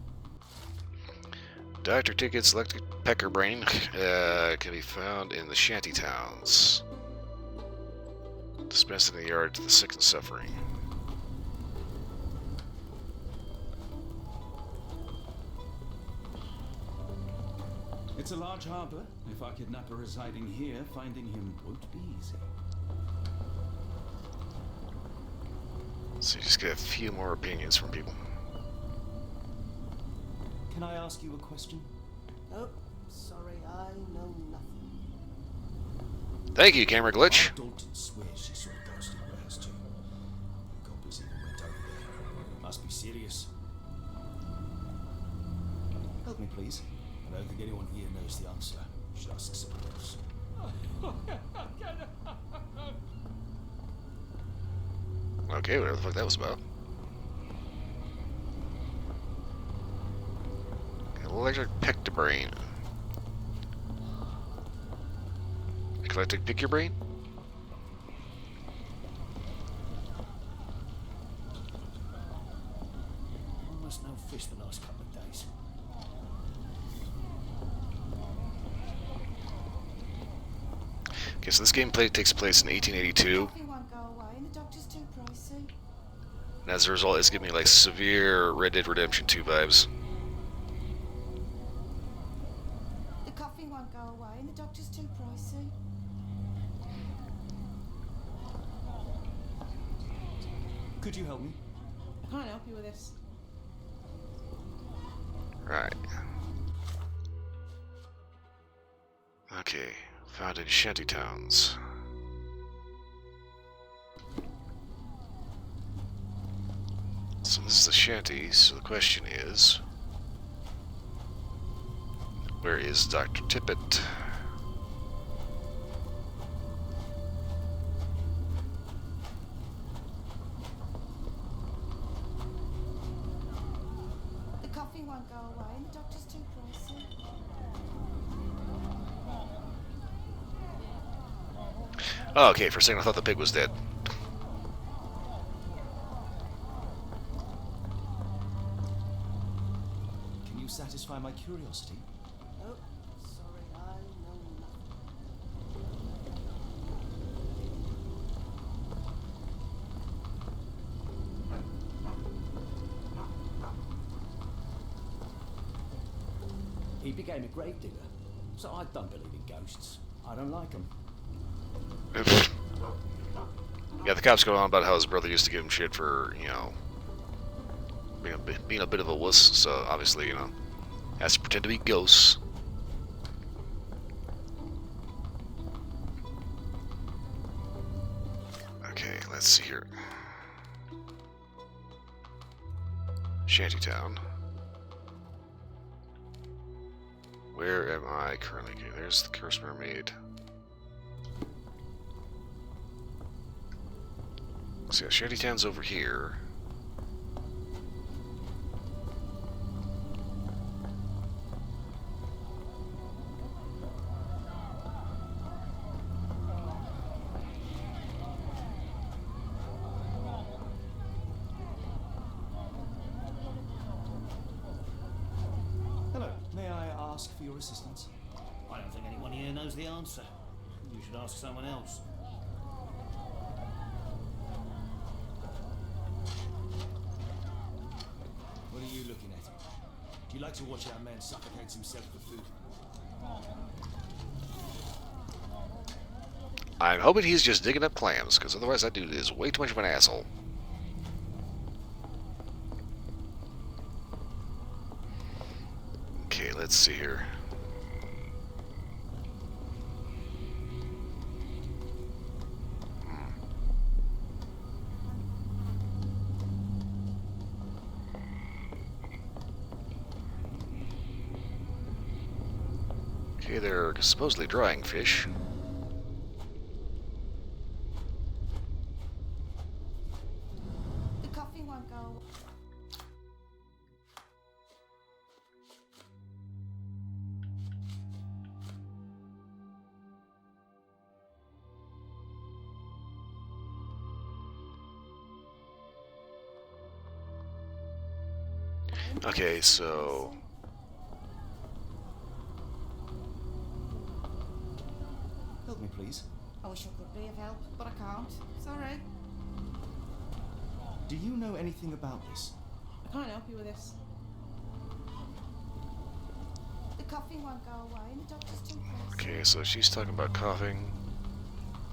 Doctor tickets, electric pecker brain, can be found in the shantytowns. Dispensed in the yard to the sick and suffering. It's a large harbour. If our kidnapper residing here, finding him won't be easy. So you just get a few more opinions from people. Can I ask you a question? Oh, sorry, I know nothing. Thank you, camera glitch. Dalton swears she saw a ghost in the warehouse too. The coppers even went over there. Must be serious. Help me, please. I don't think anyone here knows the answer. Should ask someone else. Okay, whatever the fuck that was about. Electric pecker brain. Can I pick your brain? Almost no fish the last couple of days. Okay, so this gameplay takes place in 1882. Coffee won't go away and the doctor's too pricey. And as a result, it's giving me like severe Red Dead Redemption 2 vibes. The coffee won't go away and the doctor's too pricey. Could you help me? I can't help you with this. Right. Okay, found in shantytowns. So this is the shanty, so the question is, where is Dr. Tippett? won't go away and the doctor's too pricey. Oh, okay, for a second I thought the pig was dead. Can you satisfy my curiosity? Oh, sorry, I know nothing. He became a grave digger, so I don't believe in ghosts. I don't like them. Yeah, the cops go on about how his brother used to give him shit for, you know, being a bit of a wuss, so obviously, you know, has to pretend to be ghosts. Okay, let's see here. Shantytown. Where am I currently? Okay, there's the Cursed Mermaid. So yeah, Shantytown's over here. Hello, may I ask for your assistance? I don't think anyone here knows the answer. You should ask someone else. What are you looking at? Do you like to watch how a man suffocates himself for food? I'm hoping he's just digging up clams, because otherwise that dude is way too much of an asshole. Okay, let's see here. Okay, they're supposedly drying fish. The coffee won't go away. Okay, so... Help me, please. I wish I could be of help, but I can't. Sorry. Do you know anything about this? I can't help you with this. The coffee won't go away and the doctor's too pricey. Okay, so she's talking about coughing.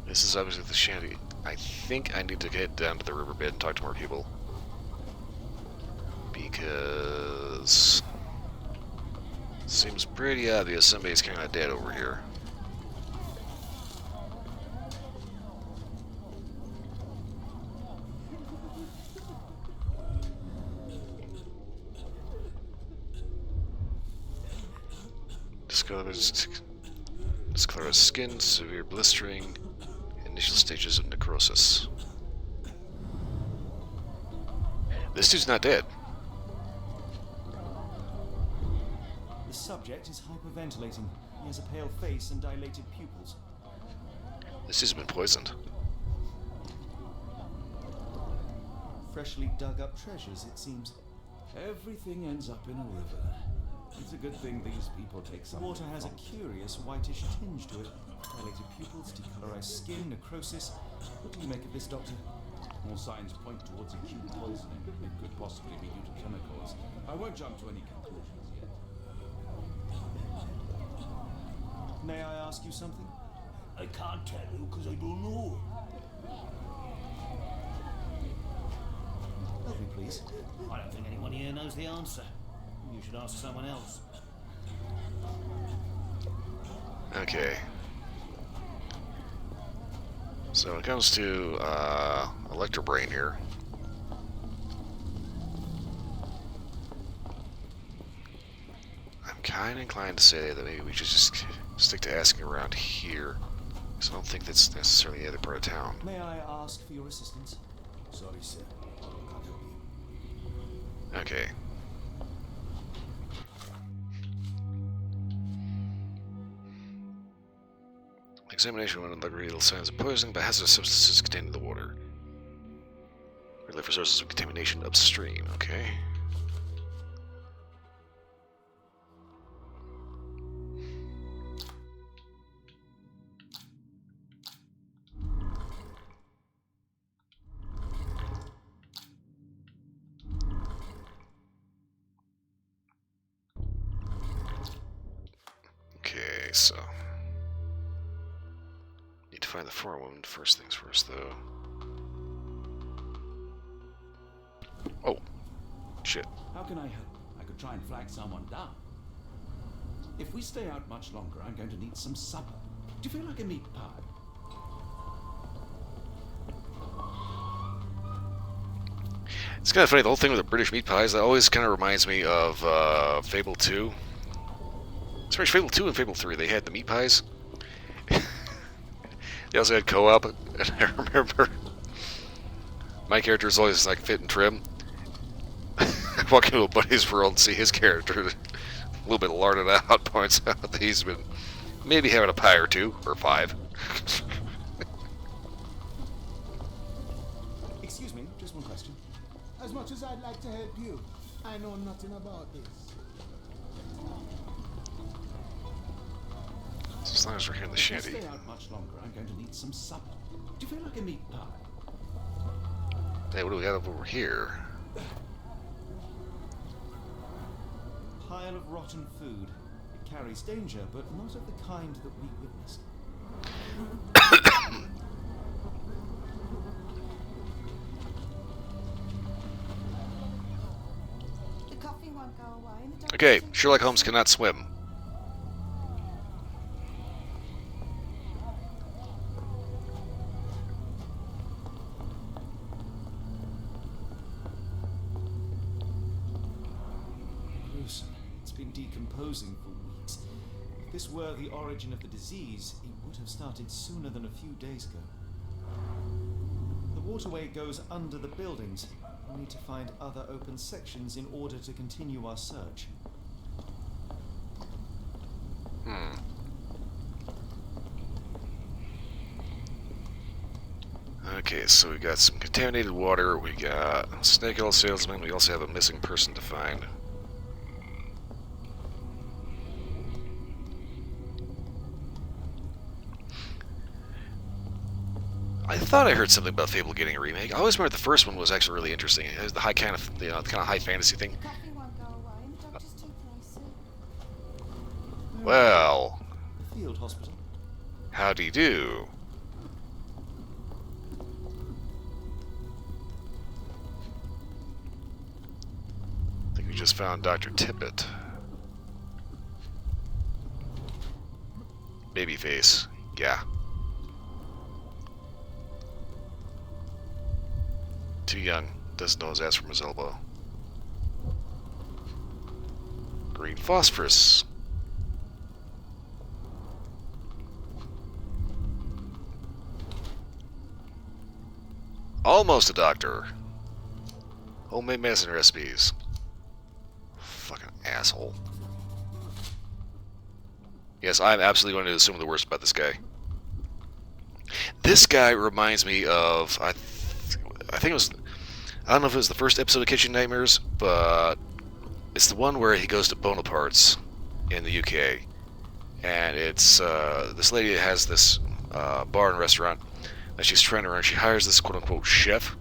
This is obviously the shanty. I think I need to head down to the riverbed and talk to more people. Because... seems pretty obvious somebody's kind of dead over here. Discolor skin, severe blistering, initial stages of necrosis. This dude's not dead. The subject is hyperventilating. He has a pale face and dilated pupils. This dude's been poisoned. Freshly dug up treasures, it seems. Everything ends up in a river. It's a good thing these people take The some. water has a curious whitish tinge to it. Dilated pupils, decolorized skin, necrosis. What do you make of this, Doctor? All signs point towards acute poisoning. It could possibly be due to chemicals. I won't jump to any conclusions yet. May I ask you something? I can't tell you because I don't know. Help me, please. I don't think anyone here knows the answer. You should ask someone else. Okay. So when it comes to Electrobrain here, I'm kind of inclined to say that maybe we should just stick to asking around here, because I don't think that's necessarily the other part of town. May I ask for your assistance? Sorry, sir. I can't help you. Okay. Examination will unlock reveal signs of poisoning by hazardous substances contained in the water. Look for sources of contamination upstream, okay. Okay, so need to find the forewoman first things first, though. Oh, shit. How can I help? I could try and flag someone down. If we stay out much longer, I'm going to need some supper. Do you feel like a meat pie? It's kind of funny, the whole thing with the British meat pies, that always kind of reminds me of Fable 2. Sorry, Fable 2 and Fable 3, they had the meat pies. They also had co-op, and I remember my character is always like fit and trim. Walk into a buddy's world and see his character a little bit larded out, points out that he's been maybe having a pie or two, or 5. Excuse me, just one question. As much as I'd like to help you, I know nothing about this. As long as we're here in the shanty. If we stay out much longer, I'm going to need some supper. Do you feel like a meat pie? Hey, what do we got over here? Pile of rotten food. It carries danger, but not of the kind that we witnessed. The coffee won't go away. And the doctor Okay, Sherlock Holmes cannot swim. Gruesome. It's been decomposing for weeks. If this were the origin of the disease, it would have started sooner than a few days ago. The waterway goes under the buildings. We need to find other open sections in order to continue our search. Okay, so we got some contaminated water, we got a snake oil salesman, we also have a missing person to find. I thought I heard something about Fable getting a remake. I always remember the first one was actually really interesting. It was the high kind of high fantasy thing. The coffee won't go away, and the doctor's too pricey. Well, The field hospital. howdy do. I think we just found Dr. Tippett. Babyface. Yeah. Too young. Doesn't know his ass from his elbow. Green phosphorus. Almost a doctor. Homemade medicine recipes. Fucking asshole. Yes, I'm absolutely going to assume the worst about this guy. This guy reminds me of... I think it was... I don't know if it was the first episode of Kitchen Nightmares, but it's the one where he goes to Bonaparte's in the UK. And it's this lady that has this bar and restaurant that she's trying to run. She hires this quote-unquote chef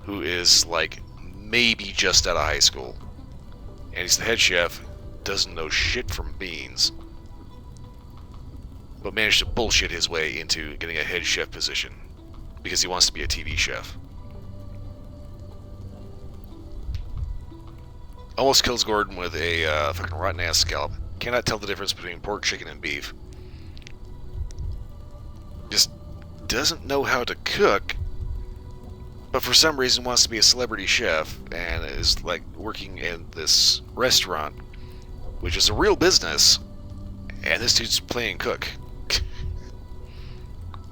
who is like maybe just out of high school. And he's the head chef, doesn't know shit from beans, but managed to bullshit his way into getting a head chef position because he wants to be a TV chef. Almost kills Gordon with a fucking rotten ass scallop. Cannot tell the difference between pork, chicken, and beef. Just doesn't know how to cook, but for some reason wants to be a celebrity chef and is like working in this restaurant, which is a real business, and this dude's playing cook.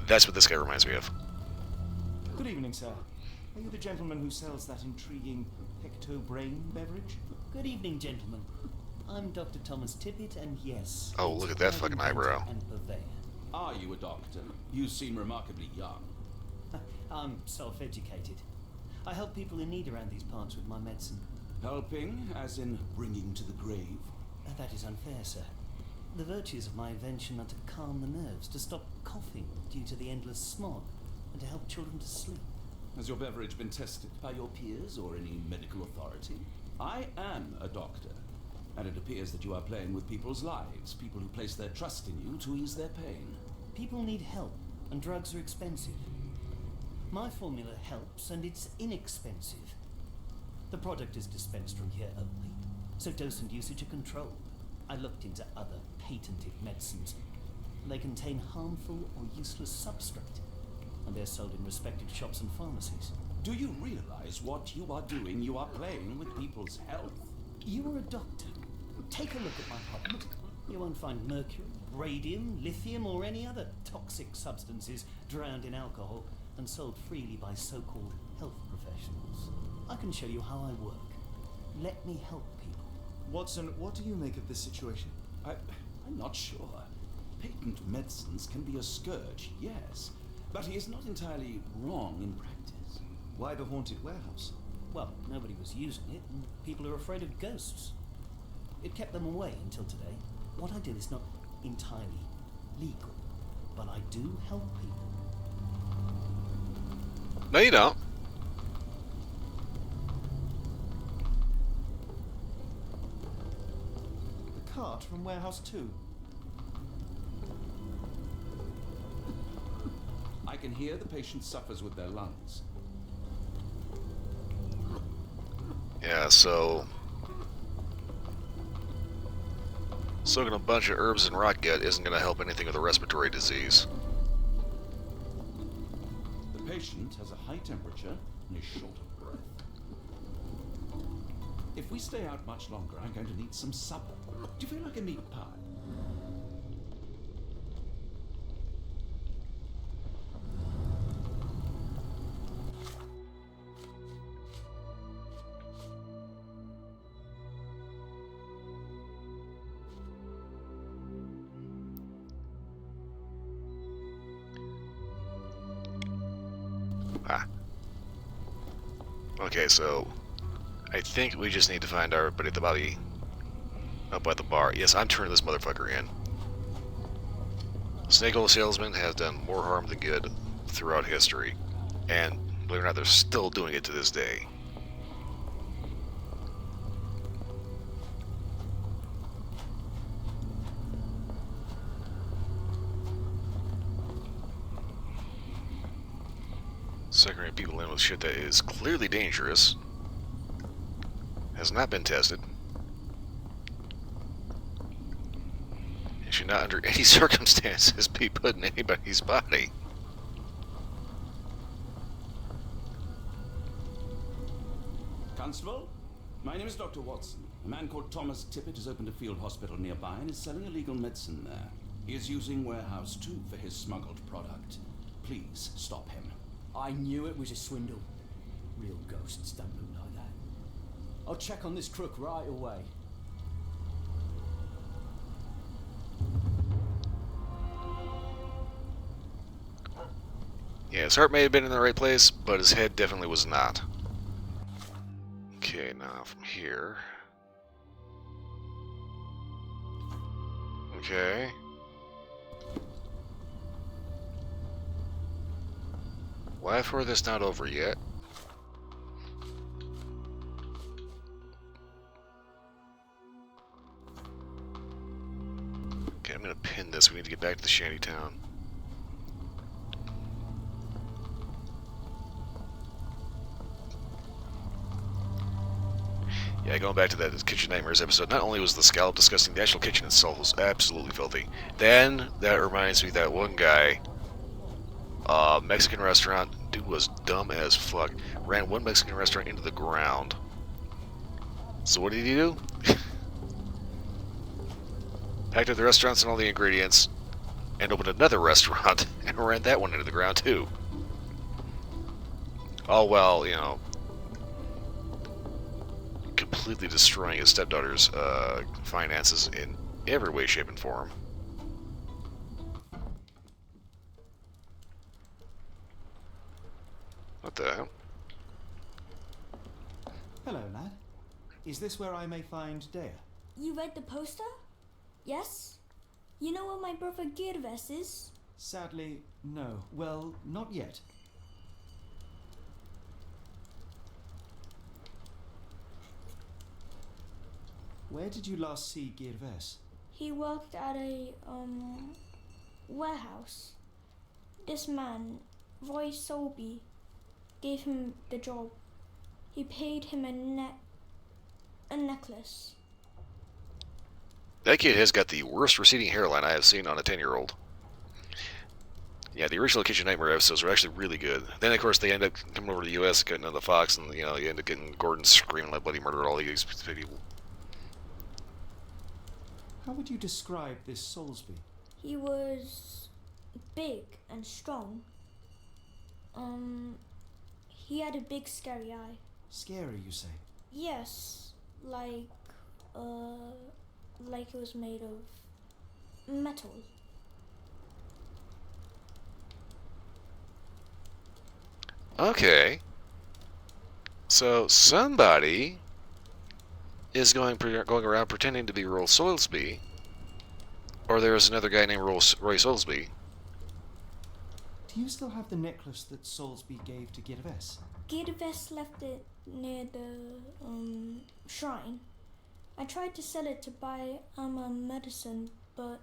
That's what this guy reminds me of. Good evening, sir. Are you the gentleman who sells that intriguing pecto-brain beverage? Good evening, gentlemen. I'm Dr. Thomas Tippett, and yes... Oh, look at that fucking eyebrow. And purveyor. Are you a doctor? You seem remarkably young. I'm self-educated. I help people in need around these parts with my medicine. Helping, as in bringing to the grave? That is unfair, sir. The virtues of my invention are to calm the nerves, to stop coughing due to the endless smog, and to help children to sleep. Has your beverage been tested by your peers or any medical authority? I am a doctor, and it appears that you are playing with people's lives, people who place their trust in you to ease their pain. People need help, and drugs are expensive. My formula helps, and it's inexpensive. The product is dispensed from here only, so dose and usage are controlled. I looked into other patented medicines. They contain harmful or useless substrate, and they're sold in respected shops and pharmacies. Do you realize what you are doing? You are playing with people's health. You are a doctor. Take a look at my product. You won't find mercury, radium, lithium, or any other toxic substances drowned in alcohol and sold freely by so-called health professionals. I can show you how I work. Let me help people. Watson, what do you make of this situation? I'm not sure. Patent medicines can be a scourge, yes, but he is not entirely wrong in practice. Why the haunted warehouse? Well, nobody was using it, and people are afraid of ghosts. It kept them away until today. What I do is not entirely legal, but I do help people. No, you don't. The cart from Warehouse 2. I can hear the patient suffers with their lungs. Yeah, so soaking a bunch of herbs and rot gut isn't going to help anything with a respiratory disease. The patient has a high temperature and is short of breath. If we stay out much longer, I'm going to need some supper. Do you feel like a meat pie? Okay, so I think we just need to find our buddy at the body up by the bar. Yes, I'm turning this motherfucker in. Snake oil salesman has done more harm than good throughout history, and believe it or not, they're still doing it to this day. Suckering people in with shit that is clearly dangerous. Has not been tested. It should not under any circumstances be put in anybody's body. Constable, my name is Dr. Watson. A man called Thomas Tippett has opened a field hospital nearby and is selling illegal medicine there. He is using Warehouse 2 for his smuggled product. Please stop him. I knew it was a swindle. Real ghosts don't look like that. I'll check on this crook right away. Yeah, his heart may have been in the right place, but his head definitely was not. Okay, now from here. Okay. Why for this not over yet? Okay, I'm gonna pin this. We need to get back to the shanty town. Yeah, going back to that Kitchen Nightmares episode, not only was the scallop disgusting, the actual kitchen itself was absolutely filthy. Then, that reminds me that one guy, Mexican restaurant, dude was dumb as fuck, ran one Mexican restaurant into the ground. So what did he do? Packed up the restaurants and all the ingredients, and opened another restaurant, and ran that one into the ground too. All while, you know, completely destroying his stepdaughter's finances in every way, shape, and form. What the hell? Hello, lad. Is this where I may find Dea? You read the poster? Yes? You know where my brother Girves is? Sadly, no. Well, not yet. Where did you last see Girves? He worked at a, warehouse. This man, Roy Solby, gave him the job. He paid him a necklace. That kid has got the worst receding hairline I have seen on a 10-year-old. Yeah, the original Kitchen Nightmare episodes were actually really good. Then, of course, they end up coming over to the U.S., getting on the Fox, and, you know, you end up getting Gordon screaming like bloody murder at all these people. How would you describe this Soulsby? He was big and strong. He had a big scary eye. Scary, you say? Yes, like it was made of metal. Okay. So somebody is going around pretending to be Roy Soulsby, or there is another guy named Roy Soulsby. Do you still have the necklace that Soulsby gave to Girves? Girves left it near the shrine. I tried to sell it to buy medicine, but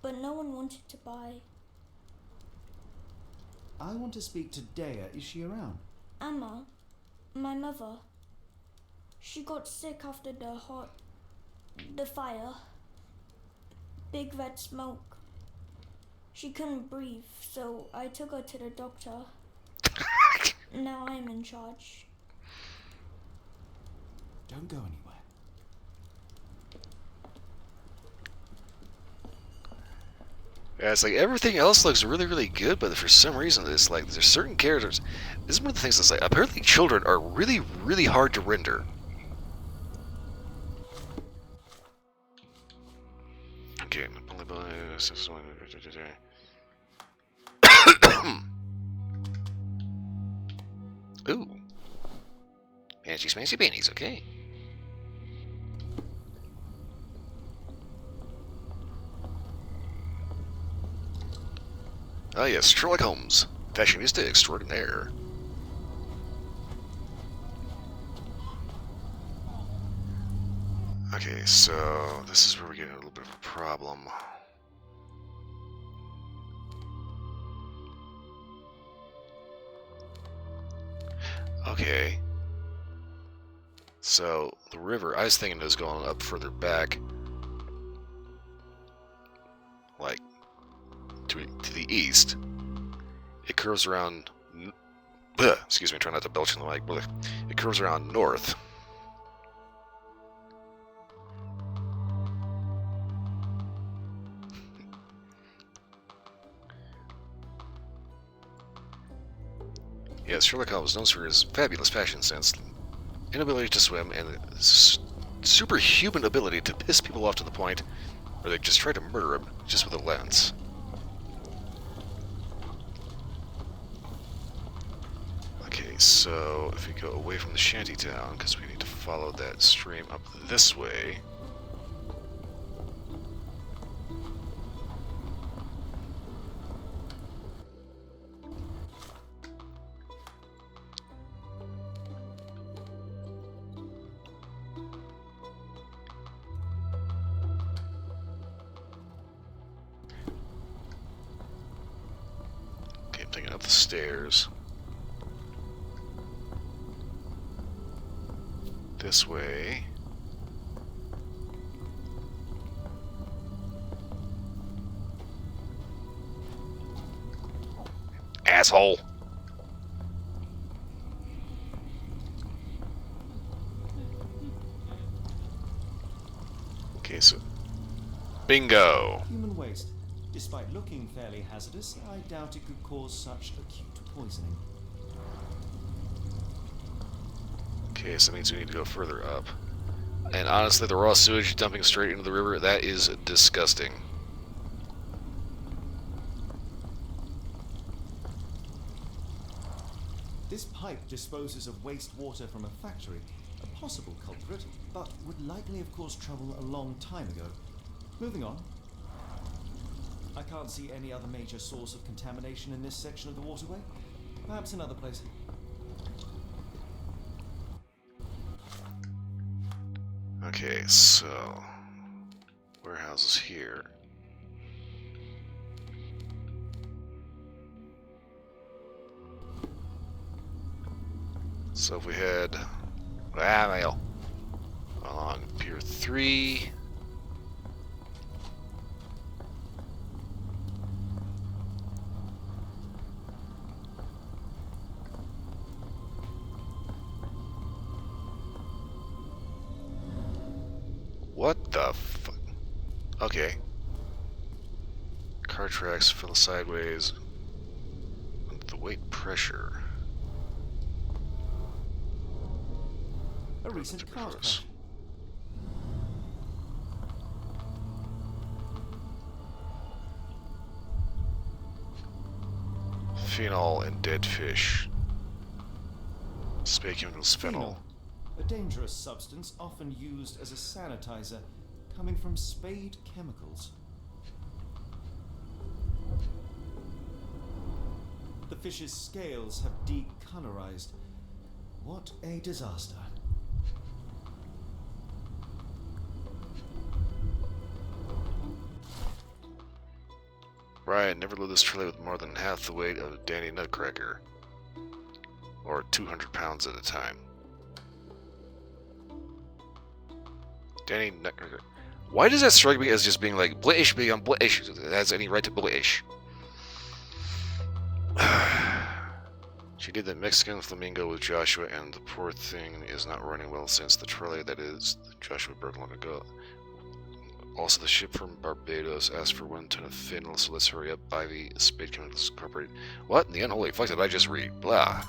no one wanted to buy. I want to speak to Dea. Is she around? Amma, my mother. She got sick after the fire. Big red smoke. She couldn't breathe, so I took her to the doctor. Now I'm in charge. Don't go anywhere. Yeah, it's like everything else looks really, really good, but for some reason, it's like there's certain characters. This is one of the things that's like apparently children are really, really hard to render. Okay, ooh, fancy smancy panties. Okay. Ah yes, Sherlock Holmes, fashionista extraordinaire. Okay, so this is where we get a little bit of a problem. Okay. So, the river, I was thinking it was going up further back. Like, to the east. It curves around... excuse me, try not to belch in the mic. It curves around north. Yes, Sherlock Holmes is known for his fabulous fashion sense, inability to swim, and superhuman ability to piss people off to the point where they just try to murder him just with a lens. Okay, so if we go away from the shanty town, because we need to follow that stream up this way. Okay, I'm taking up the stairs. This way. Asshole! Okay, so... Bingo! Human waste. Despite looking fairly hazardous, I doubt it could cause such acute poisoning. Okay, so that means we need to go further up. And honestly, the raw sewage dumping straight into the river, that is disgusting. This pipe disposes of wastewater from a factory, a possible culprit, but would likely have caused trouble a long time ago. Moving on. I can't see any other major source of contamination in this section of the waterway. Perhaps another place. Okay, so warehouses here. So if we head mail along Pier 3. What the fuck? Okay. Car tracks fill sideways under the weight pressure. A recent car crash. Phenol and dead fish. Spade chemicals, phenol. A dangerous substance often used as a sanitizer, coming from Spade Chemicals. The fish's scales have decolorized. What a disaster. Ryan, never load this trailer with more than half the weight of a Danny Nutcracker. Or 200 pounds at a time. Danny Nutcracker. Why does that strike me as just being like, British, I'm British. It has any right to British. She did the Mexican flamingo with Joshua, and the poor thing is not running well since the trolley that is Joshua broke long ago. Also, the ship from Barbados asked for 1 ton of fennel, so let's hurry up. Ivy, Spade Chemicals Incorporated. What? The unholy fuck did I just read? Blah.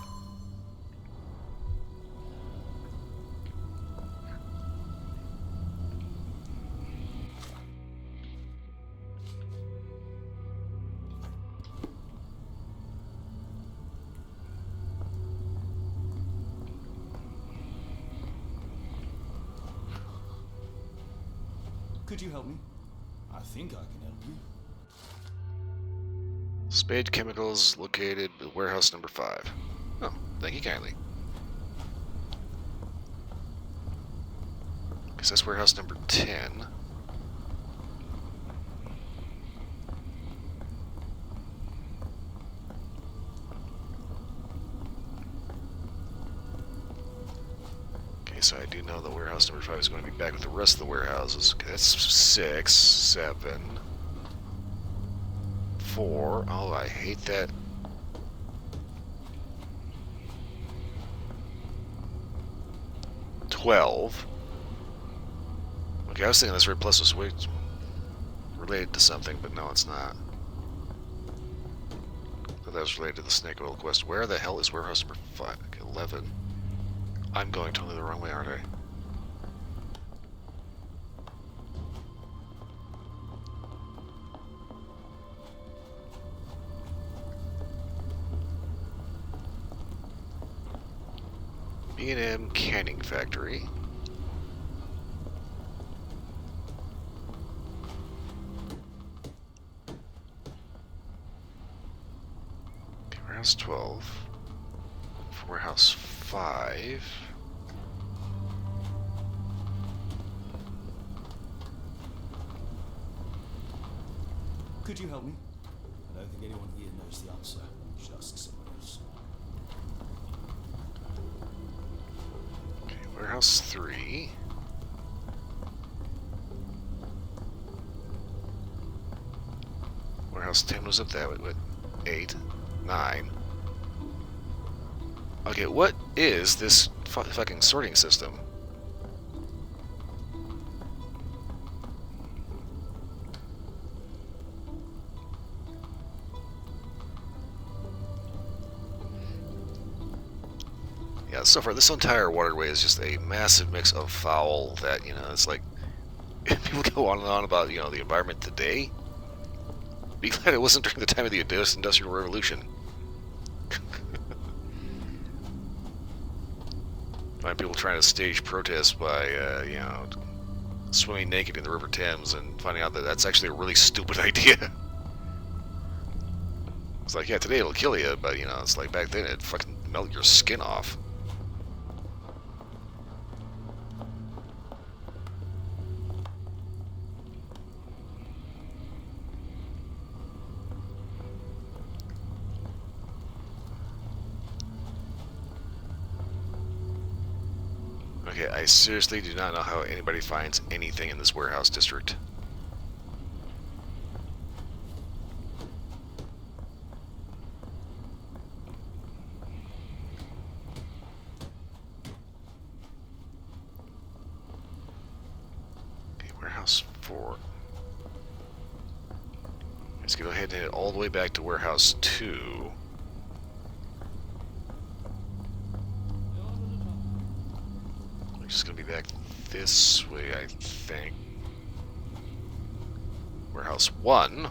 Could you help me? I think I can help you. Spade Chemicals located at warehouse number 5. Oh, thank you kindly. Guess that's warehouse number 10. Okay, so I do know the warehouse number 5 is going to be back with the rest of the warehouses. Okay, that's 6, 7, 4. Oh, I hate that. $12. Okay, I was thinking this red plus was related to something, but no, it's not. I thought that was related to the snake oil quest. Where the hell is warehouse number 5? Okay, 11. I'm going totally the wrong way, aren't I? B&M Canning Factory. Okay, warehouse 12. Warehouse 5. Could you help me? I don't think anyone here knows the answer. You should ask someone else. Okay, warehouse 3. Warehouse 10 was up that way, what? 8, 9. Okay, what is this fucking sorting system? Yeah, so far this entire waterway is just a massive mix of foul that, you know, it's like people go on and on about, you know, the environment today. Be glad it wasn't during the time of the Industrial Revolution. Find people trying to stage protests by, swimming naked in the River Thames and finding out that that's actually a really stupid idea. It's like, yeah, today it'll kill you, but, it's like back then it'd fucking melt your skin off. Okay, I seriously do not know how anybody finds anything in this warehouse district. Okay, warehouse 4. Let's go ahead and head all the way back to warehouse 2. We're just gonna be back this way, I think. Warehouse 1.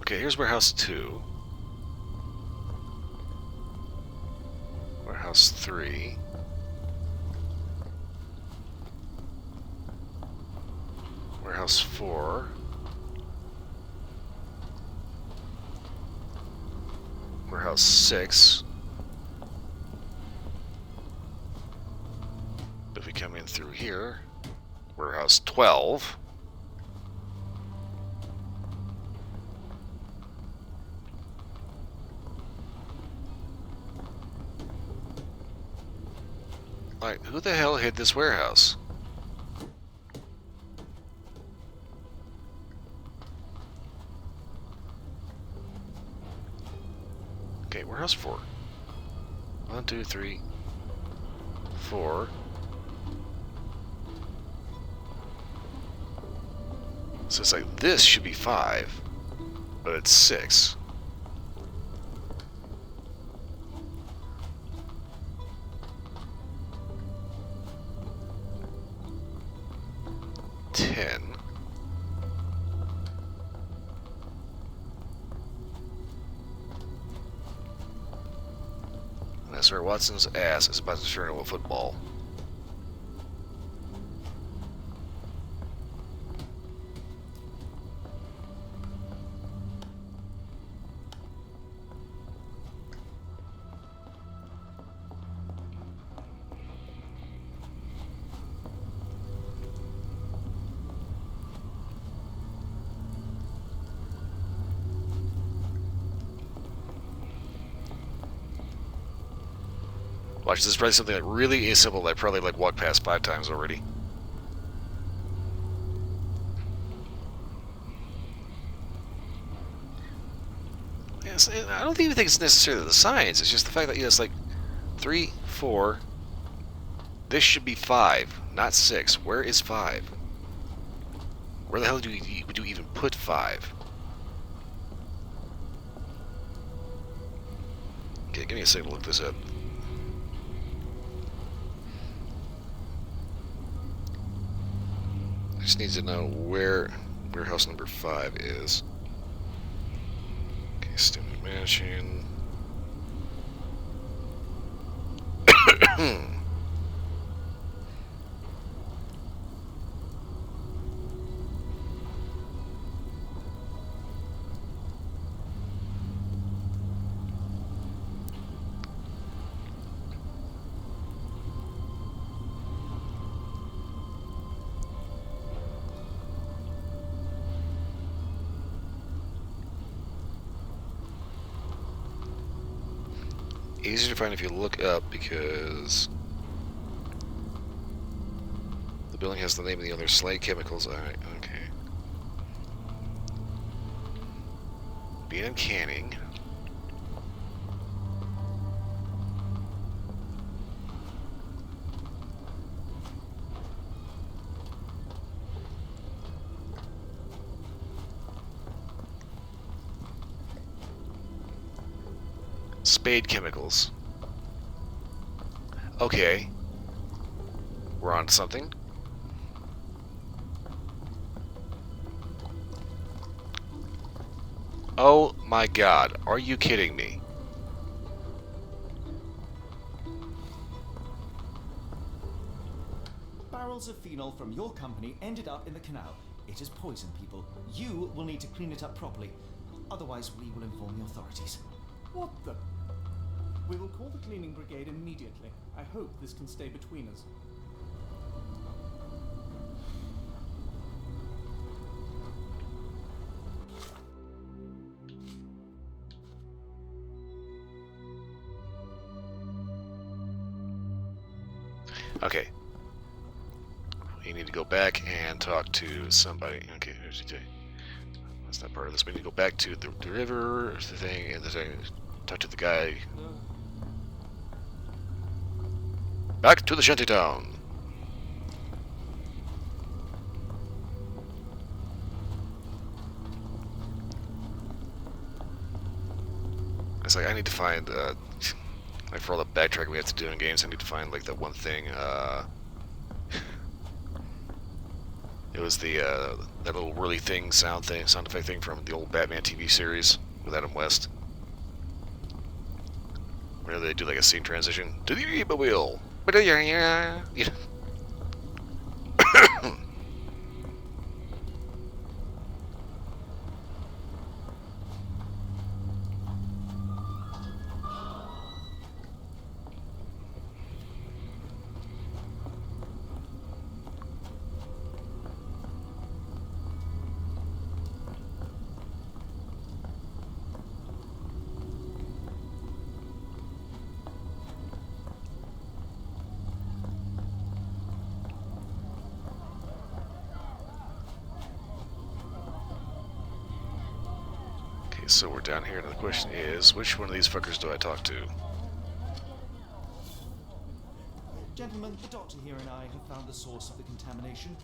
Okay, here's warehouse 2. Warehouse 3. Warehouse 4. Warehouse 6. If we come in through here, warehouse 12. Like, who the hell hid this warehouse? Okay, warehouse 4. 1, 2, 3, 4. So it's like this should be 5, but it's 6. That's where Watson's ass is about to turn into a football. Watch, this is probably something that really is simple that I probably walked past 5 times already. Yes, I don't even think it's necessarily the signs. It's just the fact that it's like 3, 4. This should be 5, not 6. Where is 5? Where the hell would you even put 5? Okay, give me a second to look this up. I just need to know where warehouse number 5 is. Okay, student mansion. Easier to find if you look up because the building has the name of the other Slate Chemicals. Alright, okay. B&M Canning. Spade Chemicals. Okay. We're on something. Oh my god, are you kidding me? Barrels of phenol from your company ended up in the canal. It has poisoned people. You will need to clean it up properly. Otherwise, we will inform the authorities. What the? We will call the cleaning brigade immediately. I hope this can stay between us. Okay. We need to go back and talk to somebody. Okay, there's the that's not part of this. We need to go back to the river, the thing, and the thing. Talk to the guy. Back to the shantytown. It's like I need to find, like for all the backtracking we have to do in games, I need to find like that one thing. It was the that little whirly thing, sound effect thing from the old Batman TV series with Adam West. Where they do like a scene transition to the Abel. Yeah. So we're down here, and the question is, which one of these fuckers do I talk to? Gentlemen, the doctor here and I have found the source of the contamination.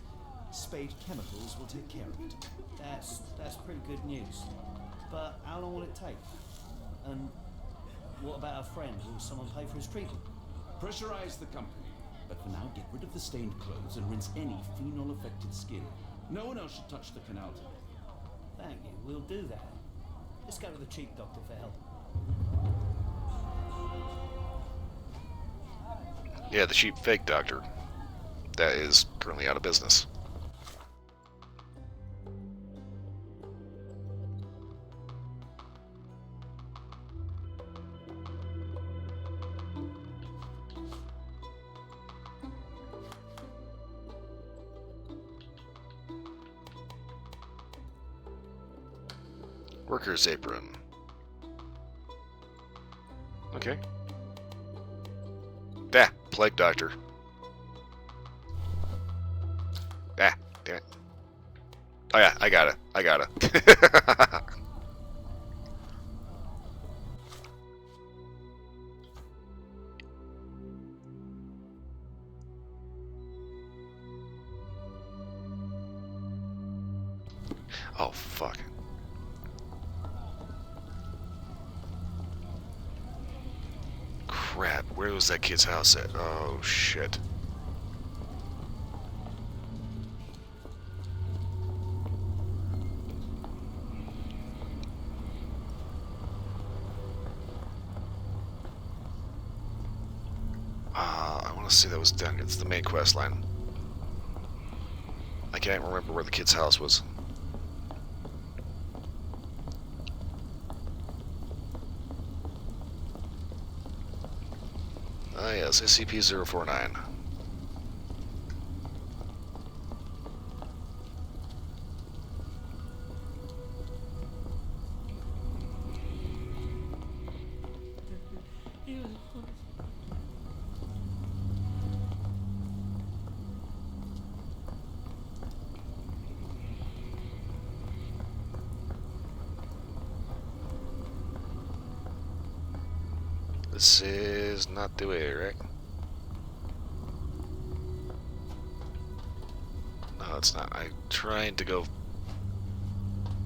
Spade Chemicals will take care of it. That's pretty good news. But how long will it take? And what about our friend? Will someone pay for his treatment? Pressurize the company, but for now get rid of the stained clothes and rinse any phenol-affected skin. No one else should touch the canal today. Thank you, we'll do that. Let's go to the cheap doctor for help. Yeah, the cheap fake doctor. That is currently out of business. Worker's apron. Okay. Ah, plague doctor. Ah, damn it. Oh yeah, I got it. I got it. Oh, fuck. Crap, where was that kid's house at? Oh, shit. I want to see that was down here. It's the main quest line. I can't remember where the kid's house was. Ah, yes, SCP-049. This is not the way, right? No, it's not. I'm trying to go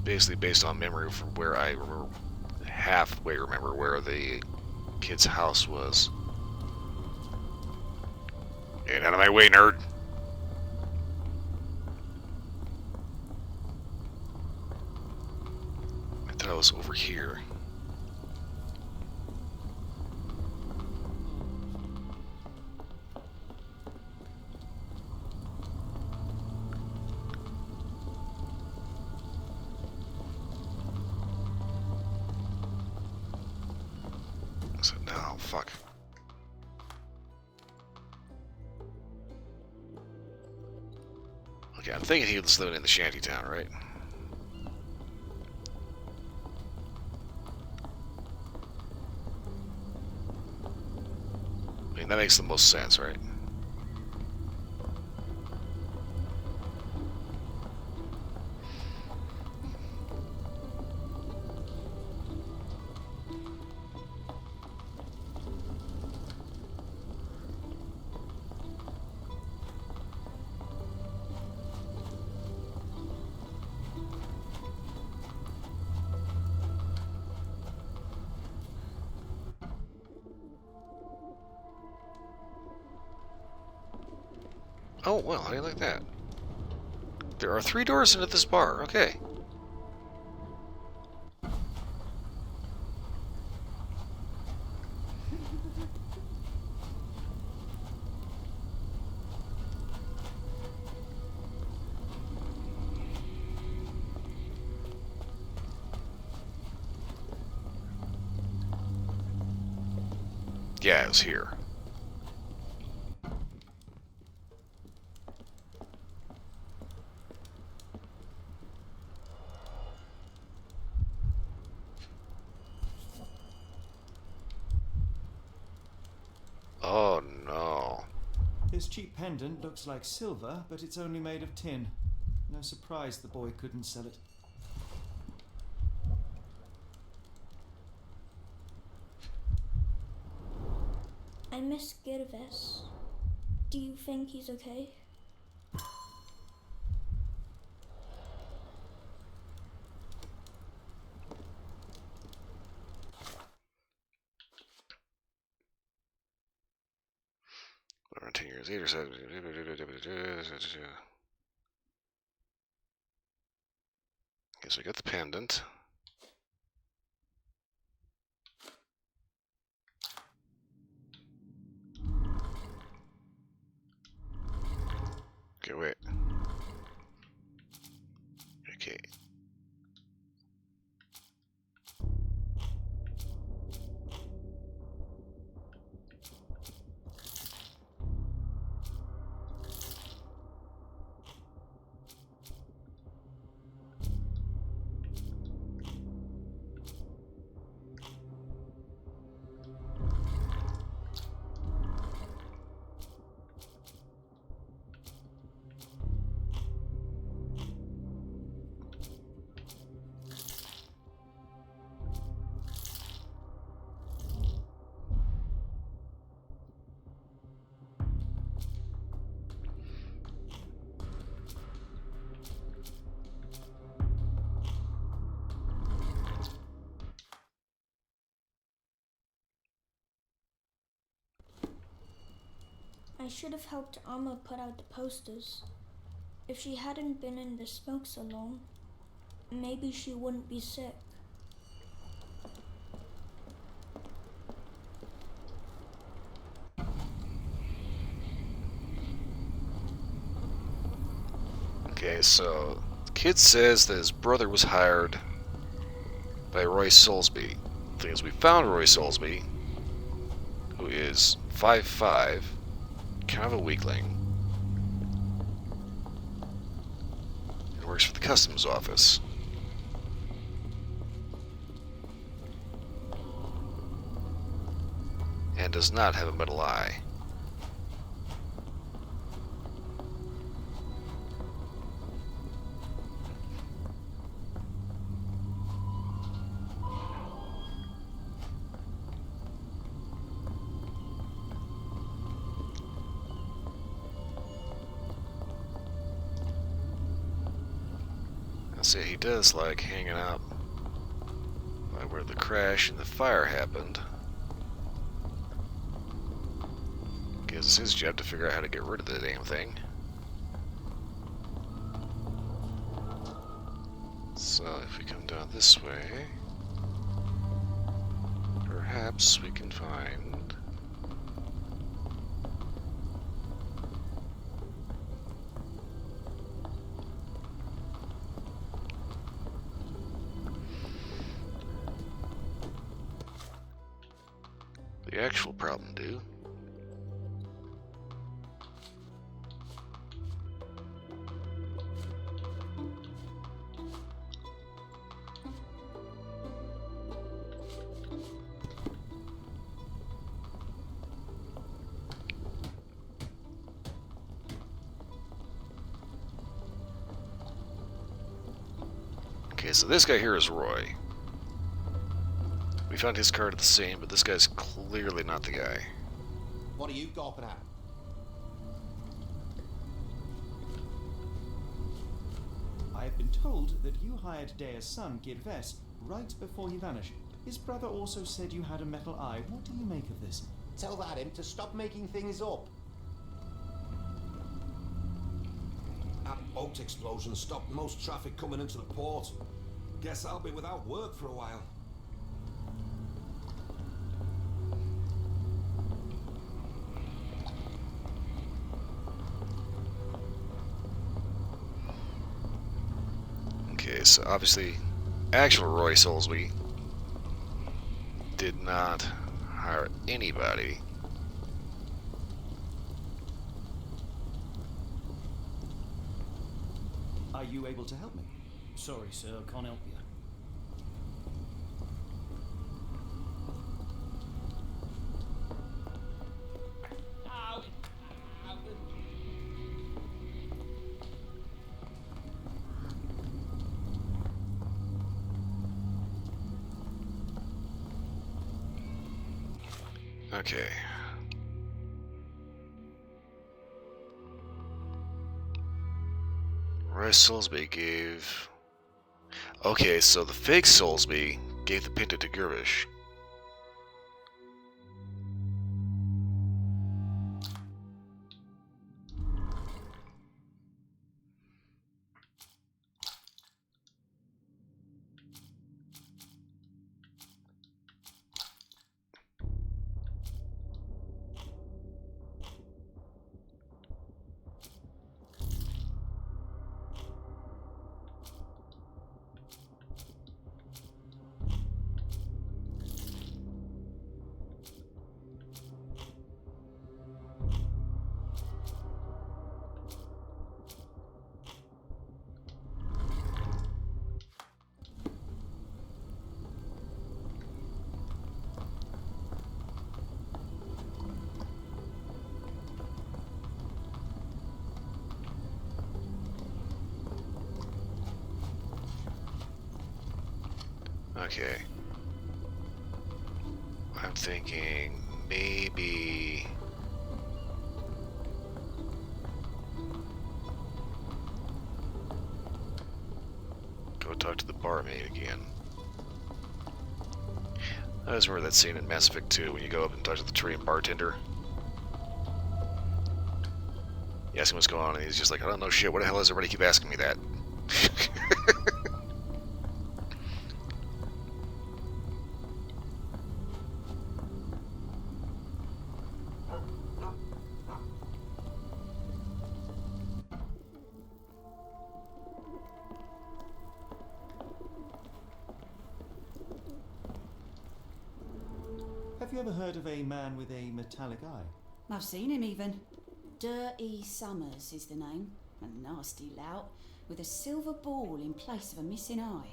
basically based on memory from where I remember, halfway remember where the kid's house was. Get out of my way, nerd. I thought I was over here. No, fuck. Okay, I'm thinking he was living in the shanty town, right? I mean, that makes the most sense, right? Oh, well, how do you like that? There are 3 doors into this bar, okay. Yeah, it was here. Oh no. His cheap pendant looks like silver, but it's only made of tin. No surprise the boy couldn't sell it. I miss Gervais. Do you think he's okay? Around 10 years later, so... Okay, so we got the pendant. Okay, wait. Okay. I should have helped Amma put out the posters. If she hadn't been in the smoke so long, maybe she wouldn't be sick. Okay, so the kid says that his brother was hired by Roy Soulsby. The thing is, we found Roy Soulsby, who is 5'5", kind of a weakling, and works for the customs office. And does not have a metal eye. See, he does like hanging out by where the crash and the fire happened. Guess it's his job to figure out how to get rid of the damn thing. So if we come down this way, perhaps we can find... the actual problem, dude. Okay, so this guy here is Roy. We found his card at the scene, but this guy's clearly not the guy. What are you gawping at? I have been told that you hired Dea's son, Girves, right before he vanished. His brother also said you had a metal eye. What do you make of this? Tell that him to stop making things up. That boat explosion stopped most traffic coming into the port. Guess I'll be without work for a while. Okay, so obviously, actual Roy Soulsby did not hire anybody. Are you able to help me? Sorry, sir, I can't help you. Okay. Roy Soulsby gave... Okay, so the fake Soulsby gave the Pinto to Gervish. Okay. I'm thinking maybe... go talk to the barmaid again. I just remember that scene in Mass Effect 2 when you go up and talk to the Korean bartender. You ask him what's going on and he's just like, I don't know shit, what the hell does everybody keep asking me that? Have you ever heard of a man with a metallic eye? I've seen him even. Dirty Summers is the name. A nasty lout with a silver ball in place of a missing eye.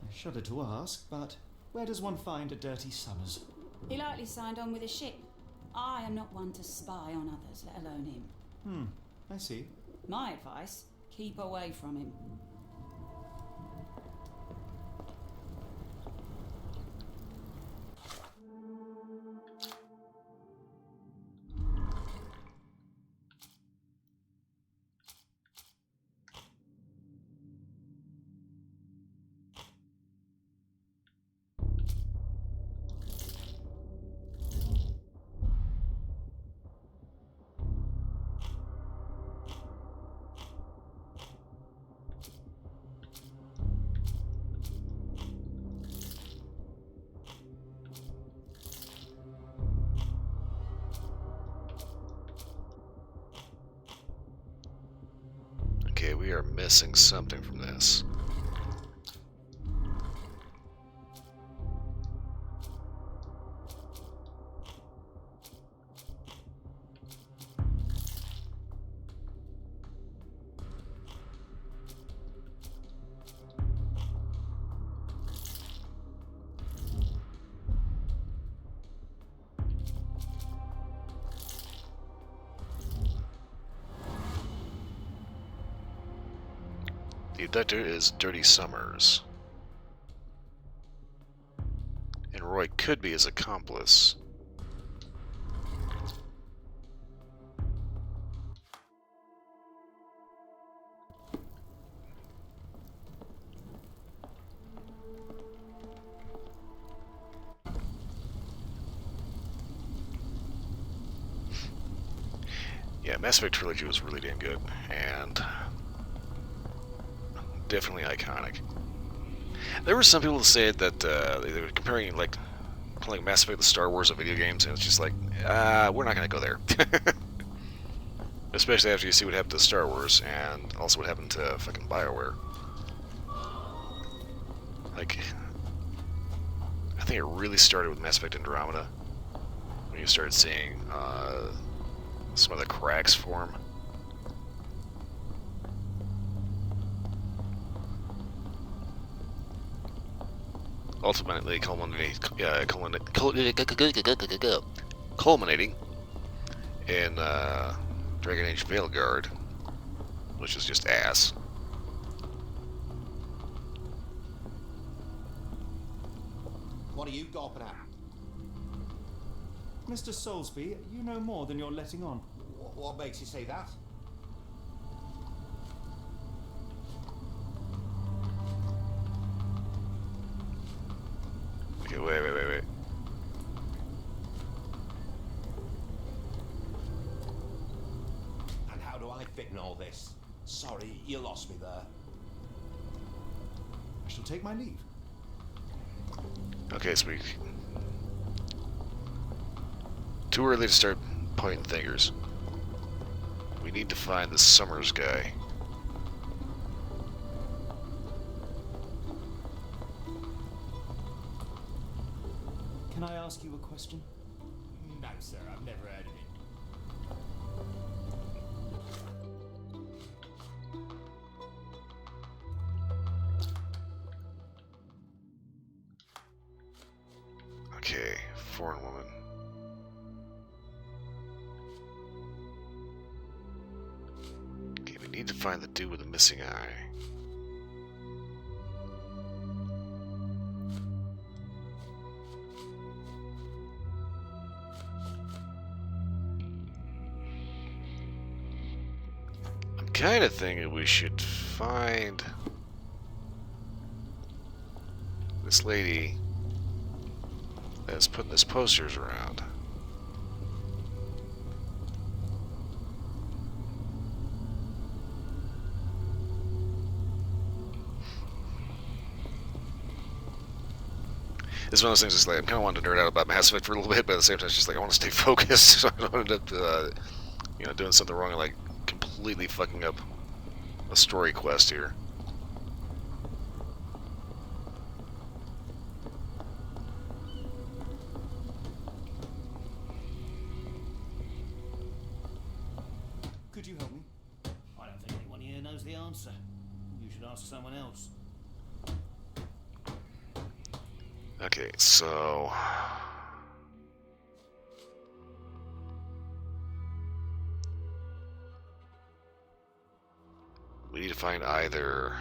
I shudder to ask, but where does one find a Dirty Summers? He likely signed on with a ship. I am not one to spy on others, let alone him. I see. My advice, keep away from him. Okay, we are missing something from this. The abductor is Dirty Summers. And Roy could be his accomplice. Yeah, Mass Effect Trilogy was really damn good, and definitely iconic. There were some people that said that they were comparing like playing Mass Effect with Star Wars of video games, and it's just like, we're not gonna go there. Especially after you see what happened to Star Wars, and also what happened to fucking BioWare. Like, I think it really started with Mass Effect Andromeda, when you started seeing some of the cracks form. Ultimately culminating in Dragon Age Veilguard, which is just ass. What are you gawping at? Mr. Soulsby, you know more than you're letting on. What makes you say that? Okay, wait. And how do I fit in all this? Sorry, you lost me there. I shall take my leave. Okay, sweet. Too early to start pointing fingers. We need to find the Summers guy. Can I ask you a question? No, sir, I've never heard of him. Okay, foreign woman. Okay, we need to find the dude with the missing eye. I'm kind of thinking we should find this lady that's putting these posters around. It's one of those things. It's like I'm kind of wanting to nerd out about Mass Effect for a little bit, but at the same time, it's just like I want to stay focused, so I don't end up, doing something wrong and like completely fucking up a story quest here. Could you help me? I don't think anyone here knows the answer. You should ask someone else. Okay, so we need to find either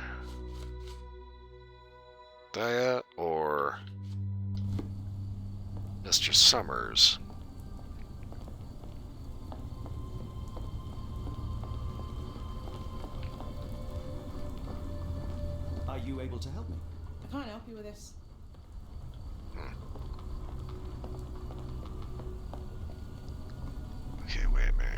Dia or Mr. Summers. Are you able to help me? I can't help you with this. Okay, wait a minute.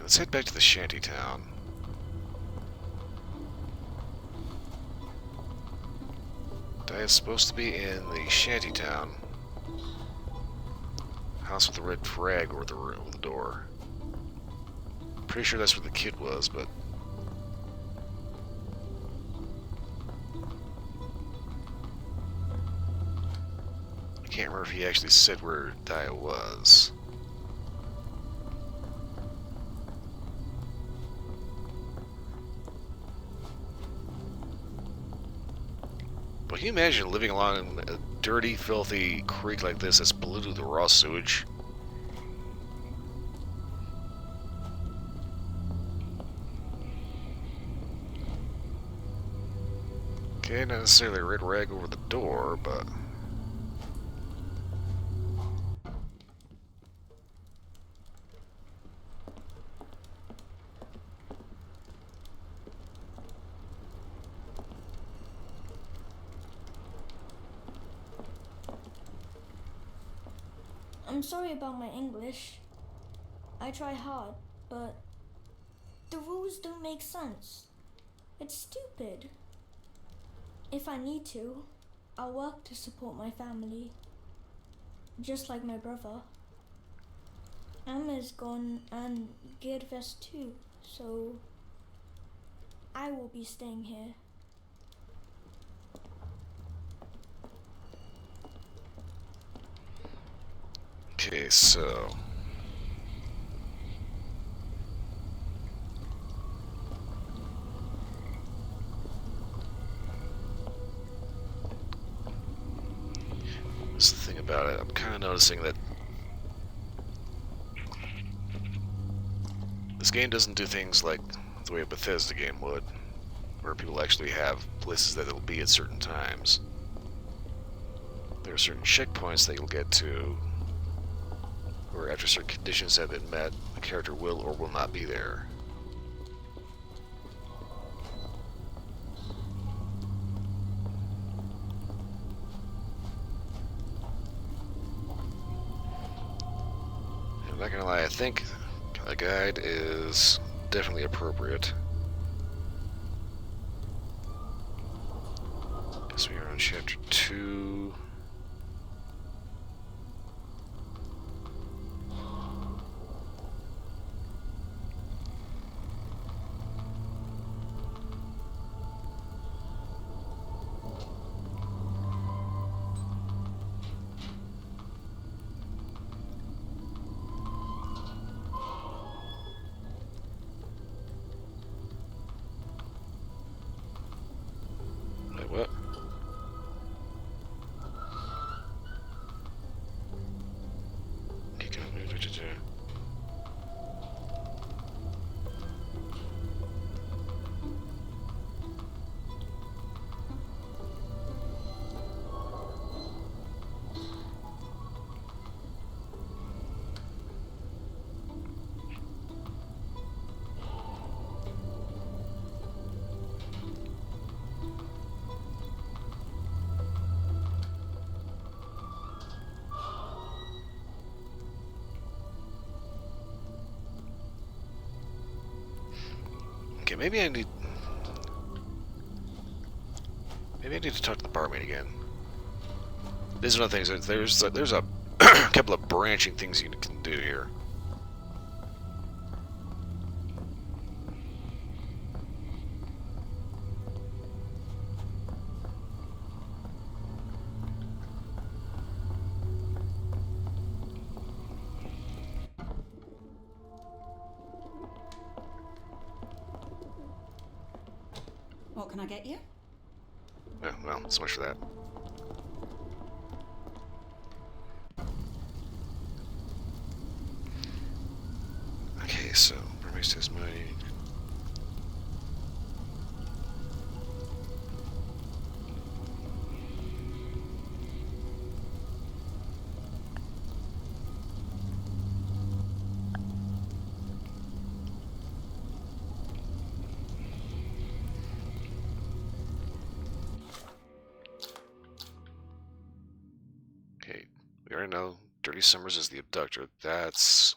Let's head back to the shanty town. Dia's supposed to be in the shanty town. House with the red flag over the door. Pretty sure that's where the kid was, but... I can't remember if he actually said where Dia was. But can you imagine living along a dirty, filthy creek like this that's polluted with raw sewage? Okay, not necessarily a red rag over the door, but... I'm sorry about my English. I try hard, but the rules don't make sense. It's stupid. If I need to, I'll work to support my family. Just like my brother. Emma's gone and Geirvest too, so I will be staying here. Okay, so... That's the thing about it. I'm kind of noticing that this game doesn't do things like the way a Bethesda game would, where people actually have places that they'll be at certain times. There are certain checkpoints that you'll get to, where after certain conditions have been met, the character will or will not be there. I'm not gonna lie, I think a guide is definitely appropriate. Guess we are on chapter 2. Wait, what? Okay, maybe I need to talk to the barmaid again. This is one of the things. There's a couple of branching things you can do here. What can I get you? Yeah, well, so much for that. Okay, so barmaid says money. Okay, we already know Dirty Summers is the abductor. That's...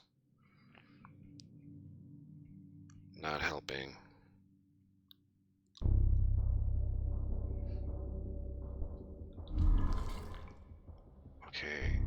Not helping. Okay.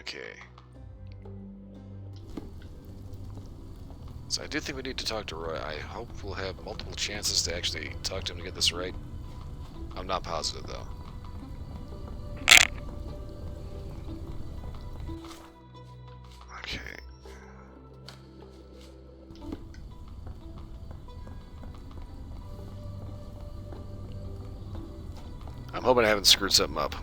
Okay. So I do think we need to talk to Roy. I hope we'll have multiple chances to actually talk to him to get this right. I'm not positive, though. Okay. I'm hoping I haven't screwed something up.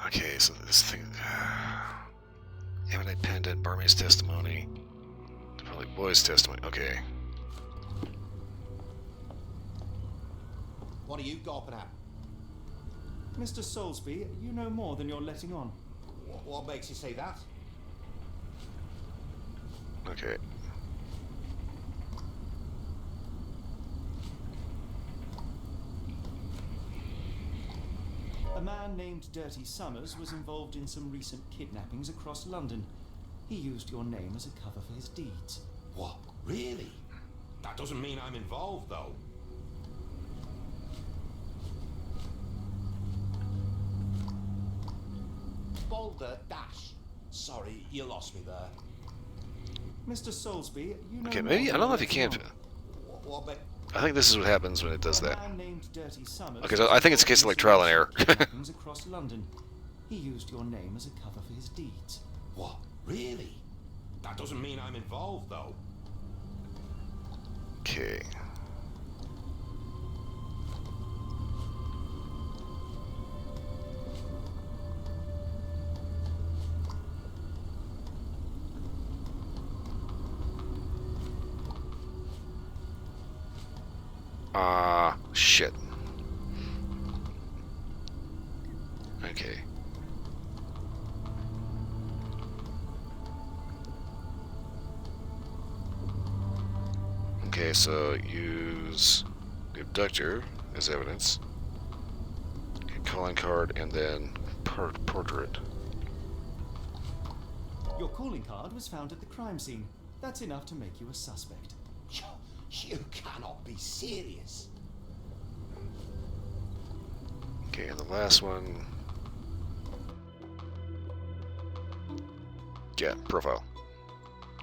Okay, so this thing... Eminent pendant, barmaid's testimony, public boy's testimony. Okay. What are you gawping at? Mr. Soulsby, you know more than you're letting on. What makes you say that? Okay. A man named Dirty Summers was involved in some recent kidnappings across London. He used your name as a cover for his deeds. What? Really? That doesn't mean I'm involved, though. Boulder Dash. Sorry, you lost me there. Mr. Soulsby, you know Okay, more maybe... I than don't know you're if you can... letting on. I think this is what happens when it does that. A man named Dirty Summers Okay, so I think it's a case of like trial and error. kidnappings across London. He used your name as a cover for his deeds. What? Really? That doesn't mean I'm involved, though. Okay. Shit. Okay. Okay, so use the abductor as evidence. Okay, calling card and then portrait. Your calling card was found at the crime scene. That's enough to make you a suspect. You cannot be serious. Okay, and the last one. Yeah, profile.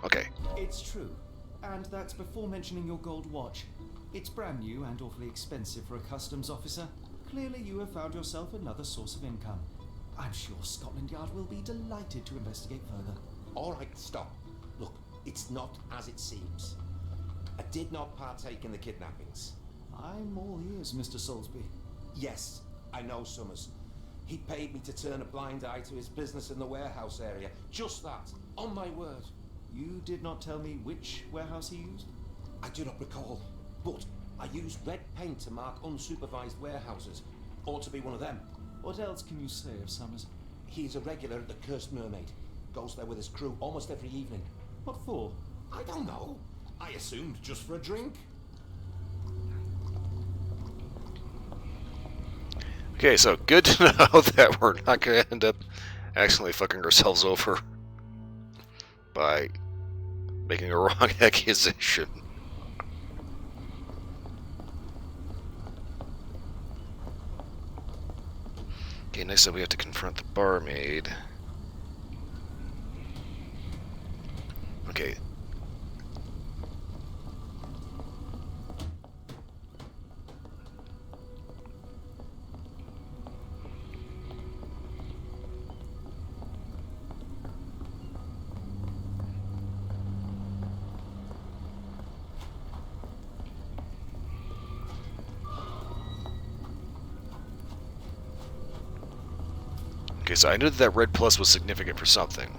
Okay. It's true. And that's before mentioning your gold watch. It's brand new and awfully expensive for a customs officer. Clearly you have found yourself another source of income. I'm sure Scotland Yard will be delighted to investigate further. All right, stop. Look, it's not as it seems. I did not partake in the kidnappings. I'm all ears, Mr. Soulsby. Yes, I know Summers. He paid me to turn a blind eye to his business in the warehouse area. Just that, on my word. You did not tell me which warehouse he used? I do not recall, but I used red paint to mark unsupervised warehouses. Ought to be one of them. What else can you say of Summers? He's a regular at the Cursed Mermaid. Goes there with his crew almost every evening. What for? I don't know. I assumed just for a drink. Okay, so good to know that we're not going to end up accidentally fucking ourselves over by making a wrong accusation. Okay, next up we have to confront the barmaid. Okay. Okay, so I knew that red plus was significant for something.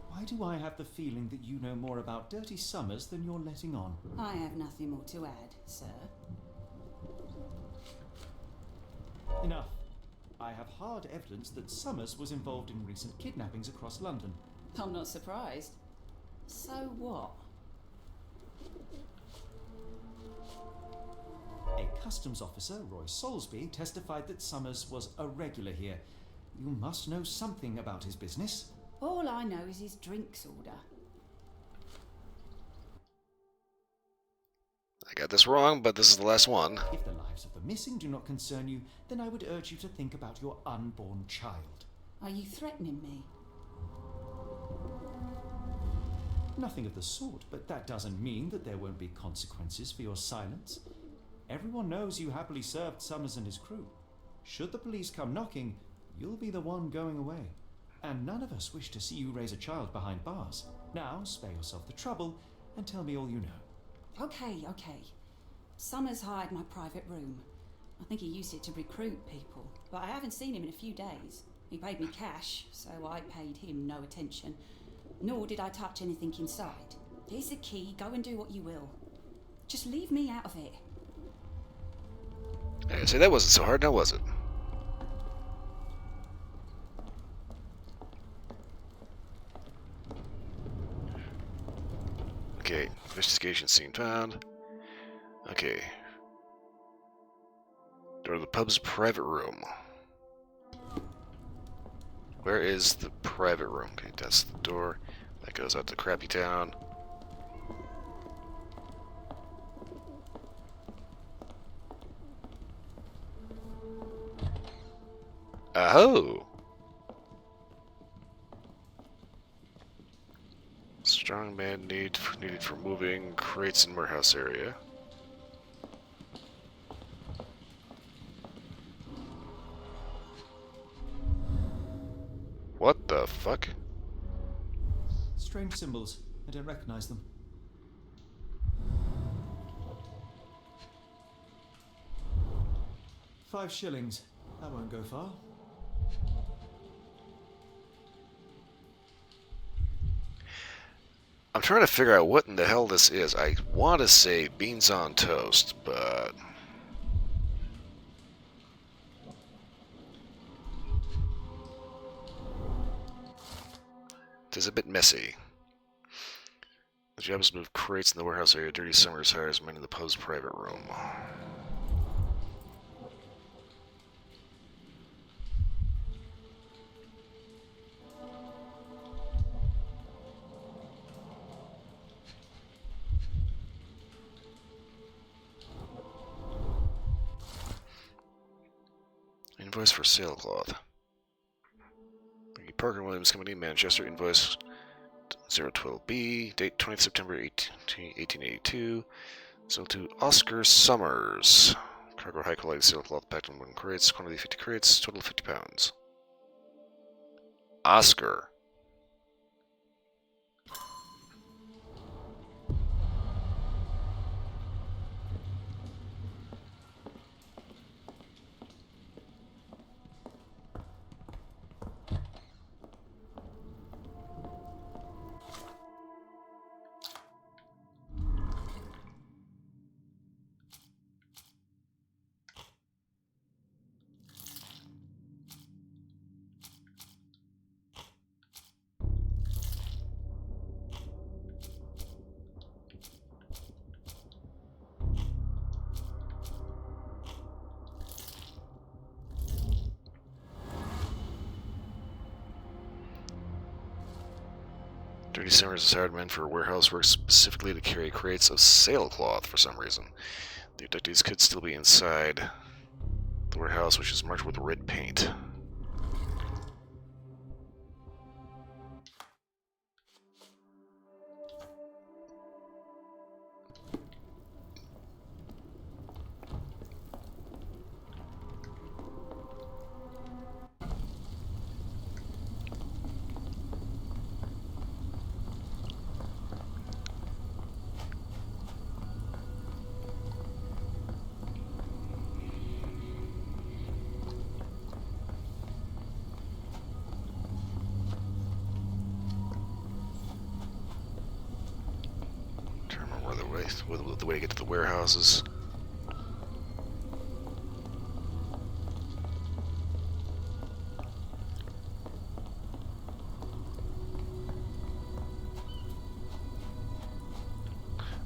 Why do I have the feeling that you know more about Dirty Summers than you're letting on? I have nothing more to add, sir. Enough. I have hard evidence that Summers was involved in recent kidnappings across London. I'm not surprised. So what? A customs officer, Roy Soulsby, testified that Summers was a regular here. You must know something about his business. All I know is his drinks order. I got this wrong, but this is the last one. If the lives of the missing do not concern you, then I would urge you to think about your unborn child. Are you threatening me? Nothing of the sort, but that doesn't mean that there won't be consequences for your silence. Everyone knows you happily served Summers and his crew. Should the police come knocking, you'll be the one going away. And none of us wish to see you raise a child behind bars. Now, spare yourself the trouble and tell me all you know. Okay. Summers hired my private room. I think he used it to recruit people, but I haven't seen him in a few days. He paid me cash, so I paid him no attention. Nor did I touch anything inside. Here's the key, go and do what you will. Just leave me out of it. I say that wasn't so hard, now was it? Okay, investigation scene found. Okay. Door to the pub's private room. Where is the private room? Okay, that's the door. That goes out to Crappy Town. Oh! Strong man needed for moving crates in warehouse area. What the fuck? Strange symbols. I don't recognize them. £5. That won't go far. I'm trying to figure out what in the hell this is. I want to say beans on toast, but... it is a bit messy. The job is to move crates in the warehouse area. Dirty Summers hires men in the pub's private room. Invoice for sailcloth. Parker Williams Company, Manchester, invoice 012B, date 20th September 1882. Sold to Oscar Summers. Cargo high quality sailcloth packed in wooden crates, quantity 50 crates, total 50 pounds. Oscar. Deputy Simmers has hired men for warehouse work specifically to carry crates of sailcloth for some reason. The abductees could still be inside the warehouse, which is marked with red paint. The way to get to the warehouses.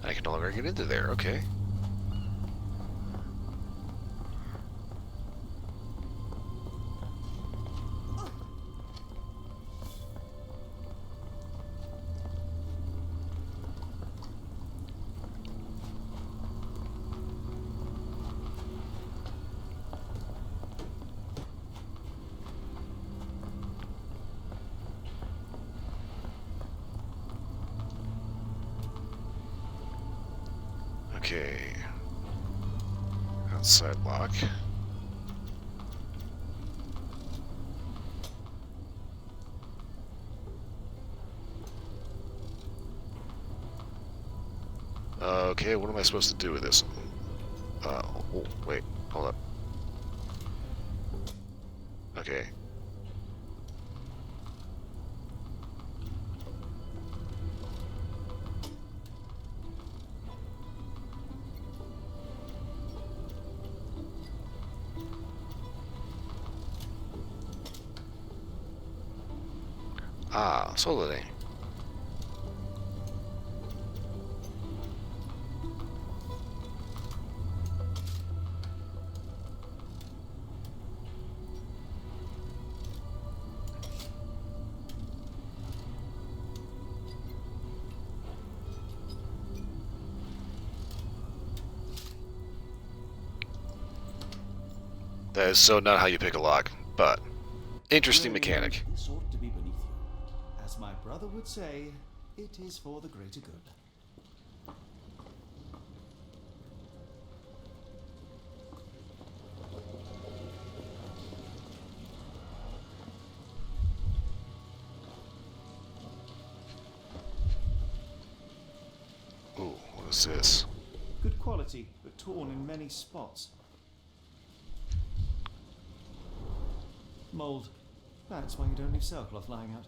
I can no longer get into there, okay. Okay. Outside lock. Okay, what am I supposed to do with this? Oh, wait, hold up. Okay. Ah, solidly. That is so not how you pick a lock, but interesting mechanic. This ought to be beneath you. As my brother would say, it is for the greater good. Ooh, what is this? Good quality, but torn in many spots. Mold. That's why you don't leave sailcloth lying out.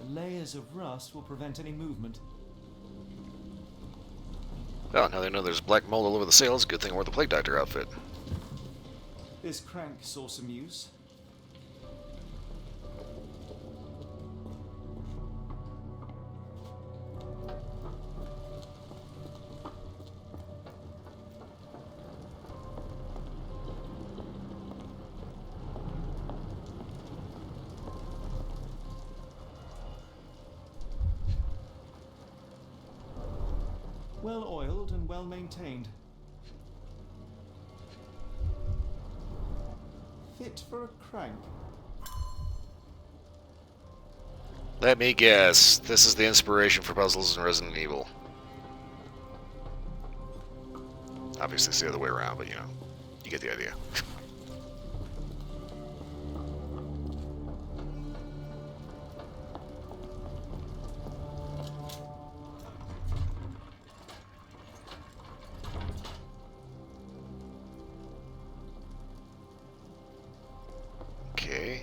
The layers of rust will prevent any movement. Well, now they know there's black mold all over the sails. Good thing I wore the plague doctor outfit. This crank saw some use. Well oiled and well maintained. Fit for a crank. Let me guess. This is the inspiration for puzzles in Resident Evil. Obviously it's the other way around, but you know, you get the idea. Okay.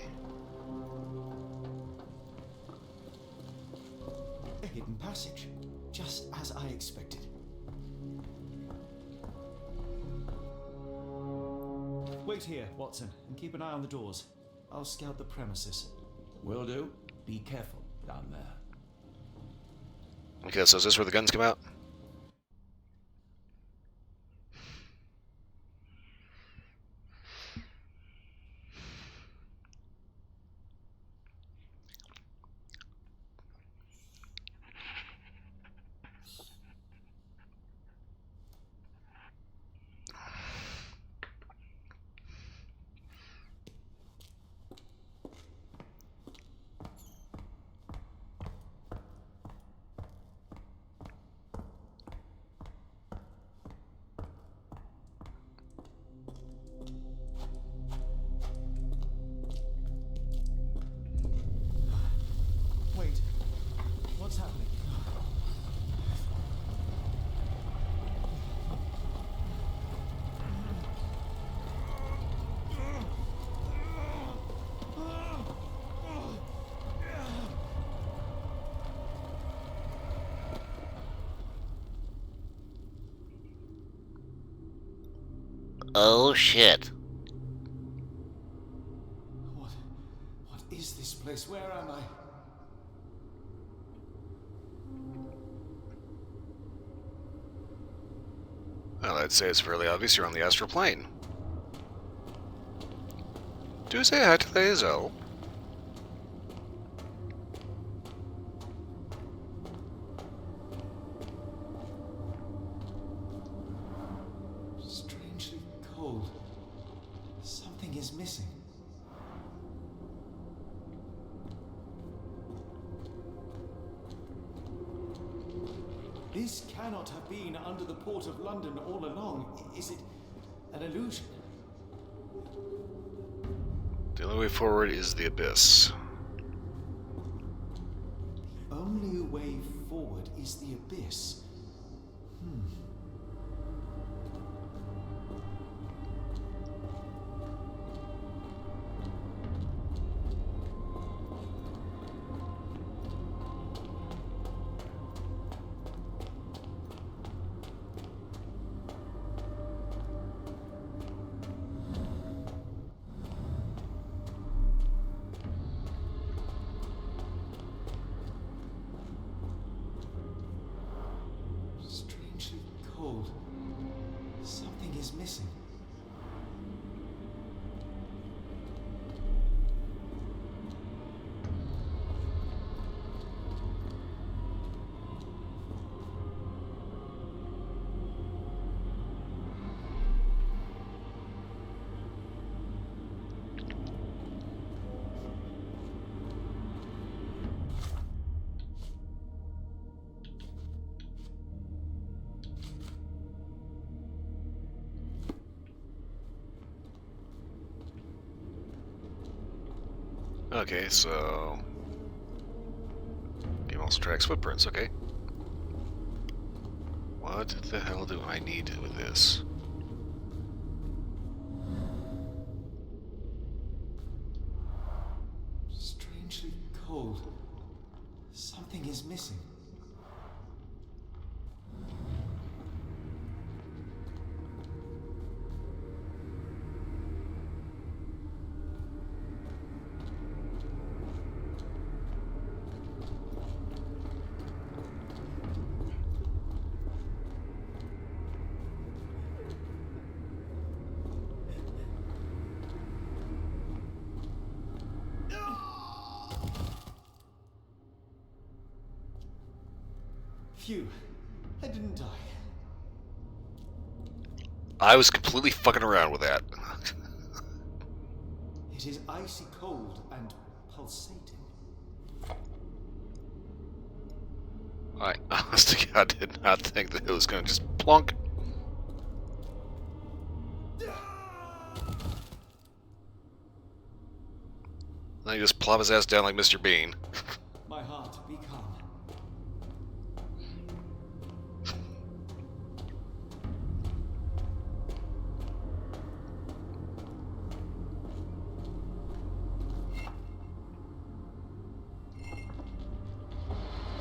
A hidden passage, just as I expected. Wait here, Watson, and keep an eye on the doors. I'll scout the premises. Will do. Be careful down there. Okay, so is this where the guns come out? Oh shit. What is this place? Where am I? Well, I'd say it's fairly obvious you're on the astral plane. Do say hi to the Hazel. Strangely cold. Something is missing. This cannot have been under the port of London all along. Is it an illusion? The only way forward is the abyss. The only way forward is the abyss. Strangely cold. Something is missing. Okay, so... Game also tracks footprints, okay. What the hell do I need with this? Strangely cold. Something is missing. Phew, I didn't die. I was completely fucking around with that. It is icy cold and pulsating. I honest to God did not think that it was gonna just plunk. Then he just plop his ass down like Mr. Bean. My heart, be calm.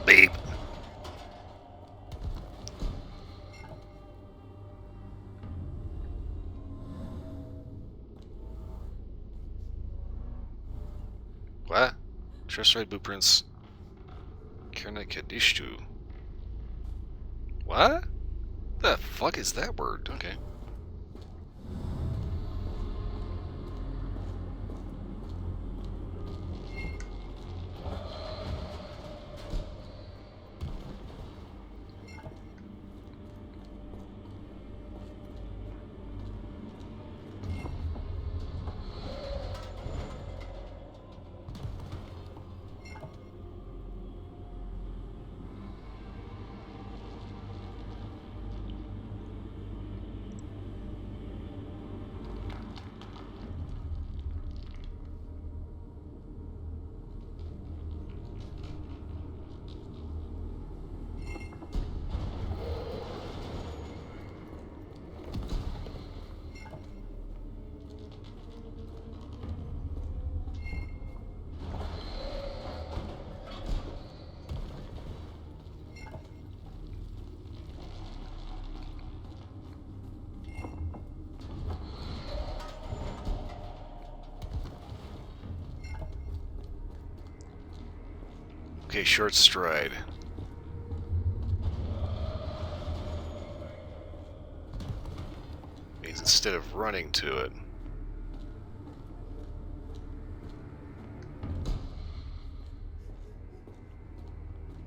Beep. What? Trust ride blueprints. Kerna Kadishtu. What? The fuck is that word? Okay. Okay, short stride. Means instead of running to it.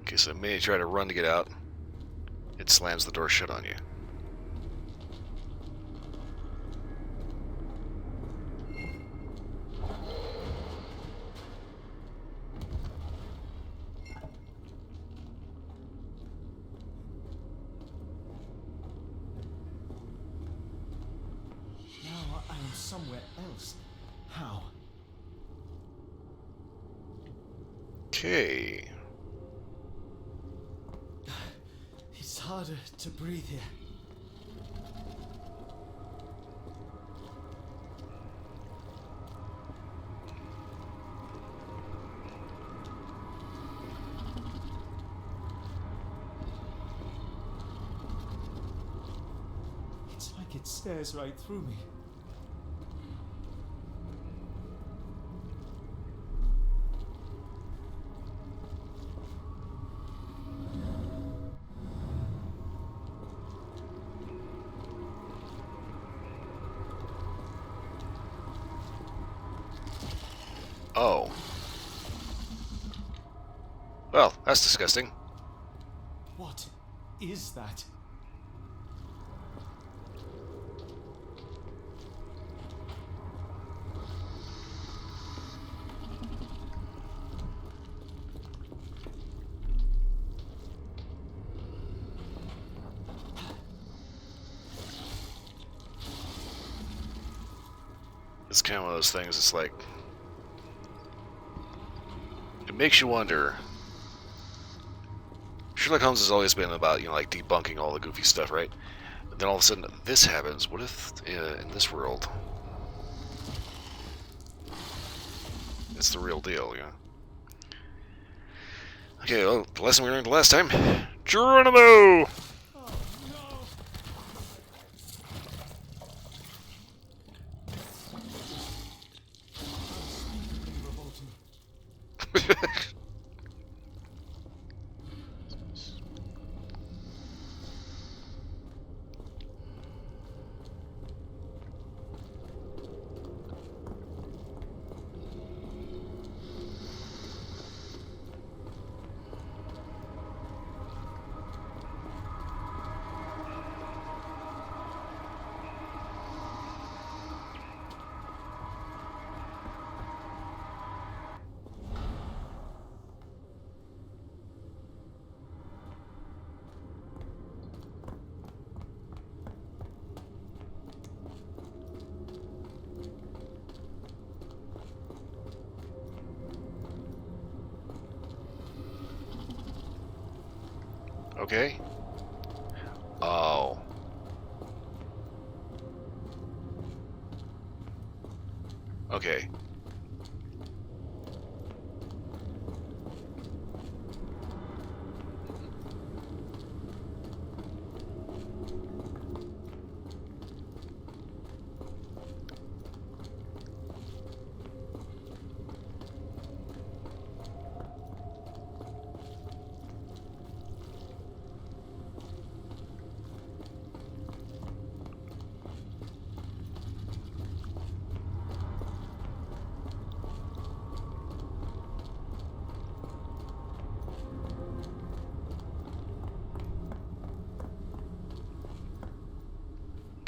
Okay, so the minute you try to run to get out, it slams the door shut on you. Now I am somewhere else. How? Okay. It's harder to breathe here. It's like it stares right through me. Oh. Well, that's disgusting. What is that? It's kind of one of those things, it's like... It makes you wonder. Sherlock Holmes has always been about, you know, like debunking all the goofy stuff, right? But then all of a sudden, this happens. What if, in this world, it's the real deal, you know? Okay, well, the lesson we learned last time. Geronimo! Okay. Oh. Okay.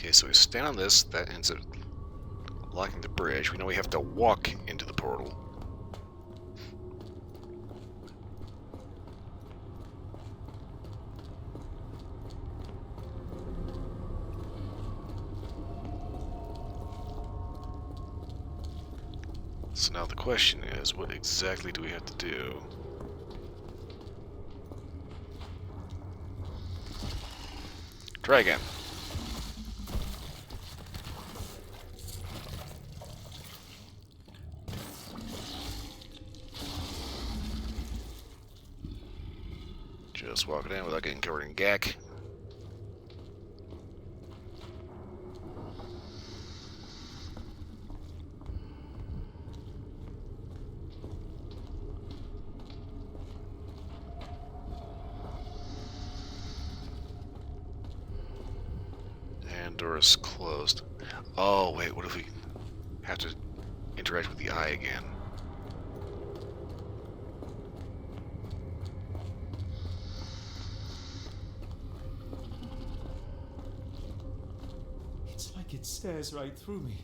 Okay, so we stand on this, that ends up locking the bridge. We know we have to walk into the portal. So now the question is, what exactly do we have to do? Try again. Just walk it in without getting covered in gack. door is closed. Oh, wait, what if we have to interact with the eye again? It's like it stares right through me.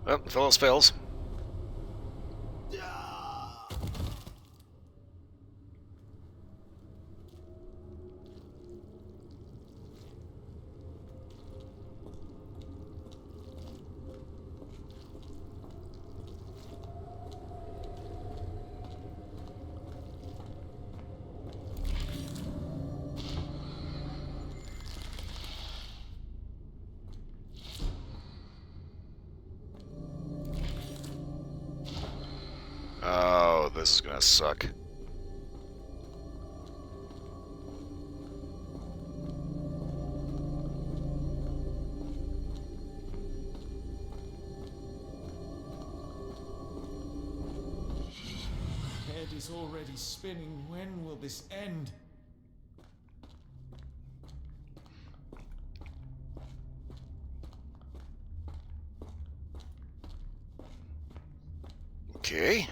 Well, if all else fails. Oh, this is gonna suck. Head is already spinning. When will this end? Okay.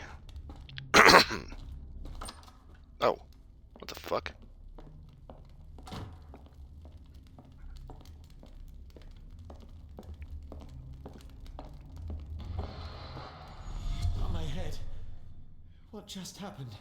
Oh, what the fuck? On my head. What just happened?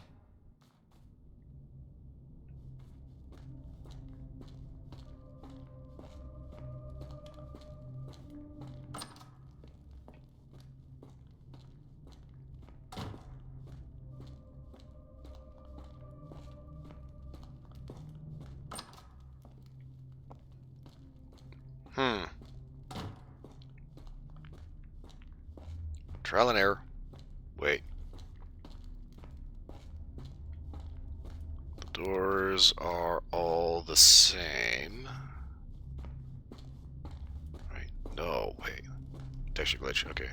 Trial and error. Wait. The doors are all the same. Right. No, wait. Texture glitch, okay.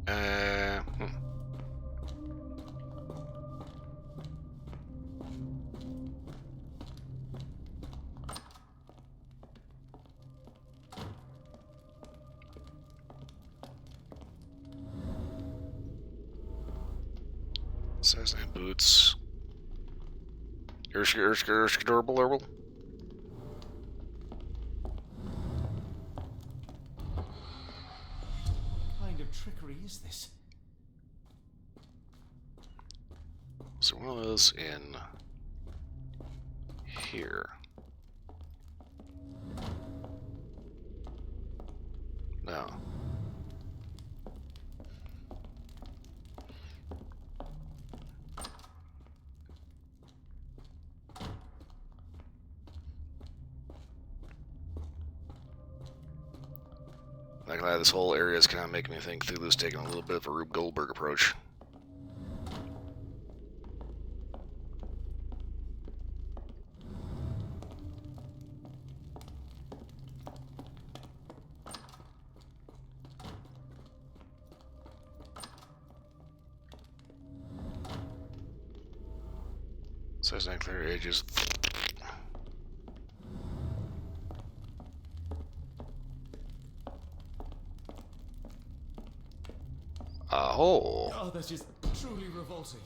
Hmm. Size 9 boots. Durable. What kind of trickery is this? So one of those in here. No. Not gonna lie, this whole area is kind of making me think Cthulhu's taking a little bit of a Rube Goldberg approach. Size 9 clear edges. Oh, that's just truly revolting.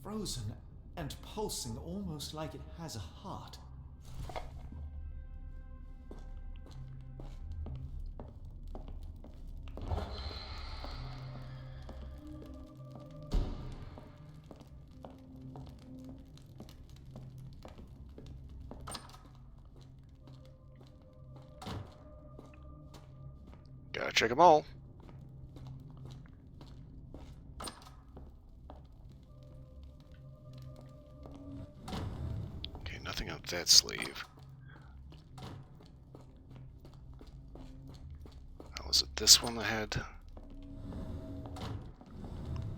Frozen and pulsing almost like it has a heart. Gotta check them all. Okay, nothing up that sleeve. this one ahead?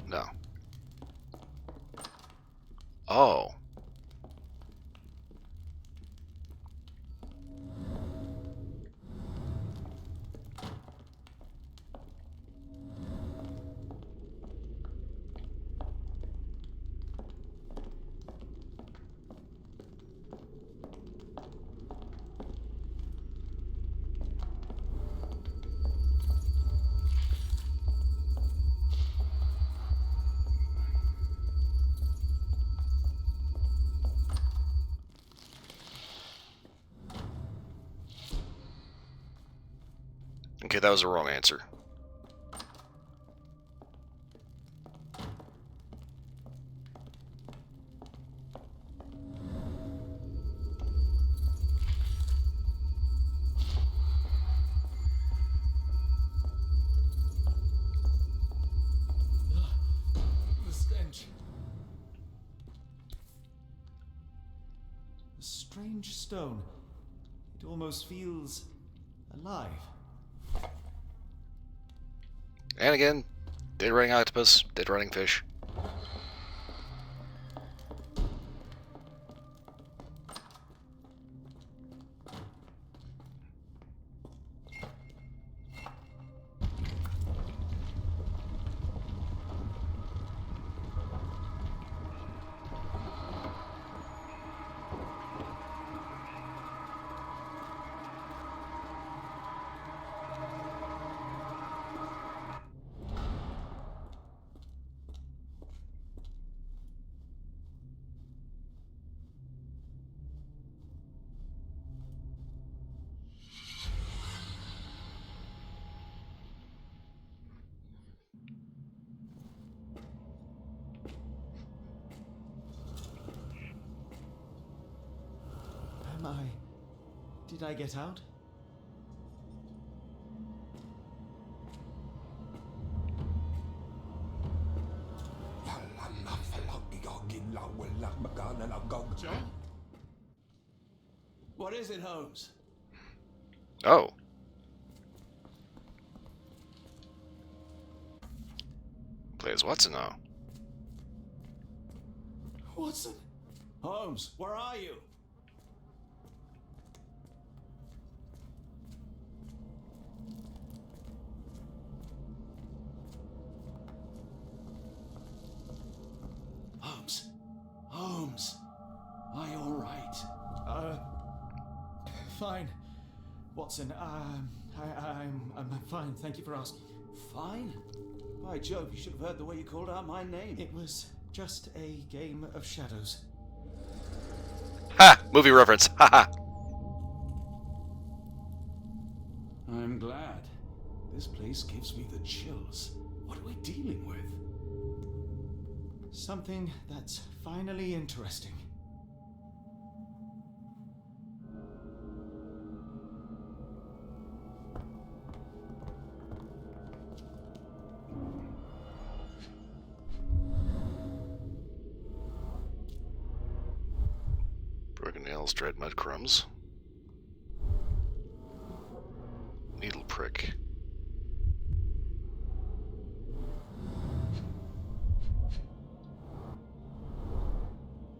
No. Oh. Okay, that was the wrong answer. The stench. A strange stone. It almost feels alive. And again, dead running octopus, dead running fish. Did I get out? John? What is it, Holmes? Oh. Play as Watson now. Watson? Holmes, where are you? Holmes? Holmes? Are you all right? Fine. Watson, I'm fine. Thank you for asking. Fine? By Jove, you should have heard the way you called out my name. It was just a game of shadows. Ha! Movie reference. Ha ha! I'm glad. This place gives me the chills. What are we dealing with? Something that's finally interesting. Broken nails, dried mud crumbs. Needle prick.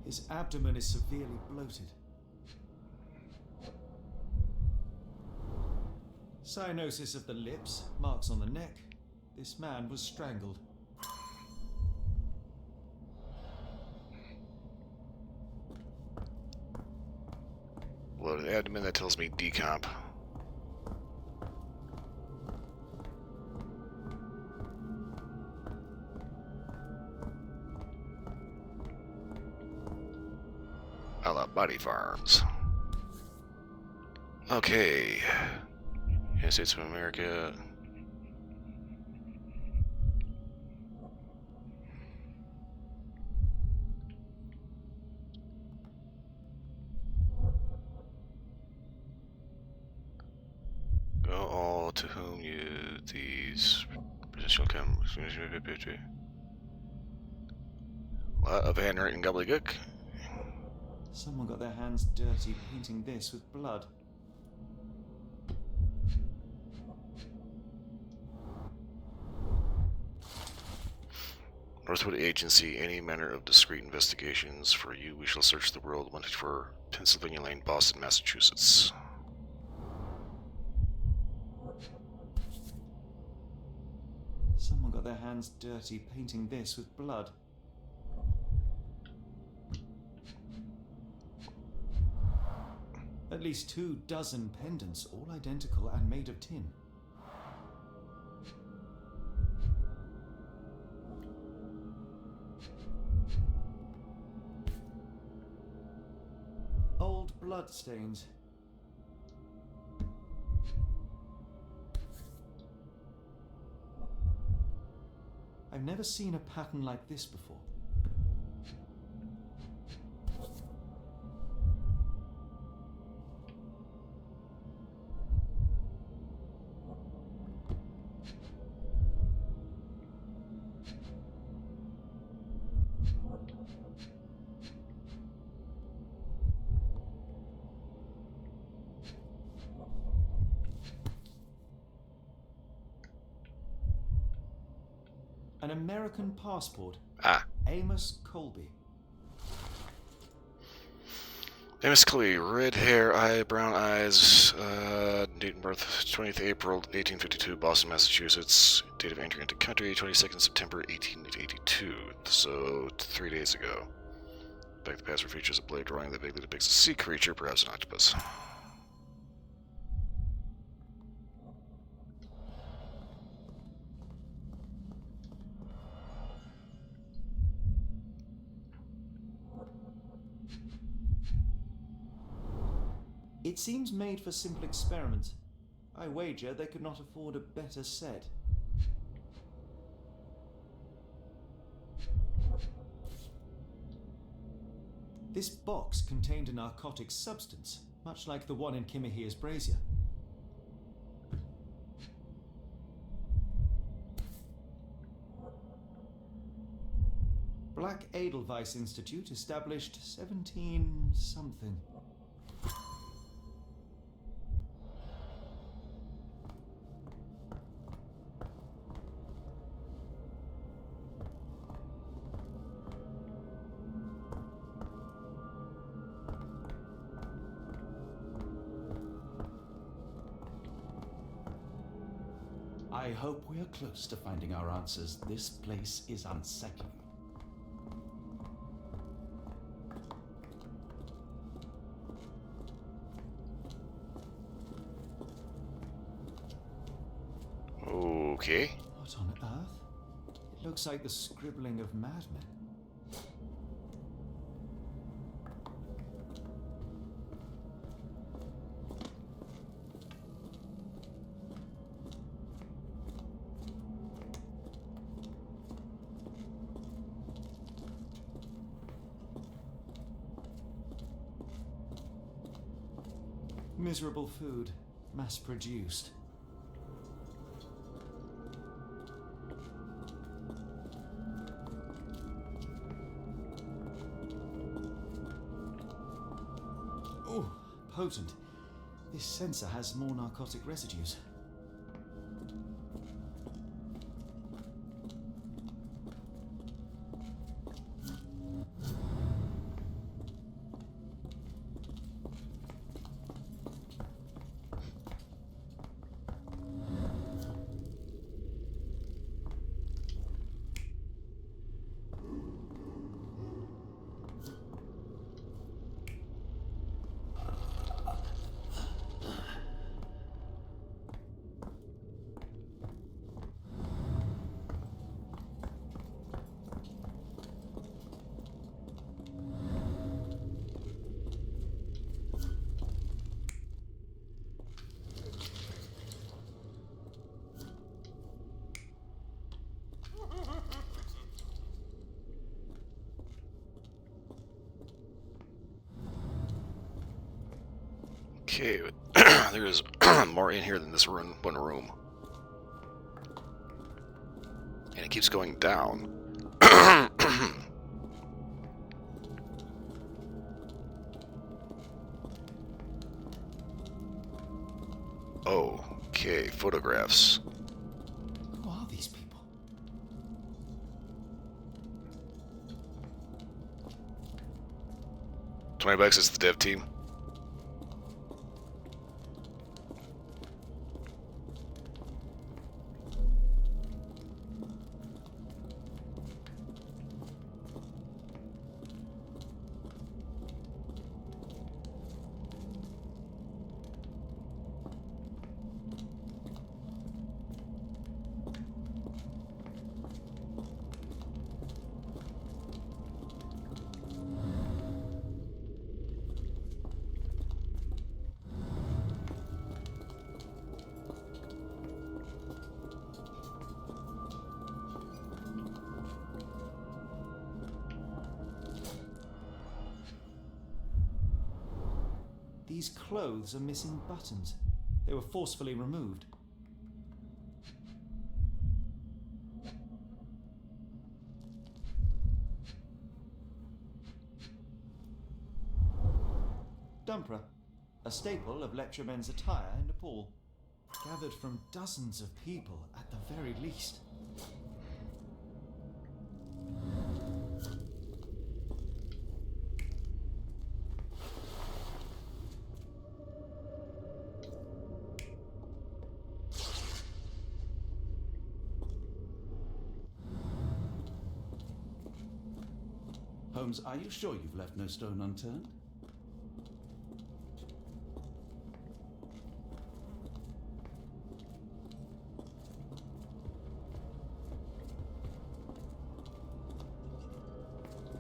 His abdomen is severely bloated. Cyanosis of the lips, marks on the neck. This man was strangled. Bloated abdomen, that tells me decomp. A la Body Farms. Okay. United States of America. Go all to whom you these positional come. Lot of handwritten gobbledygook. Someone got their hands dirty painting this with blood. Northwood Agency, any manner of discreet investigations. For you, we shall search the world. Wanted for Pennsylvania Lane, Boston, Massachusetts. Someone got their hands dirty painting this with blood. At least 24 pendants, all identical and made of tin. Old blood stains. I've never seen a pattern like this before. An American passport. Ah. Amos Colby. Amos Colby, red hair, brown eyes, date and birth 20th April 1852, Boston, Massachusetts. Date of entry into country 22nd September 1882, so 3 days ago. Back the passport features a blade drawing that vaguely depicts a sea creature, perhaps an octopus. It seems made for simple experiment. I wager they could not afford a better set. This box contained a narcotic substance, much like the one in Kimahir's brazier. Black Edelweiss Institute, established 17-something. I hope we are close to finding our answers. This place is unsettling. Okay. What on earth? It looks like the scribbling of madmen. Miserable food, mass-produced. Oh, potent. This sensor has more narcotic residues. Okay, there is more in here than this one room. And it keeps going down. Okay, photographs. Who are these people? $20 is the dev team. These clothes are missing buttons. They were forcefully removed. Dumpra, a staple of lecturemen's attire in Nepal, gathered from dozens of people at the very least. Holmes, are you sure you've left no stone unturned?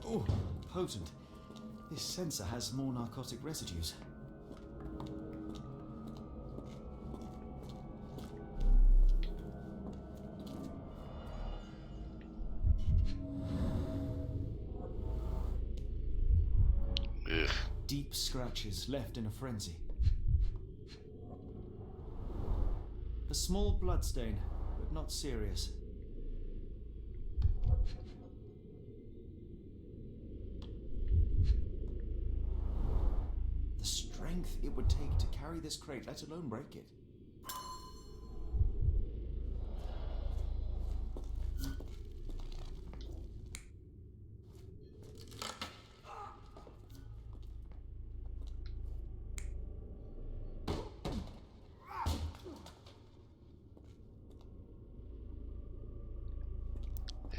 Oh, potent. This sensor has more narcotic residues. Ugh. Deep scratches left in a frenzy. A small bloodstain, but not serious. The strength it would take to carry this crate, let alone break it.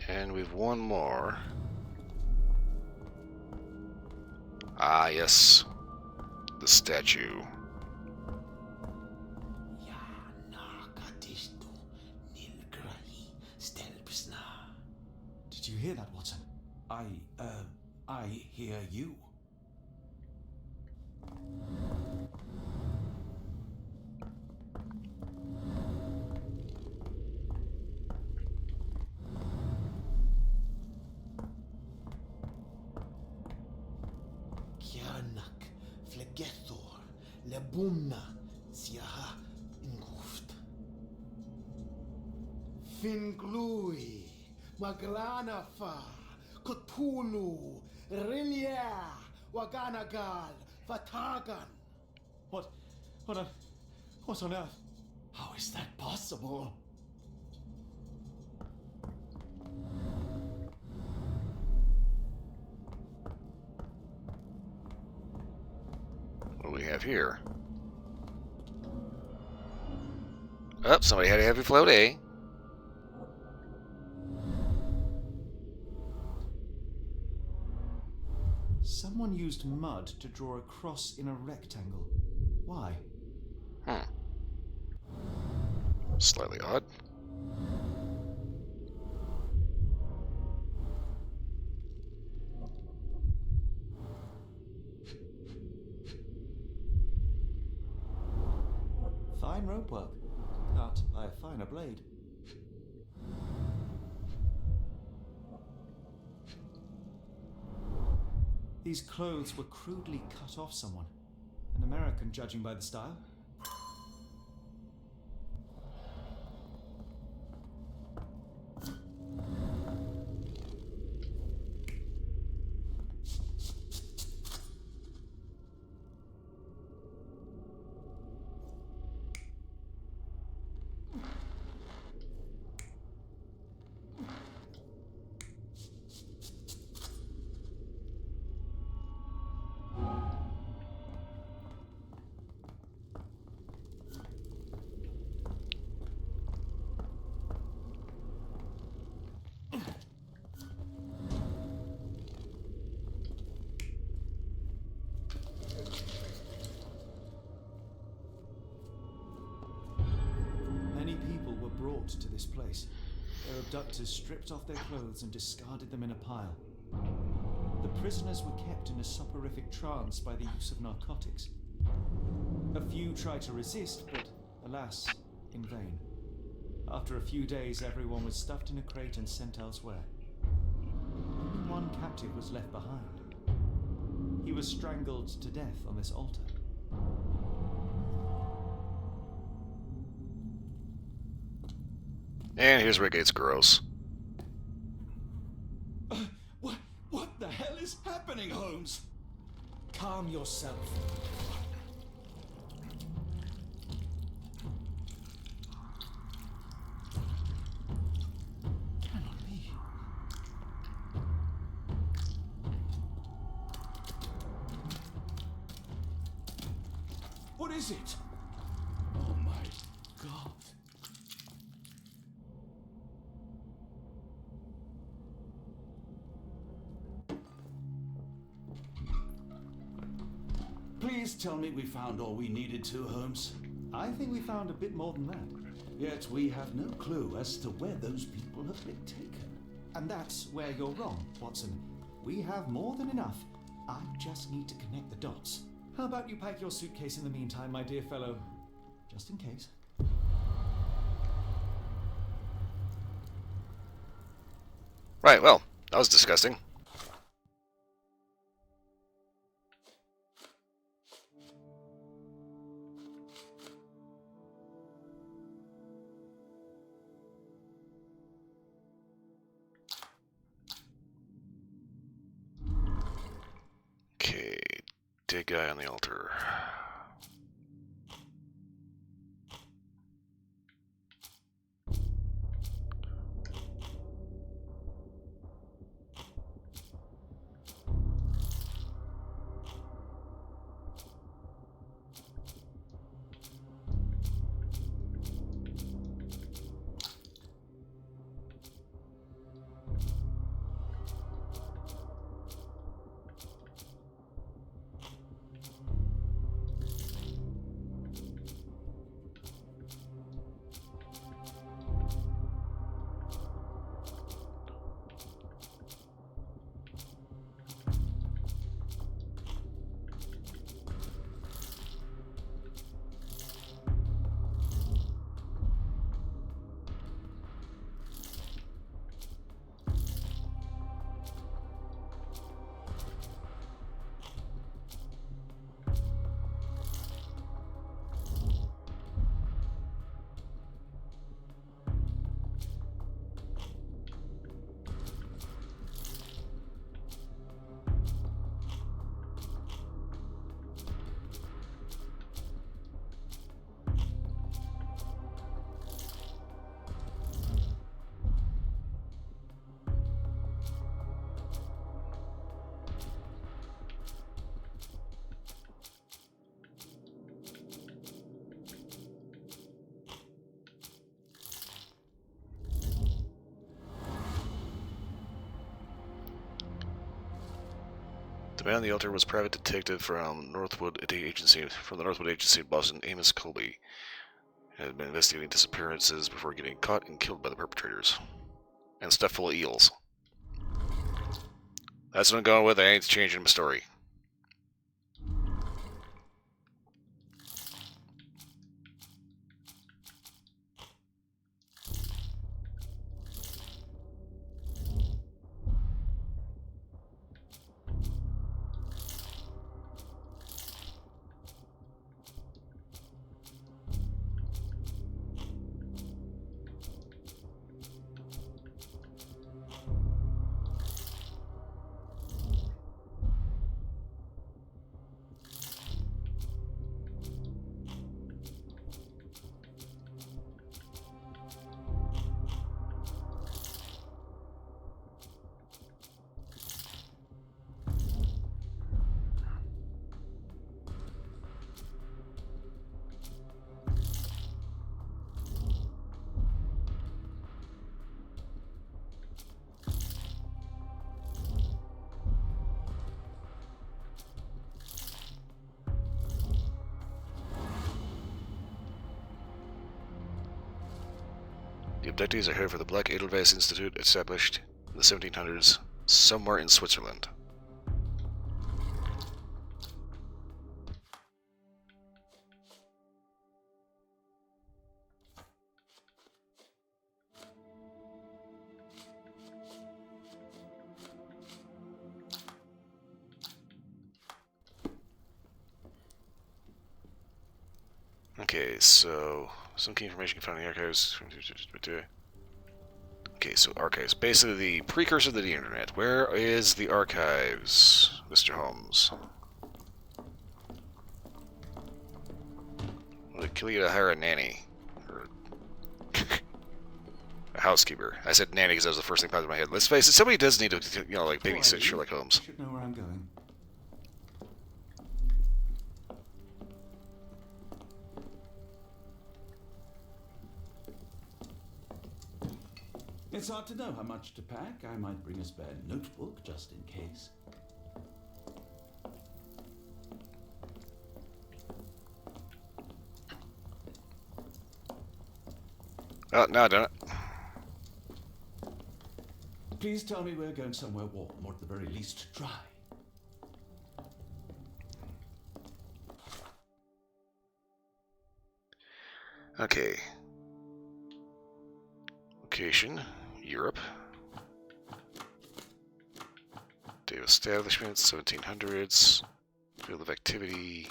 And we've one more. Ah, yes. The statue. Did you hear that, Watson? I hear you. Kianak, Flegethor, Lebumna, Siaha, Inguft. Finglui, Maglanafa, Cthulhu, Rilia, Waganagal, Vatagan. What on earth? How is that possible? What do we have here? Oh, somebody had a heavy float, eh? Someone used mud to draw a cross in a rectangle. Why? Slightly odd. Fine rope work, cut by a finer blade. These clothes were crudely cut off someone. An American, judging by the style. to this place. Their abductors stripped off their clothes and discarded them in a pile. The prisoners were kept in a soporific trance by the use of narcotics. A few tried to resist, but alas, in vain. After a few days, everyone was stuffed in a crate and sent elsewhere. Only one captive was left behind. He was strangled to death on this altar. And here's where it gets gross. What the hell is happening, Holmes? Calm yourself. Cannot be. What is it? Oh my God. Please tell me we found all we needed to, Holmes. I think we found a bit more than that. Yet we have no clue as to where those people have been taken. And that's where you're wrong, Watson. We have more than enough. I just need to connect the dots. How about you pack your suitcase in the meantime, my dear fellow? Just in case. Right, well, that was disgusting. Okay, dead guy on the altar. The man on the altar was private detective from the Northwood Agency in Boston, Amos Colby. He had been investigating disappearances before getting caught and killed by the perpetrators. And stuff full of eels. That's what I'm going with. I ain't changing my story. abductees are headed for the Black Edelweiss Institute, established in the 1700s, somewhere in Switzerland. Okay, so some key information can find in the archives. Okay, so archives. Basically the precursor to the internet. Where is the archives, Mr. Holmes? Would it kill you to hire a nanny? Or a housekeeper. I said nanny because that was the first thing popped in my head. Let's face it, somebody does need to, you know, like babysit Sherlock Holmes. Should know where I'm going. It's hard to know how much to pack. I might bring a spare notebook just in case. Oh, no, I don't. Please tell me we're going somewhere warm, or at the very least dry. Okay. Location, Europe. Date of establishment, 1700s. Field of activity.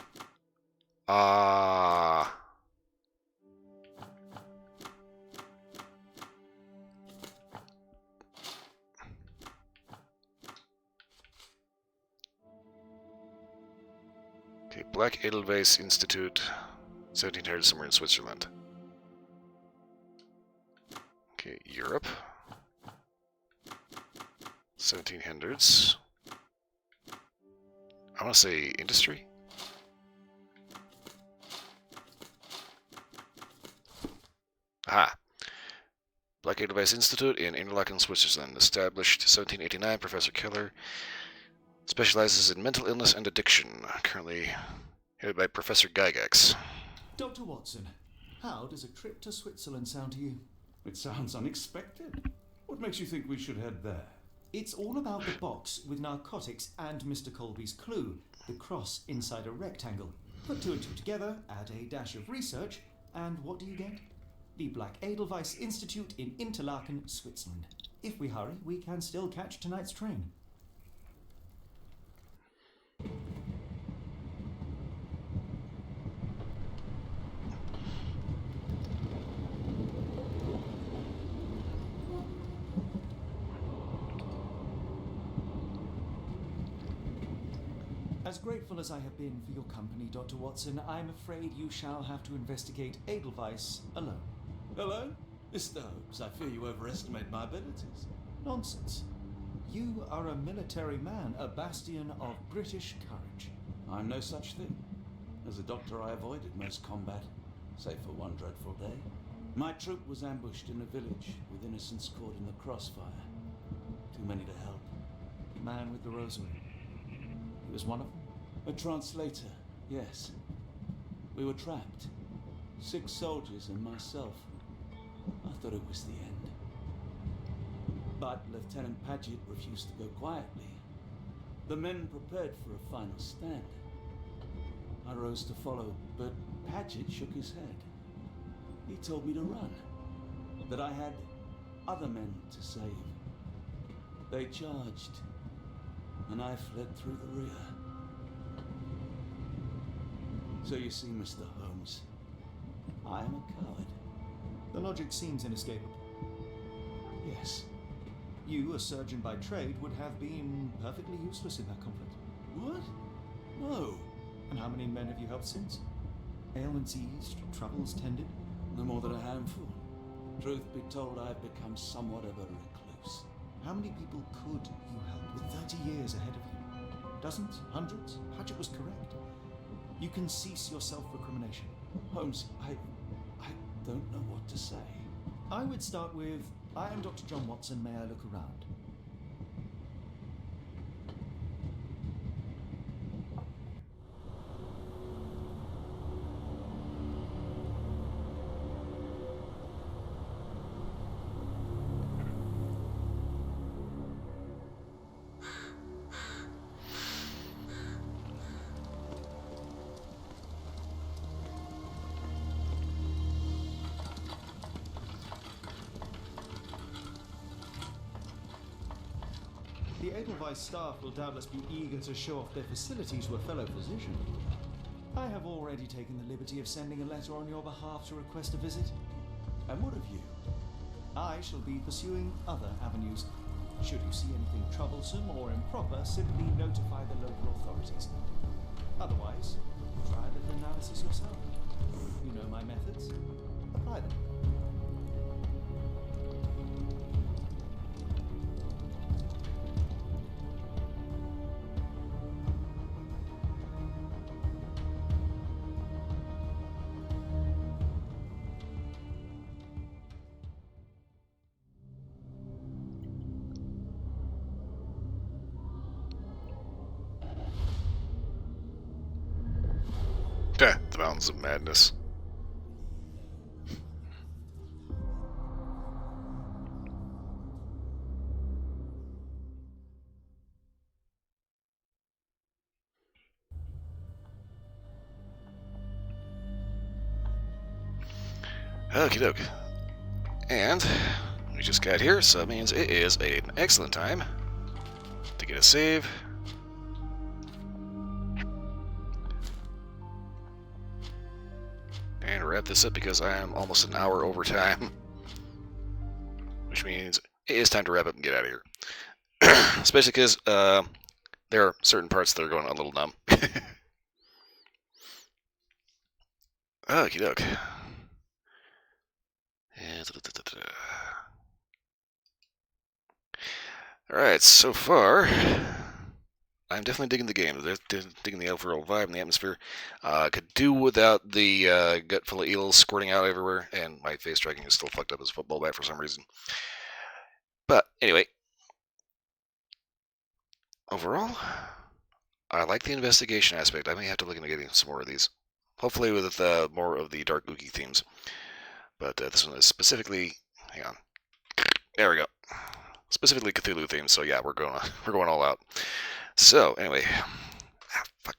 Okay, Black Edelweiss Institute, 1700s, somewhere in Switzerland. Okay, Europe. 1700s. I want to say industry. Aha. Black Edelweiss Institute in Interlaken, Switzerland. Established 1789. Professor Keller specializes in mental illness and addiction. Currently headed by Professor Gygax. Dr. Watson, how does a trip to Switzerland sound to you? It sounds unexpected. What makes you think we should head there? It's all about the box with narcotics and Mr. Colby's clue, the cross inside a rectangle. Put two and two together, add a dash of research, and what do you get? The Black Edelweiss Institute in Interlaken, Switzerland. If we hurry, we can still catch tonight's train. As grateful as I have been for your company, Dr. Watson, I'm afraid you shall have to investigate Edelweiss alone. Alone? Mr. Holmes, I fear you overestimate my abilities. Nonsense. You are a military man, a bastion of British courage. I'm no such thing. As a doctor, I avoided most combat, save for one dreadful day. My troop was ambushed in a village, with innocents caught in the crossfire. Too many to help. The man with the rosary. He was one of them? A translator, yes. We were trapped. 6 soldiers and myself. I thought it was the end. But Lieutenant Paget refused to go quietly. The men prepared for a final stand. I rose to follow, but Paget shook his head. He told me to run. That I had other men to save. They charged, and I fled through the rear. So you see, Mr. Holmes, I am a coward. The logic seems inescapable. Yes. You, a surgeon by trade, would have been perfectly useless in that conflict. What? No. And how many men have you helped since? Ailments eased, troubles tended? No more than a handful. Truth be told, I've become somewhat of a recluse. How many people could you help with 30 years ahead of you? Dozens? Hundreds? Paget was correct. You can cease your self-recrimination. Holmes, I don't know what to say. I would start with, I am Dr. John Watson, may I look around? The Edelweiss staff will doubtless be eager to show off their facilities to a fellow physician. I have already taken the liberty of sending a letter on your behalf to request a visit. And what of you? I shall be pursuing other avenues. Should you see anything troublesome or improper, simply notify the local authorities. Otherwise, try a little analysis yourself. You know my methods. Apply them. The Mountains of Madness. Okie doke. And we just got here, so that means it is an excellent time to get a save. And wrap this up because I am almost an hour over time. Which means it is time to wrap up and get out of here. Especially because there are certain parts that are going a little numb. Okie doke. Alright, so far, I'm definitely digging the game. Digging the overall vibe and the atmosphere. Could do without the gut full of eels squirting out everywhere, and my face tracking is still fucked up as a football bat for some reason. But anyway, overall, I like the investigation aspect. I may have to look into getting some more of these. Hopefully with more of the dark ooky themes. But this one is specifically, hang on, there we go. Specifically Cthulhu themed. So yeah, we're going all out. So anyway, fuck.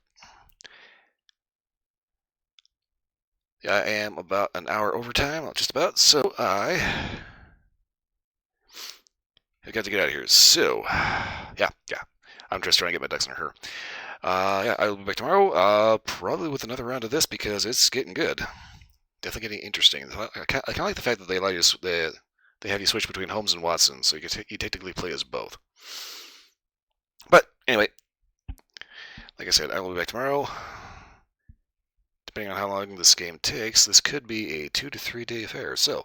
Yeah, I am about an hour overtime, just about. So I have got to get out of here. So yeah, I'm just trying to get my ducks in a row. Yeah, I'll be back tomorrow, probably with another round of this because it's getting good. Definitely getting interesting. I kind of like the fact that they allow you they have you switch between Holmes and Watson, so you technically play as both. But anyway, like I said, I will be back tomorrow. Depending on how long this game takes, this could be a 2 to 3 day affair. So,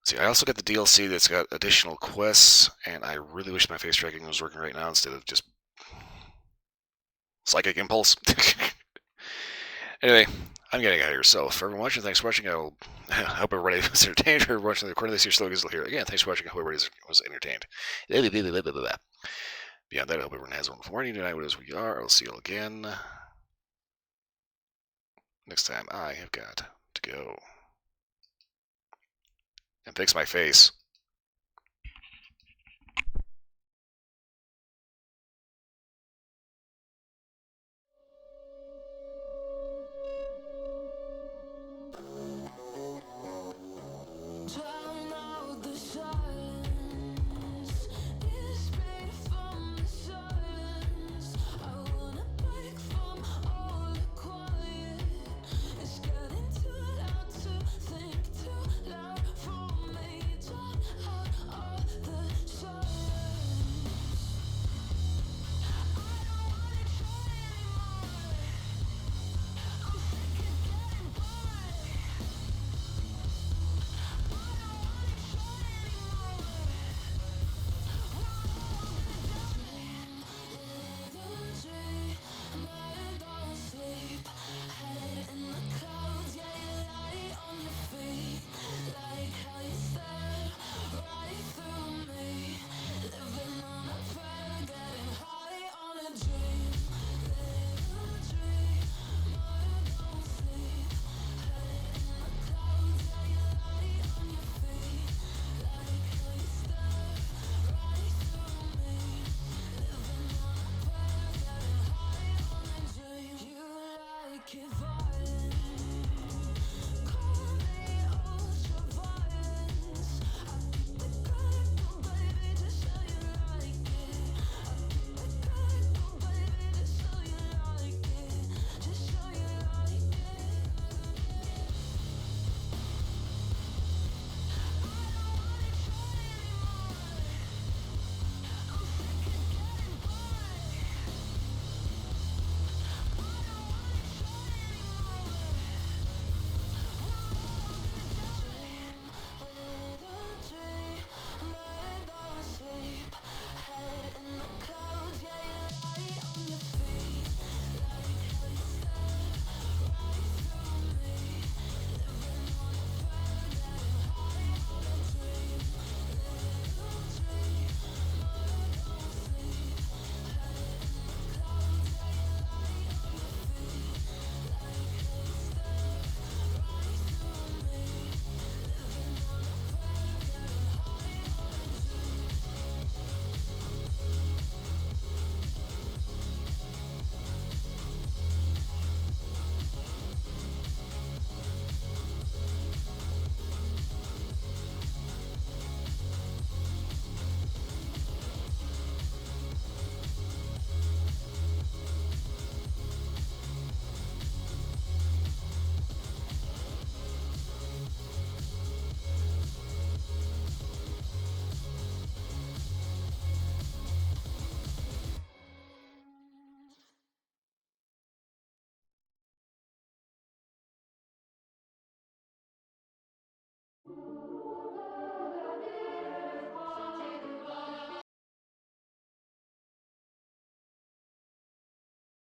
see, I also got the DLC that's got additional quests, and I really wish my face tracking was working right now instead of just psychic impulse. Anyway, I'm getting out of here. So, for everyone watching, thanks for watching. I hope everybody was entertained. For watching the recording of this, your slogan is still here. Again, thanks for watching. I hope everybody was entertained. Beyond that, I hope everyone has a wonderful morning tonight, whatever we are. I'll see you all again next time I have got to go and fix my face.